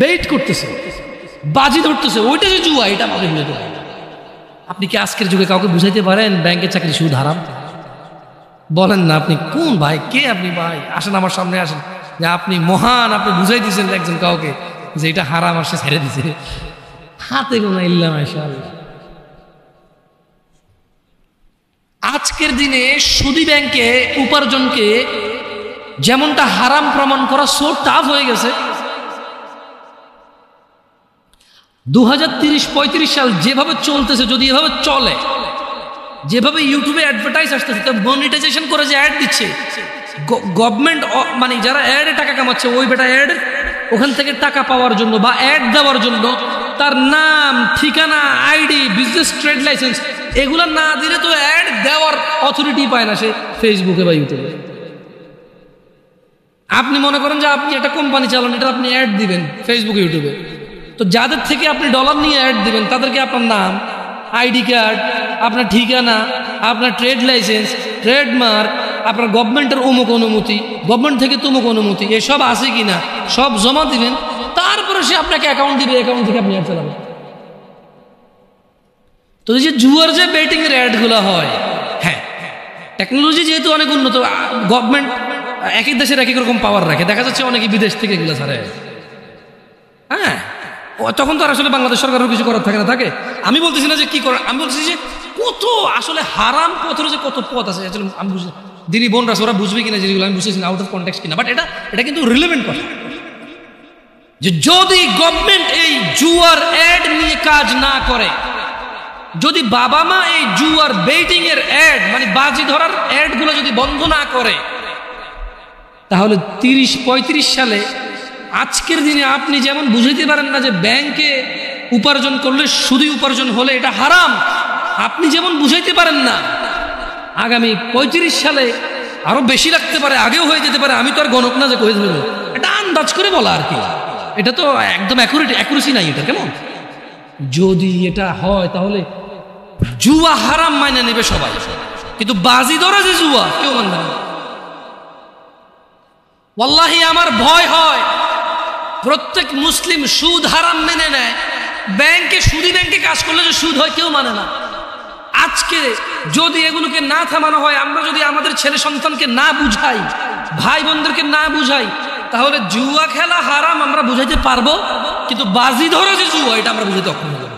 বেট করতেছে, বাজি ধরতেছে, ওইটা যে জুয়া, এটা আমাকে বুঝাতে পারে। আপনি কি আজকের যুগে কাউকে বুঝাইতে পারেন ব্যাংকের চাকরি সুদ হারাম? বলেন না। আপনি কোন ভাই, কে আপনি? ভাই আসেন আমার সামনে আসেন, যে আপনি মহান, আপনি বুঝাই দিয়েছেন একজন কাউকে যে এটা হারাম, আর সে ছেড়ে দিছে। হাতে গোনা ইল্লা মাশাআল্লাহ। আজকের দিনে সুদী ব্যাংকে উপার্জনকে যেমনটা হারাম প্রমাণ করা সো টাফ হয়ে গেছে। 2030-35 সাল যেভাবে চলতেছে, যদি এভাবে চলে, যেভাবে ইউটিউবে অ্যাডভার্টাইজ আসতেছে, মনিটাইজেশন করে যে অ্যাড দিচ্ছে গভর্নমেন্ট, মানে যারা অ্যাডে টাকা কামাচ্ছে, ওই বেটা অ্যাড ওখান থেকে টাকা পাওয়ার জন্য বা অ্যাড দেওয়ার জন্য তার নাম, ঠিকানা, আইডি, বিজনেস ট্রেড লাইসেন্স এগুলা না দিলে তো অ্যাড দেওয়ার অথরিটি পায় না সে ফেসবুকে বা ইউটিউবে। আপনি মনে করেন যে আপনি একটা কোম্পানি চালান, এটা আপনি অ্যাড দিবেন ফেসবুকে, ইউটিউবে, তো যাদের থেকে আপনি ডলার নিয়ে অ্যাড দিবেন তাদেরকে আপনার নাম, আইডি কার্ড, আপনার ঠিকানা, আপনার ট্রেড লাইসেন্স, ট্রেডমার্ক, আপনার গভর্নমেন্টের অমুক অনুমতি, গভর্নমেন্ট থেকে তমুক অনুমতি, এসব আছে কিনা সব জমা দিবেন, তারপরে সে আপনাকে অ্যাকাউন্ট দিবে, অ্যাকাউন্ট থেকে আপনি অ্যাড চালাবেন। তো এই যে জুয়ার যে বেটিং এর অ্যাডগুলো হয়, হ্যাঁ, টেকনোলজি যেহেতু অনেক উন্নত, গভর্নমেন্ট এক এক দেশের এক এক রকম পাওয়ার রাখে, দেখা যাচ্ছে অনেকে বিদেশ থেকে এগুলো ছাড়ে। হ্যাঁ, তখন তো আর আসলে বাংলাদেশ সরকারের কিছু করার থাকে না, থাকে। আমি বলতেছি না যে কি করার, আমি বলতেছি যে কত আসলে হারাম পথের যে কত পথ আছে, আসলে আমি বুঝি দিদি বোনরা ওরা বুঝবে কিনা যেগুলো আমি বুঝতেছি না, আউট অফ কনটেক্সট কিনা, বাট এটা কিন্তু রিলেভেন্ট কথা, যে যদি গভর্নমেন্ট এই জুয়ার অ্যাড নিয়ে কাজ না করে, যদি বাবা মা এই জুয়ার বেটিং এর অ্যাড, মানে বাজি ধরার অ্যাড গুলো যদি বন্ধ না করে, তাহলে 30-35 সালে আজকের দিনে আপনি যেমন বুঝাইতে পারেন না যে ব্যাংকে উপার্জন করলে সুদী উপার্জন হলে এটা হারাম, আপনি যেমন বুঝাইতে পারেন না আগামী 35 সালে আরো বেশি লাগতে পারে, আগেও হয়ে যেতে পারে, আমি তো আর গণক না যে কয়ে ধরবো, এটা আন্দাজ করে বলা আর কি, এটা তো একদম অ্যাকুরেসি নাই এটা। কেমন যদি এটা হয় তাহলে জুয়া হারাম মাইনে নেবে সবাই, কিন্তু বাজি ধরা যে জুয়া কেউ মানবে না। ওয়াল্লাহি আমার ভয় হয় প্রত্যেক মুসলিম সুদ হারাম মেনে নেয়, ব্যাংকে সুদী ব্যাংকে কাজ করলে যে সুদ হয় কেউ মানে না। আজকে যদি এগুলোকে না থামানো হয়, আমরা যদি আমাদের ছেলে সন্তানকে না বুঝাই, ভাই বোনদেরকে না বুঝাই, তাহলে জুয়া খেলা হারাম আমরা বুঝাইতে পারবো, কিন্তু বাজি ধরা যে জুয়া এটা আমরা বুঝাইতে অক্ষম হবো।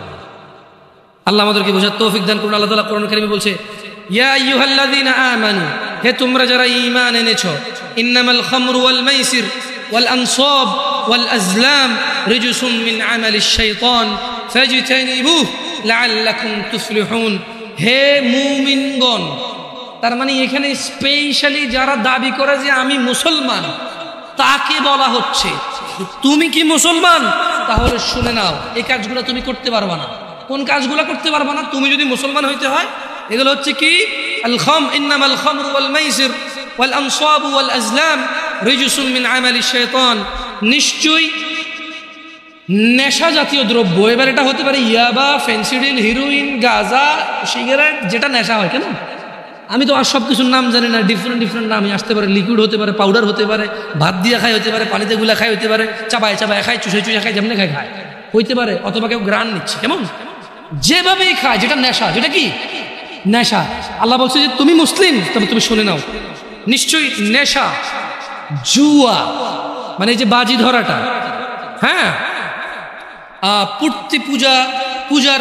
আল্লাহ আমাদেরকে বোঝার তৌফিক দান করুন। আল্লাহ তাআলা কোরআন কারীমে বলছে, ইয়া আইয়ুহাল্লাযীনা আমানু, হে তোমরা যারা ঈমান এনেছো, ইন্নামাল খামরু ওয়াল মাইসির ওয়াল আনসাব ওয়াল আজলাম রিজসুম মিন আমালিশ শাইতান ফাজতানিবুহু লাআল্লাকুম তুফলিহুন। হে মুমিনগণ, তার মানে এখানে স্পেশালি যারা দাবি করে যে আমি মুসলমান, তাকে বলা হচ্ছে তুমি কি মুসলমান? তাহলে শুনে নাও, এই কাজগুলো তুমি করতে পারবা না। কোন কাজগুলো করতে পারবা না? তুমি যদি মুসলমান হইতে হয়, এগুলো হচ্ছে কি? আল খাম ইন্নামাল খামরু ওয়াল মাইসির ওয়াল আনসাবু ওয়াল আজলাম রিজসুম মিন আমালি শাইতান। নিশ্চয়ই নেশা জাতীয় দ্রব্য, এবার এটা হতে পারে ইয়াবা, ফেন্সিডিল, হিরোইন, গাঁজা, সিগারেট, যেটা নেশা হয়। কেন আমি তো আর সব কিছুর নাম জানি না, ডিফারেন্ট ডিফারেন্ট নামই আসতে পারে। লিকুইড হতে পারে, পাউডার হতে পারে, ভাত দিয়ে খাই হতে পারে, পানিতে গুলা খাই হতে পারে, চাবায় চাবায় খায়, চুষে চুষে খায়, যেমনি খায় খায় হইতে পারে, অথবা কেউ গ্রান নিচ্ছে। কেমন যেভাবেই খায়, যেটা নেশা, যেটা কি নেশা। আল্লাহ বলছে যে তুমি মুসলিম, তবে তুমি শুনে নাও, নিশ্চয়ই নেশা, জুয়া মানে এই যে বাজি ধরাটা, হ্যাঁ, পূর্তি পূজা, পূজার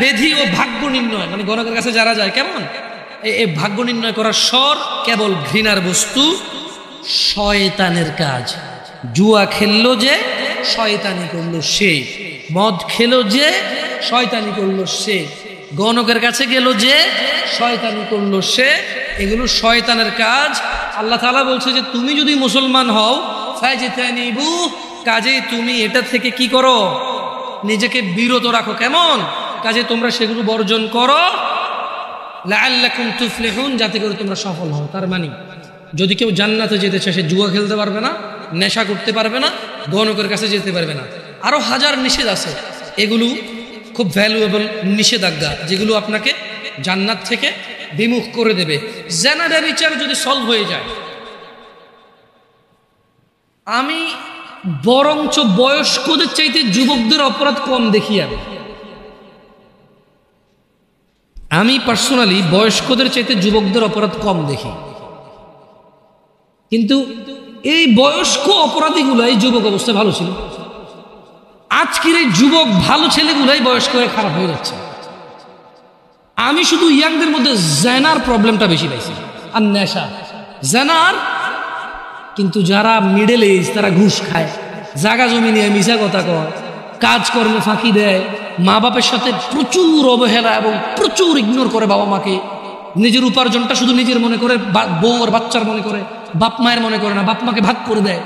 বেধি ও ভাগ্য নির্ণয়, মানে গণকের কাছে যারা যায়, কেমন এই ভাগ্য নির্ণয় করার স্বর কেবল ঘৃণার বস্তু, শয়তানের কাজ। জুয়া খেললো যে শয়তানি করলো সে, মদ খেলো যে শয়তানি করলো সে, গণকের কাছে গেল যে শয়তানি করলো সে, এগুলো শয়তানের কাজ। আল্লাহ তাআলা বলছে যে তুমি যদি মুসলমান হও, ফাজতানিবু, কাজেই তুমি এটা থেকে কি করো? নিজেকে বিরত রাখো। কেমন কাজে? তোমরা সেগুলো বর্জন করো, লাআল্লাকুম তুফলিহুন, যাতে করে তোমরা সফল হও। তার মানে যদি কেউ জান্নাতে যেতে চায়, সে জুয়া খেলতে পারবে না, নেশা করতে পারবে না, গণকের কাছে যেতে পারবে না। আরো হাজার নিষেধ আছে, এগুলো খুব ভ্যালুয়েবল নিষেধাজ্ঞা, যেগুলো আপনাকে জান্নাত থেকে বিমুখ করে দেবে। জিনা ব্যভিচার যদি সলভ হয়ে যায়, আমি বরঞ্চ বয়স্কদের চাইতে যুবকদের অপরাধ কম দেখি। আমি পার্সোনালি বয়স্কদের চাইতে যুবকদের অপরাধ কম দেখি, কিন্তু এই বয়স্ক অপরাধীগুলাই যুবক অবস্থায় ভালো ছিল। আজকের এই যুবক ভালো ছেলেগুলাই বয়স্ক হয়ে খারাপ হয়ে যাচ্ছে। আমি শুধু ইয়াংদের মধ্যে জেনার প্রবলেমটা বেশি পাইছি, আর নেশা জেনার। কিন্তু যারা মিডল এজ, তারা ঘুষ খায়, জাগা জমি নিয়ে মিশা কথা কয়, কাজকর্মে ফাঁকি দেয়, মা বাপের সাথে প্রচুর অবহেলা এবং প্রচুর ইগনোর করে বাবা মাকে। নিজের উপার্জনটা শুধু নিজের মনে করে, বউ আর বাচ্চার মনে করে, বাপ মায়ের মনে করে না, বাপ মাকে ভাগ করে দেয়।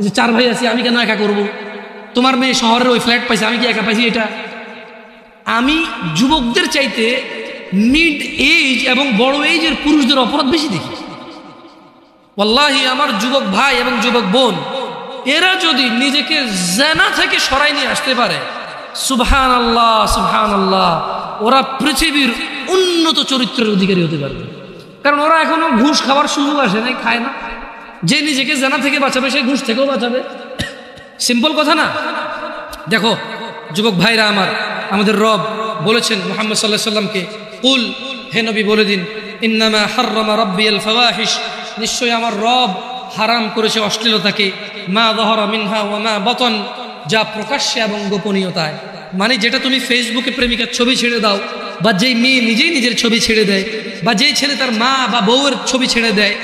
যে 4 ভাই আছি, আমি কেন একা করবো? তোমার মেয়ে শহরের ওই ফ্ল্যাট পাইছে, আমি কি একা পাইছি? এটা আমি যুবকদের চাইতে মিড এজ এবং বড় এজের পুরুষদের অপরাধ বেশি দেখি। ওয়াল্লাহি, আমার যুবক ভাই এবং যুবক বোন, এরা যদি নিজেকে জিনা থেকে সরাই নিয়ে আসতে পারে, সুবহানাল্লাহ সুবহানাল্লাহ, ওরা পৃথিবীর উন্নত চরিত্রের অধিকারী হতে পারবে। কারণ ওরা এখনো ঘুষ খাওয়ার সুযোগ আসে নাই, খায় না। যে নিজেকে জিনা থেকে বাঁচাবে, সে ঘুষ থেকেও বাঁচাবে। সিম্পল কথা না? দেখো যুবক ভাইরা আমার, আমাদের রব বলেছেন মুহাম্মদ সাল্লাল্লাহু আলাইহি ওয়াসাল্লামকে, কুল, হে নবী বলে দিন, ইন্নামা হাররামা রাব্বিয়াল ফাওয়াহিশ, নিশ্চয়ই আমার রব হারাম করেছে অশ্লীলতাকে, মা যাহারা মিনহা ওয়া মা বাতন, যা প্রকাশ্যে এবং গোপনীয়তায়। মানে যেটা তুমি ফেসবুকে প্রেমিকার ছবি ছেড়ে দাও, বা যেই মেয়ে নিজেই নিজের ছবি ছেড়ে দেয়, বা যেই ছেলে তার মা বা বউয়ের ছবি ছেড়ে দেয়,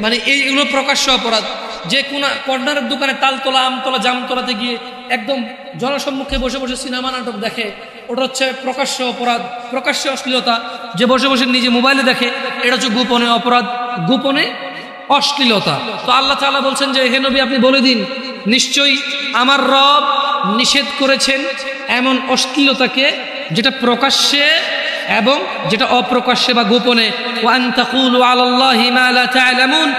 মানে এইগুলো প্রকাশ্য অপরাধ। যে কোনো কর্নারের দোকানে তালতলা, আমতলা, জামতলাতে গিয়ে একদম জনসম্মুখে বসে বসে সিনেমা নাটক দেখে, ওটা হচ্ছে প্রকাশ্য অপরাধ, প্রকাশ্য অশ্লীলতা। যে বসে বসে নিজে মোবাইলে দেখে, এটা হচ্ছে গোপনে অপরাধ, গোপনে অশ্লীলতা। তো আল্লাহ তাআলা বলছেন যে হে নবী, আপনি বলে দিন, নিশ্চয়ই আমার রব নিষেধ করেছেন এমন অশ্লীলতাকে যেটা প্রকাশ্যে এবং যেটা অপ্রকাশ্যে বা গোপনে। ওয়া আন তাকুলু আলাল্লাহি মা লা তা'লামুন,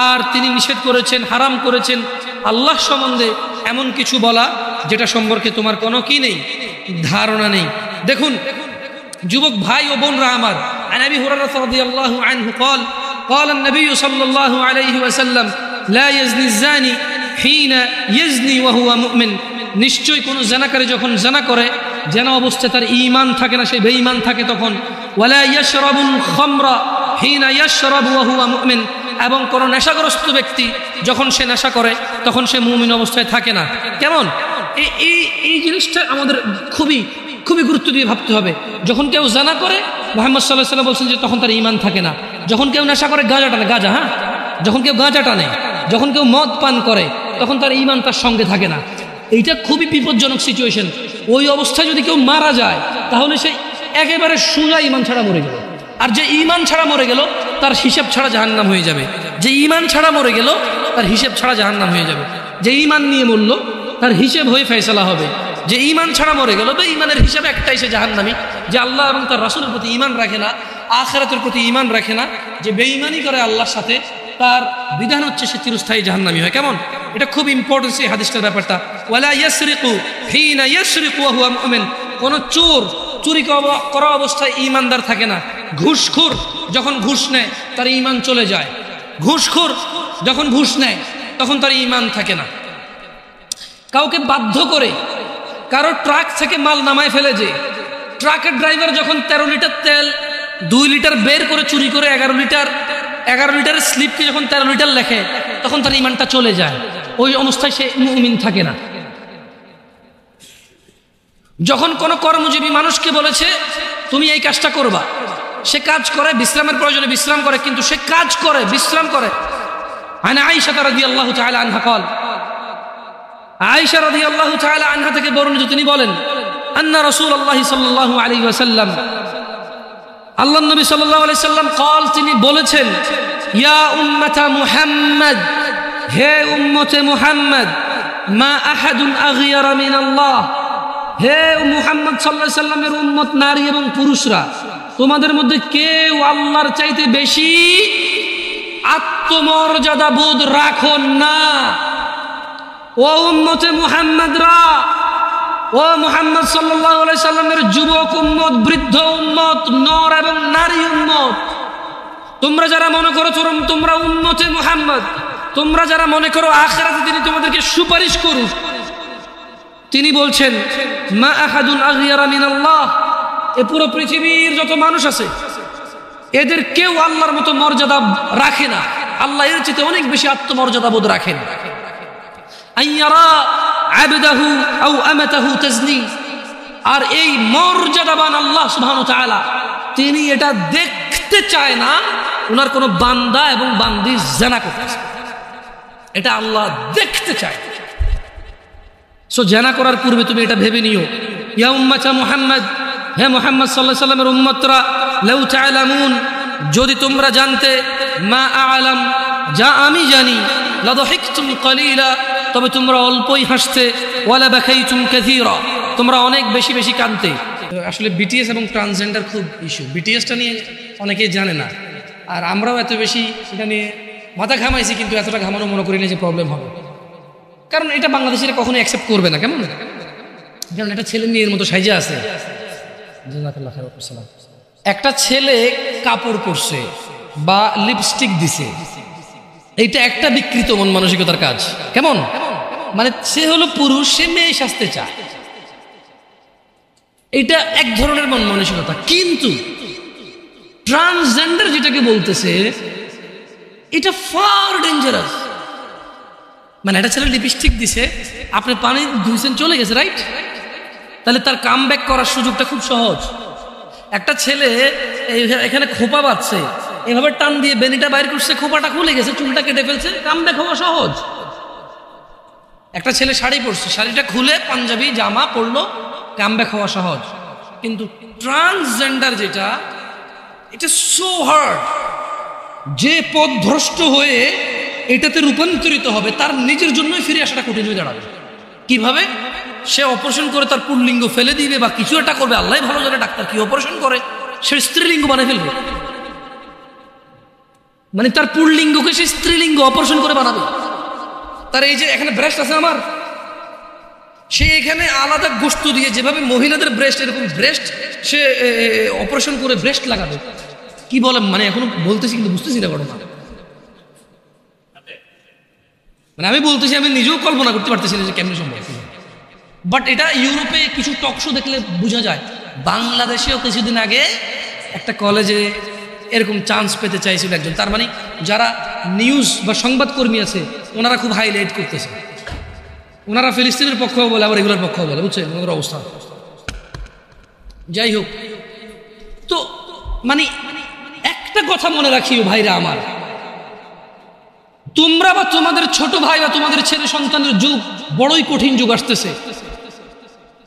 আর তিনি নিষেধ করেছেন, হারাম করেছেন আল্লাহ সম্বন্ধে এমন কিছু বলা যেটা সম্পর্কে তোমার কোনো কি নেই, ধারণা নেই। দেখুন যুবক ভাই ও বোনরা আমার, আন আবি হুরায়রা রাদিয়াল্লাহু আনহু قال قال النبي صلى الله عليه وسلم لا يزني الزاني حين يزني وهو مؤمن, নিশ্চয়ই কোন জিনাকারী যখন জিনা করে, জিনা অবস্থায় তার ঈমান থাকে না, সে বেঈমান থাকে তখন। ওয়ালা ইয়াশরাবুল খামরা হিনা ইয়াশরাবু ওয়া হুয়া মুমিন, এবং কোন নেশাগ্রস্ত ব্যক্তি যখন সে নেশা করে, তখন সে মুমিন অবস্থায় থাকে না। কেমন এই জিনিসটা আমাদের খুবই খুবই গুরুত্ব দিয়ে ভাবতে হবে। যখন কেউ জিনা করে, মুহাম্মদ সাল্লাল্লাহু আলাইহি ওয়াসাল্লাম বলছেন যে তখন তার ঈমান থাকে না। যখন কেউ নেশা করে, গাঁজা টানে, গাঁজা, হ্যাঁ, যখন কেউ গাঁজা টানে, যখন কেউ মদ পান করে, তখন তার ঈমান তার সঙ্গে থাকে না। এইটা খুবই বিপজ্জনক সিচুয়েশন। ওই অবস্থায় যদি কেউ মারা যায়, তাহলে সে একেবারে সোজা ঈমান ছাড়া মরে গেল। আর যে ঈমান ছাড়া মরে গেল, তার হিসাব ছাড়া জাহান্নাম হয়ে যাবে। যে ঈমান ছাড়া মরে গেল তার হিসাব ছাড়া জাহান্নাম হয়ে যাবে। যে ঈমান নিয়ে মরল তার হিসেব হয়ে ফয়সালা হবে। যে ঈমান ছাড়া মরে গেল বা ঈমানের হিসাবে একটাই, সে জাহান্নামী। যে আল্লাহ এবং তার রাসূলের প্রতি ঈমান রাখে না, আখিরাতের প্রতি ঈমান রাখে না, যে বেঈমানি করে আল্লাহর সাথে, তার বিধান হচ্ছে সে চিরস্থায়ী জাহান্নামী হয়। কেমন? এটা খুব ইম্পর্টেন্ট এই হাদিসটার ব্যাপারটা। ওয়ালা ইয়াসরিকু হিনা ইয়াসরিকু ওয়া হুয়া মুমিন। কোন চোর চুরি করা অবস্থায় ঈমানদার থাকে না। ঘুষখোর যখন ঘুষ নেয় তার ঈমান চলে যায়। ঘুষখোর যখন ঘুষ নেয় তখন তার ঈমান থাকে না। কাউকে বাধ্য করে কারো ট্রাক থেকে মাল নামায় ফেলে, যে ট্রাকের ড্রাইভার যখন 13 লিটার তেল 2 লিটার বের করে চুরি করে 11 লিটারের স্লিপকে যখন 13 লিটার লেখে, তখন তার ঈমানটা চলে যায়। ওই অবস্থায় সে মুমিন থাকে না। যখন কোনো কর্মজীবী মানুষকে বলেছে তুমি এই কাজটা করবা, সে কাজ করে, বিশ্রামের প্রয়োজনে বিশ্রাম করে, কিন্তু সে কাজ করে, বিশ্রাম করে। আন আয়েশা রাদিয়াল্লাহু তাআলা আনহা قال, আয়েশা রাদিয়াল্লাহু তাআলা আনহা থেকে বর্ণিত, তিনি বলেন আন্না রাসূলুল্লাহ সাল্লাল্লাহু আলাইহি ওয়াসাল্লাম, আল্লাহর নবী সাল্লাল্লাহু আলাইহি সাল্লাম قال, তিনি বলেছেন, ইয়া উম্মাতা মুহাম্মদ, হে উম্মতে মুহাম্মদ, মা আহাদুন আগিয়ারা মিনাল্লাহ, হে মুহাম্মদ সাল্লাল্লাহু আলাইহি সাল্লামের উম্মত নারী এবং পুরুষরা, তোমাদের মধ্যে কেউ আল্লাহর চাইতে বেশি আত্মমর্যাদা বোধ রাখো না। ও উম্মতে মুহাম্মদরা, ও মুহাম্মদ সাল্লাল্লাহু আলাইহি সাল্লামের যুবক উম্মত, বৃদ্ধ উম্মত, নর এবং নারী উম্মত, তোমরা যারা মনে করো তোমরা উম্মতে মুহাম্মদ, তোমরা যারা মনে করো আখিরাতে তিনি তোমাদেরকে সুপারিশ করুন, তিনি বলছেন মা আহাদুন আগিয়ারা মিনাল্লাহ, এ পুরো পৃথিবীর যত মানুষ আছে এদের কেউ আল্লাহর মতো মর্যাদা রাখে না। আল্লাহ এর চেয়ে অনেক বেশি আত্মমর্যাদা বোধ রাখেন। আইয়ারা আবদাহু আও আমাতাহু তাজনি, আর এই মর্যাদাবান আল্লাহ সুবহানাহু ওয়া তাআলা তিনি এটা দেখতে চায় না ওনার কোনো বান্দা এবং বান্দি জিনা করতেছে, এটা আল্লাহ দেখতে চায়। সো জিনা করার পূর্বে তুমি এটা ভেবে নিও, ইয়া উম্মাতা মুহাম্মদ, হে মুহাম্মদ সাল্লাল্লাহু আলাইহি সাল্লামের উম্মতরা, লাউ তা'লামুন, যদি তোমরা জানতে, মা আ'লাম, যা আমি জানি, লাদহিকতুম কলিলা, তবে তোমরা অল্পই হাসতে, ওয়ালা বাকাইতুম কাসীরা, তোমরা অনেক বেশি বেশি কাঁদতে। আসলে বিটিএস এবং ট্রান্সজেন্ডার খুব ইস্যু। বিটিএসটা নিয়ে অনেকেই জানে না, আর আমরাও এত বেশি এটা নিয়ে মাথা ঘামাইছি, কিন্তু এতটা ঘামানো মনে করি না যে প্রবলেম হবে, কারণ এটা বাংলাদেশিরা কখনো অ্যাকসেপ্ট করবে না। কেমন? কারণ এটা ছেলে মেয়ের মতো সাইজা আছে। একটা ছেলে কাপড় পরছে বা লিপস্টিক দিছে, এইটা একটা বিকৃত মন মানসিকতার কাজ। কেমন? মানে সে হলো পুরুষ, সে মেয়ে সাজতে চায়, এটা এক ধরনের মন মানসিকতা। কিন্তু ট্রান্সজেন্ডার যেটাকে বলতেছে, এটা ফার ডেঞ্জারাস। মানে একটা ছেলে লিপস্টিক দিছে, আপনি পানি ধুইছেন, চলে গেছে, রাইট? তাহলে তার কাম ব্যাক করার সুযোগটা খুব সহজ। একটা ছেলে এখানে খোপা বাঁধছে, এভাবে টান দিয়ে বেনিটা বাইর করছে, খোপাটা খুলে গেছে, চুলটা কেটে ফেলছে, কাম ব্যাক হওয়া সহজ। একটা ছেলে শাড়ি পরছে, শাড়িটা খুলে পাঞ্জাবি জামা পরলো, কাম ব্যাক হওয়া সহজ। কিন্তু ট্রান্সজেন্ডার যেটা, এটা সো হার্ড, যে পথভ্রষ্ট হয়ে এটাতে রূপান্তরিত হবে তার নিজের জন্যই ফিরে আসাটা কঠিন হয়ে দাঁড়াবে। কিভাবে? সে অপারেশন করে তার পুল্লিঙ্গ ফেলে দিবে বা কিছু একটা করবে, আল্লাহ ভালো জানে ডাক্তার কি অপারেশন করে, সে স্ত্রীলিঙ্গ বানিয়ে ফেলবে। মানে তার পুল্লিঙ্গকে সে স্ত্রীলিঙ্গ অপারেশন করে বানাবে। তার এই যে এখানে ব্রেস্ট আছে আমার, সে এখানে আলাদা গোস্ত দিয়ে, যেভাবে মহিলাদের ব্রেস্ট, এরকম ব্রেস্ট সে অপারেশন করে ব্রেস্ট লাগাবে। কি বলে, মানে এখনো বলতেছি কিন্তু বুঝতেছি না ঘটনা। মানে আমি বলতেছি, আমি নিজেও কল্পনা করতে পারতেছি না যে কেমনি সম্ভব। বাট এটা ইউরোপে কিছু টক শো দেখলে বোঝা যায়। বাংলাদেশেও কিছুদিন আগে একটা কলেজে এরকম চান্স পেতে চাইছিল একজন। তার মানে যারা নিউজ বা সংবাদকর্মী আছে ওনারা খুব হাইলাইট করতেছে, ওনারা ফিলিস্তিনের পক্ষও বলে, আবার এগুলোর পক্ষও বলে, বুঝছেন ওনাদের অবস্থা। যাই হোক, তো মানে একটা কথা মনে রাখিও ভাইরা আমার, তোমরা বা তোমাদের ছোট ভাই বা তোমাদের ছেলে সন্তানের যুগ বড়ই কঠিন যুগ আসতেছে।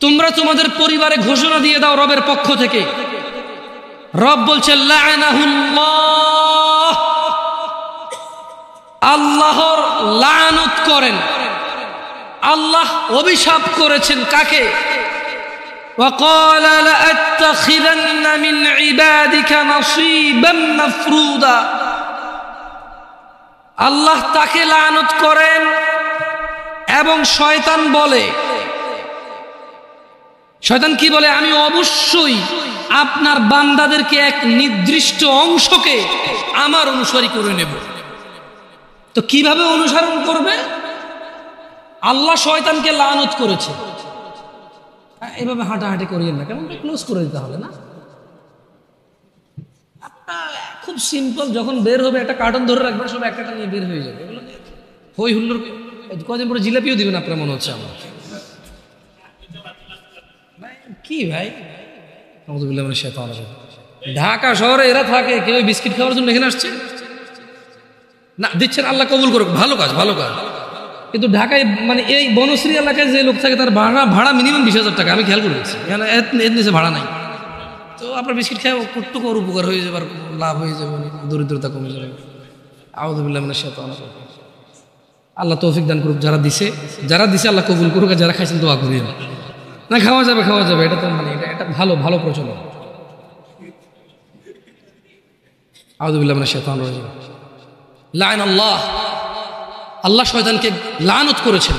তোমরা তোমাদের পরিবারে ঘোষণা দিয়ে দাও রবের পক্ষ থেকে। রব বলছে লাআনাহুল্লাহ, আল্লাহর লানত করেন, আল্লাহ অভিশাপ করেছেন কাকে? وقال لأتخذن من عبادك نصيبا مفروضا, আল্লাহ তাকে লানত করেন এবং শয়তান বলে, শয়তান কি বলে? আমি অবশ্যই আপনার বান্দাদেরকে এক নির্দিষ্ট অংশকে আমার অনুসারী করে নেব। তো কিভাবে অনুসরণ করবে? আল্লাহ শয়তানকে লানত করেছে। এভাবে হাঁটাহাঁটি করিয়েন না, কেমন ক্লোজ করে দিতে হবে না? খুব সিম্পল, যখন বের হবে একটা কার্টন ধরে রাখবেন, সব একটা নিয়ে বের হয়ে যাবে। এগুলো হই হুল্লোর, কদিন পরে জিলাপিও দিবেন আপনার মনে হচ্ছে আমার। কি ভাই, ঢাকা শহরে এরা থাকে, কেউ বিস্কিট খাওয়ার জন্য এখানে আসছে না, দিচ্ছেন, আল্লাহ কবুল করুক, ভালো কাজ ভালো কাজ। কিন্তু ঢাকায় মানে এই বনশ্রী এলাকায় যে লোক থাকে তার ভাড়া মিনিমাম 20,000 টাকা, আমি খেয়াল করেছি। এখানে এর নিচে ভাড়া নাই। তো আপনার বিস্কিট খায় কতটুকু ওর উপকার হয়ে যাবে, আর লাভ হয়ে যাবে, দরিদ্রতা কমে যাবে। আউযুবিল্লাহি মিনাশ শাইতানির রাজিম। আল্লাহ তৌফিক দান করুক, যারা দিছে আল্লাহ কবুল করুক, আর যারা খাইছেন দোয়া করিয়েন। না, খাওয়া যাবে, এটা তো মানে এটা ভালো প্রচলন। আউযুবিল্লাহি মিনাশ শাইতানির রাজিম। লাআনাল্লাহ, আল্লাহ শয়তানকে লানত করেছেন।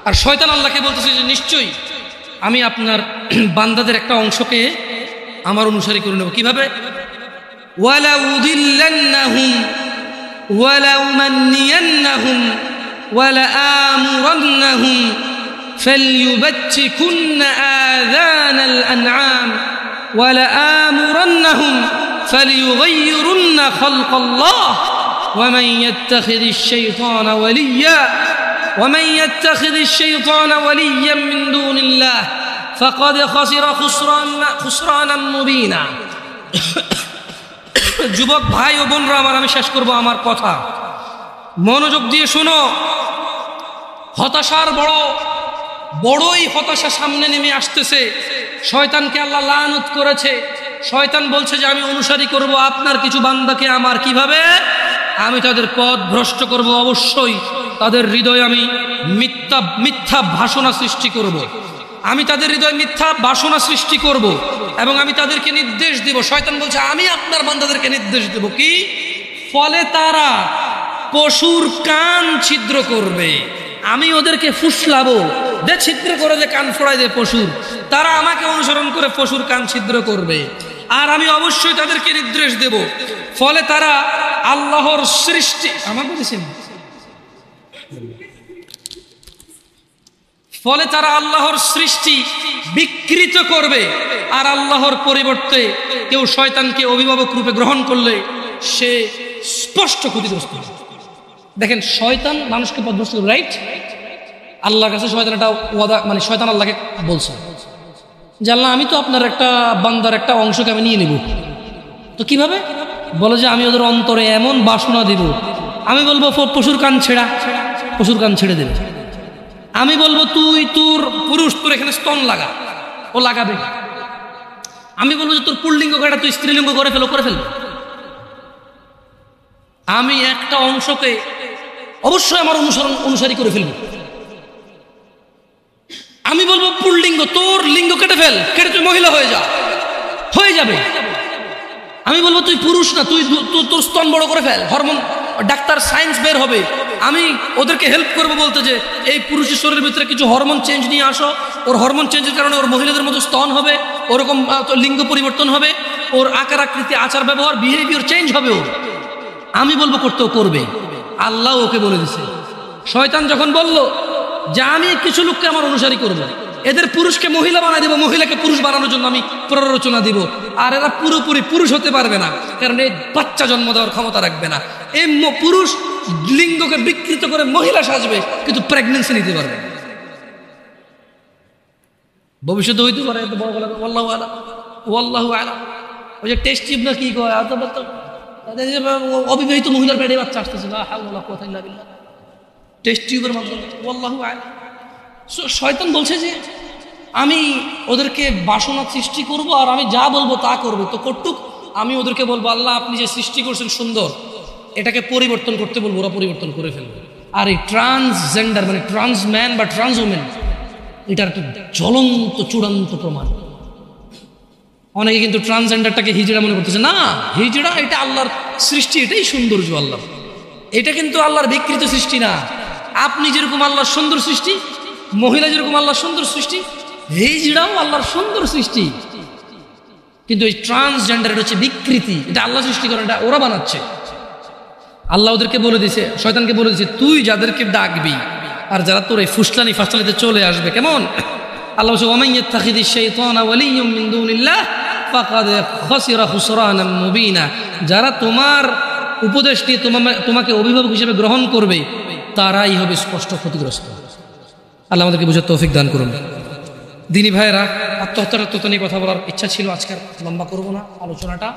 আর শয়তান আল্লাহকে বলতেছে যে নিশ্চয়ই আমি আপনার বান্দাদের একটা অংশকে আমার অনুসারী করে নেব। কিভাবে? ওয়ালা উদিল্লান্নাহুম ওয়ালা উমান্নিয়ান্নাহুম ওয়ালা আমুরান্নাহুম ফালইউবাত্তিকুন্না আযানাল আনআম ওয়ালা আমুরান্নাহুম ফালইউগাইয়িরুন্না খালকাল্লাহ ومن يتخذ الشيطان وليا من دون الله فقد خسر خسرانا مبينا। যুবক ভাই ও বোনরা আমার, আমি শেষ করব আমার কথা, মনোযোগ দিয়ে শোনো। হতাশার বড়ই হতাশা সামনে নেমে আসতেছে। শয়তানকে আল্লাহ লানত করেছে। শয়তান বলছে যে আমি অনুসারী করব আপনার কিছু বান্দাকে আমার। কিভাবে? আমি তাদের পথ ভ্রষ্ট করব, অবশ্যই তাদের হৃদয়ে আমি মিথ্যা ভাষণা সৃষ্টি করব। আমি তাদের হৃদয়ে মিথ্যা বাসনা সৃষ্টি করব এবং আমি তাদেরকে নির্দেশ দেব। শয়তান বলছে আমি আপনার বান্দাদেরকে নির্দেশ দেব কি? ফলে তারা পশুর কান ছিদ্র করবে। আমি ওদেরকে ফুসলাবো, ছিদ্র করে যে কান ফোড়াই দে পশুর, তারা আমাকে অনুসরণ করে পশুর কান ছিদ্র করবে। আর আমি অবশ্যই তাদেরকে নির্দেশ দেব, ফলে তারা আল্লাহর সৃষ্টি আল্লাহর সৃষ্টি বিকৃত করবে। আর আল্লাহর পরিবর্তে কেউ শয়তানকে অভিভাবক রূপে গ্রহণ করলে সে স্পষ্ট ক্ষতিগ্রস্ত হবে। দেখেন, শয়তান মানুষকে পথভ্রষ্ট করবে, রাইট? আল্লাহর কাছে শয়তান একটা ওয়াদা, মানে শয়তান আল্লাহকে বলছে যে আল্লাহ আমি তো আপনার একটা বান্দার একটা অংশকে আমি নিয়ে নেব। তো কিভাবে? বলে যে আমি ওদের অন্তরে এমন বাসনা দিব, আমি বলবো পশুর কান ছেড়ে দেবে। আমি বলবো তুই তোর পুরুষ, তোর এখানে স্তন লাগা, ও লাগাবে। আমি বলবো যে তোর পুল্লিঙ্গ কাটা তুই স্ত্রীলিঙ্গ করে ফেলবে। আমি একটা অংশকে অবশ্যই আমার অনুসারী করে ফেলবো। আমি বলবো পুল্লিঙ্গ, তোর লিঙ্গ কেটে তুই মহিলা হয়ে যাবে। আমি বলবো তুই পুরুষ না, তুই তোর স্তন বড় করে ফেল, হরমোন ডাক্তার সায়েন্স বের হবে। আমি ওদেরকে হেল্প করবো বলতে যে এই পুরুষের শরীরের ভিতরে কিছু হরমোন চেঞ্জ নিয়ে আসো, ওর হরমোন চেঞ্জের কারণে ওর মহিলাদের মতো স্তন হবে, ওরকম লিঙ্গ পরিবর্তন হবে, ওর আকার আকৃতি আচার ব্যবহার বিহেভিয়ার চেঞ্জ হবে ওর। আমি বলবো করতেও করবে। আল্লাহ ওকে বলে দিছে। শয়তান যখন বলল যে আমি কিছু লোককে আমার অনুসারী করবো, এদের পুরুষকে মহিলা বানাই দেবো, মহিলাকে পুরুষ বানানোর জন্য আমি প্ররোচনা দিব, আর এরা পুরোপুরি পুরুষ হতে পারবে না, কারণ এই বাচ্চা জন্ম দেওয়ার ক্ষমতা রাখবে না। এই পুরুষ লিঙ্গকে বিকৃত করে মহিলা সাজবে, কিন্তু প্রেগনেন্সি নিতে পারবে না। ভবিষ্যতে হইতে পারে, আল্লাহু আ'লাম। ওই যে টেস্ট টিউব না কি কয়, অবিবাহিত মহিলার পেটে বাচ্চা আসতেছে, টেস্ট টিউবের মাধ্যমে, আল্লাহু আ'লাম। শয়তান বলছে যে আমি ওদেরকে বাসনা সৃষ্টি করব, আর আমি যা বলবো তা করবে। তো কটুক আমি ওদেরকে বলবো আল্লাহ আপনি যে সৃষ্টি করছেন সুন্দর, এটাকে পরিবর্তন করতে বলবো, ওরা পরিবর্তন করে ফেলবে। আর এই ট্রান্সজেন্ডার মানে ট্রান্সম্যান বা ট্রান্সওমেন, এটার একটা জ্বলন্ত চূড়ান্ত প্রমাণ। অনেকে কিন্তু ট্রান্সজেন্ডারটাকে হিজড়া মনে করতেছে, না হিজড়া এটা আল্লাহর সৃষ্টি, এটাই সৌন্দর্য আল্লাহ, এটা কিন্তু আল্লাহর বিকৃত সৃষ্টি না। আপনি যেরকম আল্লাহর সুন্দর সৃষ্টি, মহিলা যেরকম আল্লাহর সুন্দর সৃষ্টি, হিজড়াও আল্লাহর সুন্দর সৃষ্টি। কিন্তু এই ট্রান্সজেন্ডার এটা হচ্ছে বিকৃতি, এটা আল্লাহ সৃষ্টি করেন, এটা ওরা বানাচ্ছে। আল্লাহ ওদেরকে বলে দিয়েছে, শয়তানকে বলে দিয়েছে, তুই যাদেরকে ডাকবি আর যারা তোর এই ফুসলানি ফাসলানিতে চলে আসবে, কেমন? আল্লাহ বলছে ওয়ামান ইয়াত্তাখিযিশ শাইতানা ওয়ালিয়্যাম মিন দুনিল্লাহ ফাকাদ খাসিরা খুসরানাম মুবিনা। যারা তোমার উপদেশ নিয়ে তোমাকে অভিভাবক হিসেবে গ্রহণ করবে, তারাই হবে স্পষ্ট ক্ষতিগ্রস্ত। আল্লাহ আমাদেরকে বুঝার তৌফিক দান করুন। দিনী ভাইয়েরা, আত্মহত্যার নিয়ে কথা বলার ইচ্ছা ছিল, আজকের লম্বা করব না আলোচনাটা।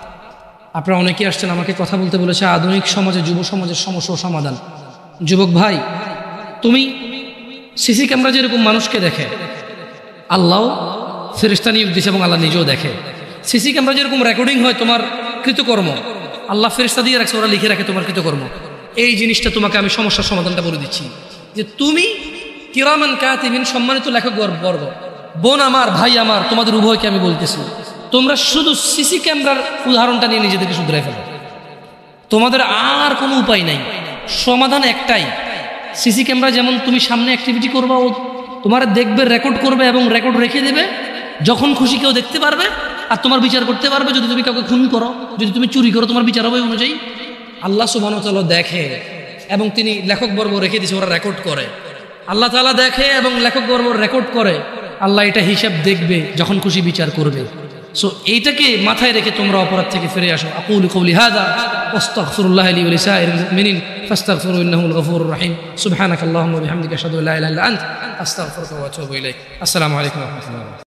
আপনারা অনেকেই আসছেন, আমাকে কথা বলতে বলেছে আধুনিক সমাজে যুব সমাজের সমস্যা সমাধান। যুবক ভাই, তুমি সিসি ক্যামেরা যেরকম মানুষকে দেখে, আল্লাহ ফেরেশতা নিয়োগ দিয়েছে এবং আল্লাহ নিজেও দেখে। সিসি ক্যামেরা যেরকম রেকর্ডিং হয় তোমার কৃতকর্ম, আল্লাহ ফেরেশতা দিয়ে রাখছে, ওরা লিখে রাখে তোমার কৃতকর্ম। এই জিনিসটা তোমাকে আমি সমস্যার সমাধানটা বলে দিচ্ছি, যে তুমি কিরামান কাতিবিন, সম্মানিত লেখক বর্গ, বোন আমার, ভাই আমার, তোমাদের উভয়কে আমি বলতেছি, তোমরা শুধু সিসি ক্যামেরার উদাহরণটা নিয়ে নিজেদেরকে শুধরাই ফেলো। তোমাদের আর কোনো উপায় নাই, সমাধান একটাই। সিসি ক্যামেরা যেমন তুমি সামনে অ্যাক্টিভিটি করবা, ও তোমার দেখবে, রেকর্ড করবে এবং রেকর্ড রেখে দেবে, যখন খুশি কেউ দেখতে পারবে আর তোমার বিচার করতে পারবে। যদি তুমি কাউকে খুন করো, যদি তুমি চুরি করো, তোমার বিচার হবে অনুযায়ী। আল্লাহ সুবহানাহু ওয়া তাআলা দেখে এবং তিনি লেখকবর্গ রেখে দিয়েছে, ওরা রেকর্ড করে। আল্লাহ তাআলা দেখে এবং লেখকবর্গ রেকর্ড করে, আল্লাহ এটা হিসাব দেখবে, যখন খুশি বিচার করবে। সো এইটাকে মাথায় রেখে তোমরা অপরাধ থেকে ফিরে আসো। আকুলু কওলি হাযা ওয়াস্তাগফিরুল্লাহ লি ওয়া লিসাইরিল মুমিনিন ফাস্তাগফিরু ইন্নাহুল গফুরুর রহিম। সুবহানাকাল্লাহুম্মা ওয়া বিহামদিকা আশহাদু আল্লা ইলাহা ইল্লা আনতা আস্তাগফিরুকা ওয়া আতুবু ইলাইক। আসসালামু আলাইকুম ওয়া রাহমাতুল্লাহ।